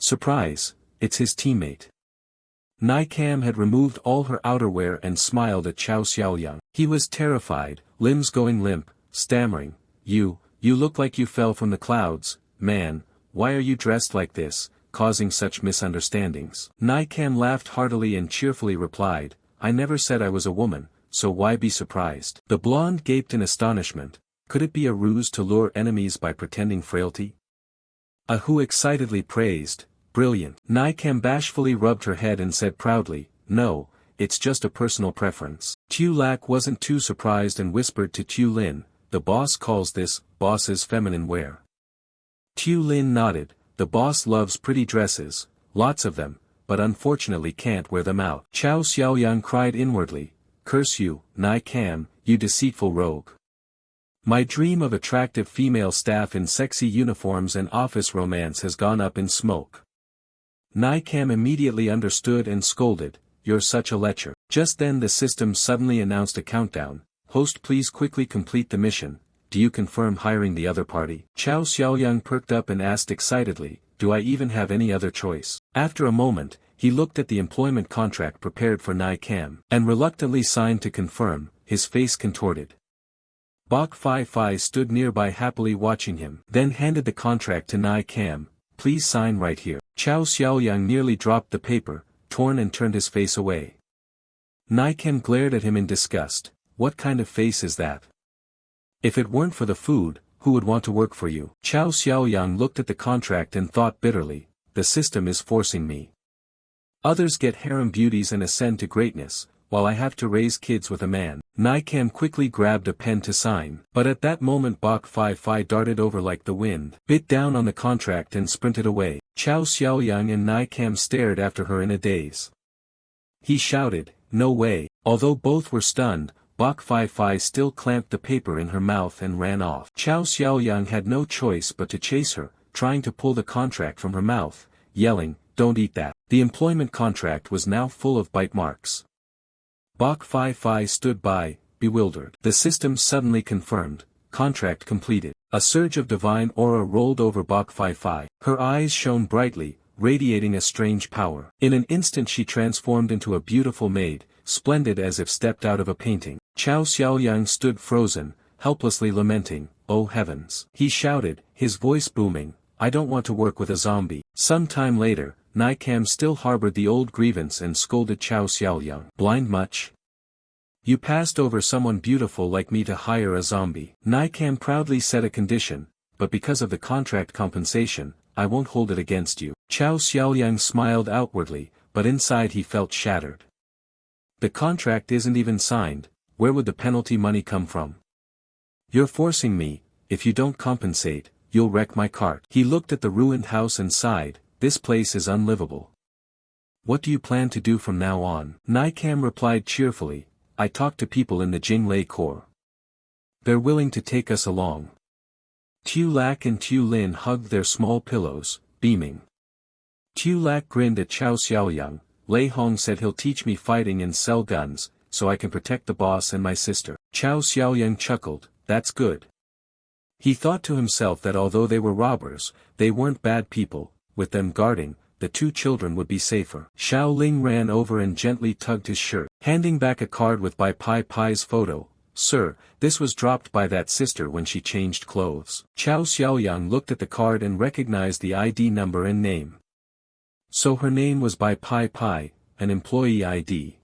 Surprise, it's his teammate. Nai Cam had removed all her outerwear and smiled at Chao Xiaoyang. He was terrified, limbs going limp, stammering, you look like you fell from the clouds, man, why are you dressed like this, causing such misunderstandings? Nai Cam laughed heartily and cheerfully replied, I never said I was a woman, so why be surprised? The blonde gaped in astonishment, could it be a ruse to lure enemies by pretending frailty? Ahu excitedly praised, brilliant. Nai Cam bashfully rubbed her head and said proudly, no, it's just a personal preference. Tu Lac wasn't too surprised and whispered to Tu Lin, the boss calls this, boss's feminine wear. Tu Lin nodded, the boss loves pretty dresses, lots of them, but unfortunately can't wear them out. Chao Xiaoyang cried inwardly, curse you, Nai Cam, you deceitful rogue. My dream of attractive female staff in sexy uniforms and office romance has gone up in smoke. Nai Cam immediately understood and scolded, you're such a lecher. Just then the system suddenly announced a countdown, host please quickly complete the mission, do you confirm hiring the other party? Chao Xiaoyang perked up and asked excitedly, do I even have any other choice? After a moment, he looked at the employment contract prepared for Nai Cam, and reluctantly signed to confirm, his face contorted. Bok Fai Fai stood nearby happily watching him, then handed the contract to Nai Cam, please sign right here. Chao Xiaoyang nearly dropped the paper, torn and turned his face away. Nai Cam glared at him in disgust, what kind of face is that? If it weren't for the food, who would want to work for you? Chao Xiaoyang looked at the contract and thought bitterly, the system is forcing me. Others get harem beauties and ascend to greatness, while I have to raise kids with a man. Nai Cam quickly grabbed a pen to sign, but at that moment Bok Fai Fai darted over like the wind, bit down on the contract and sprinted away. Chao Xiaoyang and Nai Cam stared after her in a daze. He shouted, no way. Although both were stunned, Bok Fai Fai still clamped the paper in her mouth and ran off. Chao Xiaoyang had no choice but to chase her, trying to pull the contract from her mouth, yelling, don't eat that. The employment contract was now full of bite marks. Bok Fai Fai stood by, bewildered. The system suddenly confirmed, contract completed. A surge of divine aura rolled over Bok Fai Fai. Her eyes shone brightly, radiating a strange power. In an instant she transformed into a beautiful maid, splendid as if stepped out of a painting. Chao Xiaoyang stood frozen, helplessly lamenting, oh heavens. He shouted, his voice booming, I don't want to work with a zombie. Some time later, Nai Cam still harbored the old grievance and scolded Chao Xiaoyang. Blind much? You passed over someone beautiful like me to hire a zombie. Nai Cam proudly set a condition, but because of the contract compensation, I won't hold it against you. Chao Xiaoyang smiled outwardly, but inside he felt shattered. The contract isn't even signed, where would the penalty money come from? You're forcing me, if you don't compensate, you'll wreck my cart. He looked at the ruined house and sighed, this place is unlivable. What do you plan to do from now on? Nai Cam replied cheerfully, I talked to people in the Jinglei Corps. They're willing to take us along. Tu Lac and Tu Lin hugged their small pillows, beaming. Tu Lac grinned at Chao Xiaoyang, Lei Hong said he'll teach me fighting and sell guns, so I can protect the boss and my sister. Chow Xiaoyang chuckled, that's good. He thought to himself that although they were robbers, they weren't bad people, with them guarding, the two children would be safer. Xiao Ling ran over and gently tugged his shirt, handing back a card with Bai Pai Pai's photo. Sir, this was dropped by that sister when she changed clothes. Chow Xiaoyang looked at the card and recognized the ID number and name. So her name was Bai Pai Pai, an employee ID.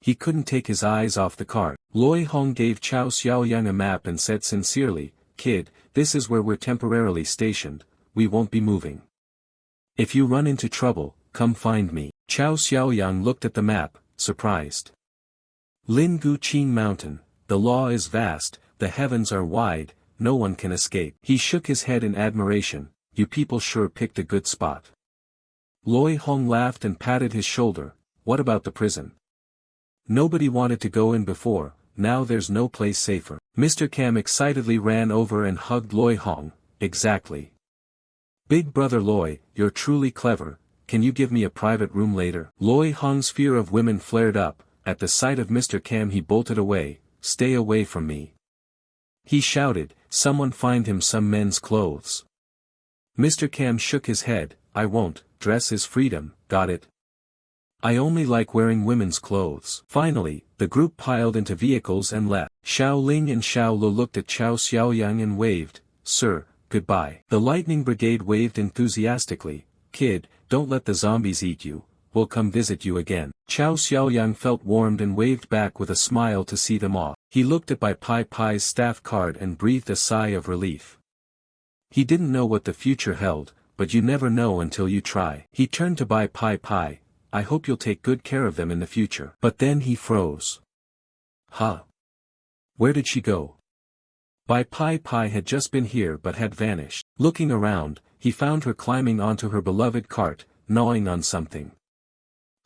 He couldn't take his eyes off the card. Loi Hong gave Chow Xiaoyang a map and said sincerely, Kid, this is where we're temporarily stationed, we won't be moving. If you run into trouble, come find me. Chow Xiaoyang looked at the map, surprised. Lin Gu Qin Mountain, the law is vast, the heavens are wide, no one can escape. He shook his head in admiration, you people sure picked a good spot. Loi Hong laughed and patted his shoulder, what about the prison? Nobody wanted to go in before, now there's no place safer. Mr. Kam excitedly ran over and hugged Loi Hong, exactly. Big brother Loi, you're truly clever, can you give me a private room later? Loi Hong's fear of women flared up, at the sight of Mr. Kam he bolted away, stay away from me. He shouted, someone find him some men's clothes. Mr. Kam shook his head, I won't, dress is freedom, got it? I only like wearing women's clothes. Finally, the group piled into vehicles and left. Xiao Ling and Xiao Lu looked at Chow Xiaoyang and waved, Sir, goodbye. The Lightning Brigade waved enthusiastically, Kid, don't let the zombies eat you, we'll come visit you again. Chow Xiaoyang felt warmed and waved back with a smile to see them off. He looked at Bai Pai Pai's staff card and breathed a sigh of relief. He didn't know what the future held, but you never know until you try. He turned to Bai Pai Pai, I hope you'll take good care of them in the future. But then he froze. Huh? Where did she go? Bai Pai Pai had just been here but had vanished. Looking around, he found her climbing onto her beloved cart, gnawing on something.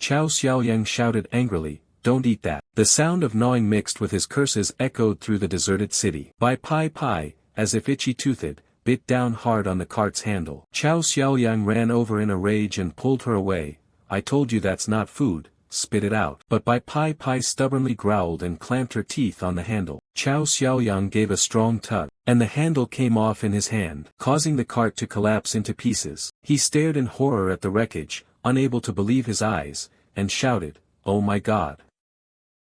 Chow Xiaoyang shouted angrily, don't eat that. The sound of gnawing mixed with his curses echoed through the deserted city. Bai Pai Pai, as if itchy-toothed, bit down hard on the cart's handle. Chow Xiaoyang ran over in a rage and pulled her away. I told you that's not food, spit it out. But Bai Pai Pai stubbornly growled and clamped her teeth on the handle. Chow Xiaoyang gave a strong tug, and the handle came off in his hand, causing the cart to collapse into pieces. He stared in horror at the wreckage, unable to believe his eyes, and shouted, oh my god.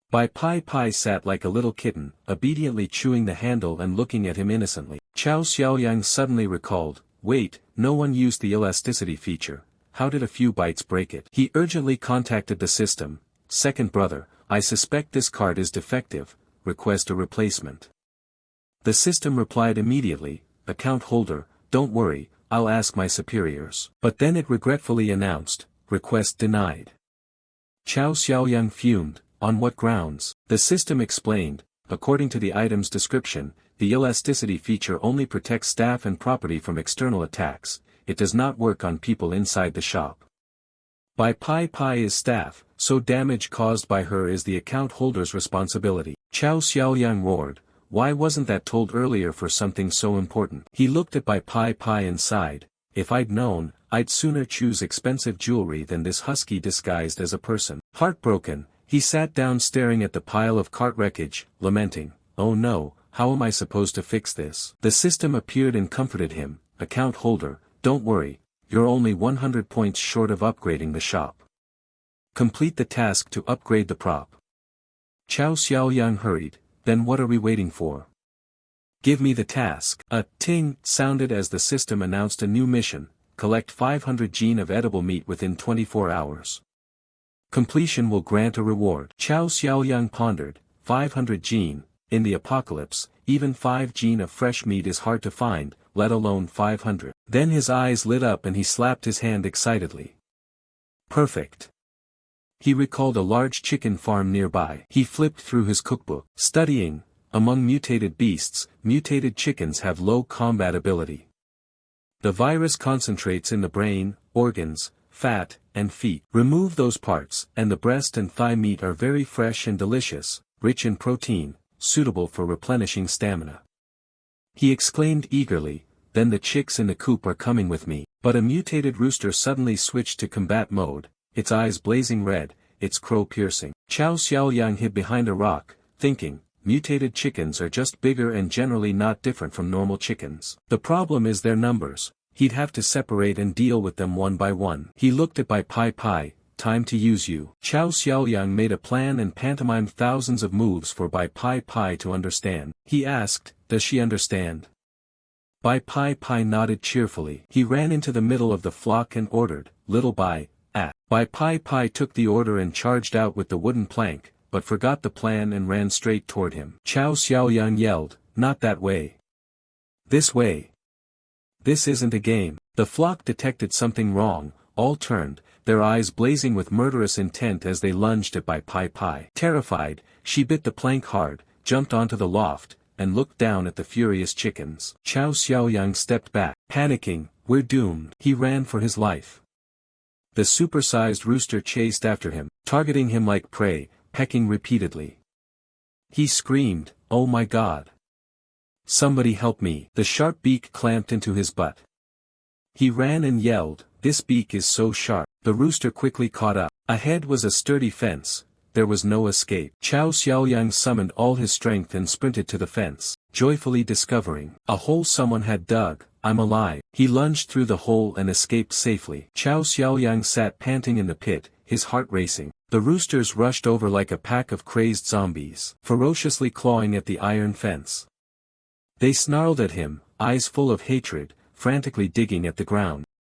Bai Pai Pai sat like a little kitten, obediently chewing the handle and looking at him innocently. Chow Xiaoyang suddenly recalled, wait, no one used the elasticity feature. How did a few bites break it? He urgently contacted the system. Second brother, I suspect this card is defective, request a replacement. The system replied immediately, account holder, don't worry, I'll ask my superiors. But then it regretfully announced, request denied. Chow Xiaoyang fumed, on what grounds? The system explained, according to the item's description, the elasticity feature only protects staff and property from external attacks. It does not work on people inside the shop. Bai Pai Pai is staff, so damage caused by her is the account holder's responsibility. Chow Xiaoyang roared, why wasn't that told earlier for something so important? He looked at Bai Pai Pai and sighed, if I'd known, I'd sooner choose expensive jewelry than this husky disguised as a person. Heartbroken, he sat down staring at the pile of cart wreckage, lamenting, oh no, how am I supposed to fix this? The system appeared and comforted him, account holder, don't worry, you're only 100 points short of upgrading the shop. Complete the task to upgrade the prop. Chow Xiaoyang hurried, then what are we waiting for? Give me the task. A ting sounded as the system announced a new mission, collect 500 gene of edible meat within 24 hours. Completion will grant a reward. Chow Xiaoyang pondered, 500 gene, in the apocalypse, even 5 gene of fresh meat is hard to find, let alone 500. Then his eyes lit up and he slapped his hand excitedly. Perfect. He recalled a large chicken farm nearby. He flipped through his cookbook. Studying, among mutated beasts, mutated chickens have low combat ability. The virus concentrates in the brain, organs, fat, and feet. Remove those parts, and the breast and thigh meat are very fresh and delicious, rich in protein, suitable for replenishing stamina. He exclaimed eagerly, then the chicks in the coop are coming with me. But a mutated rooster suddenly switched to combat mode, its eyes blazing red, its crow-piercing. Chow Xiaoliang hid behind a rock, thinking, mutated chickens are just bigger and generally not different from normal chickens. The problem is their numbers. He'd have to separate and deal with them one by one. He looked at Bai Pai Pai. Time to use you. Chow Xiaoliang made a plan and pantomimed thousands of moves for Bai Pai Pai to understand. He asked, does she understand? Bai Pai Pai nodded cheerfully. He ran into the middle of the flock and ordered, little Bai, at. Bai Pai Pai took the order and charged out with the wooden plank, but forgot the plan and ran straight toward him. Chow Xiaoliang yelled, not that way. This way. This isn't a game. The flock detected something wrong, all turned, their eyes blazing with murderous intent as they lunged at Bai Pai Pai. Terrified, she bit the plank hard, jumped onto the loft, and looked down at the furious chickens. Chow Xiaoliang stepped back. Panicking, we're doomed. He ran for his life. The supersized rooster chased after him, targeting him like prey, pecking repeatedly. He screamed, oh my god. Somebody help me. The sharp beak clamped into his butt. He ran and yelled, this beak is so sharp. The rooster quickly caught up. Ahead was a sturdy fence. There was no escape. Chow Xiaoliang summoned all his strength and sprinted to the fence, joyfully discovering a hole someone had dug. I'm alive. He lunged through the hole and escaped safely. Chow Xiaoliang sat panting in the pit, his heart racing. The roosters rushed over like a pack of crazed zombies, ferociously clawing at the iron fence. They snarled at him, eyes full of hatred, frantically digging at the ground.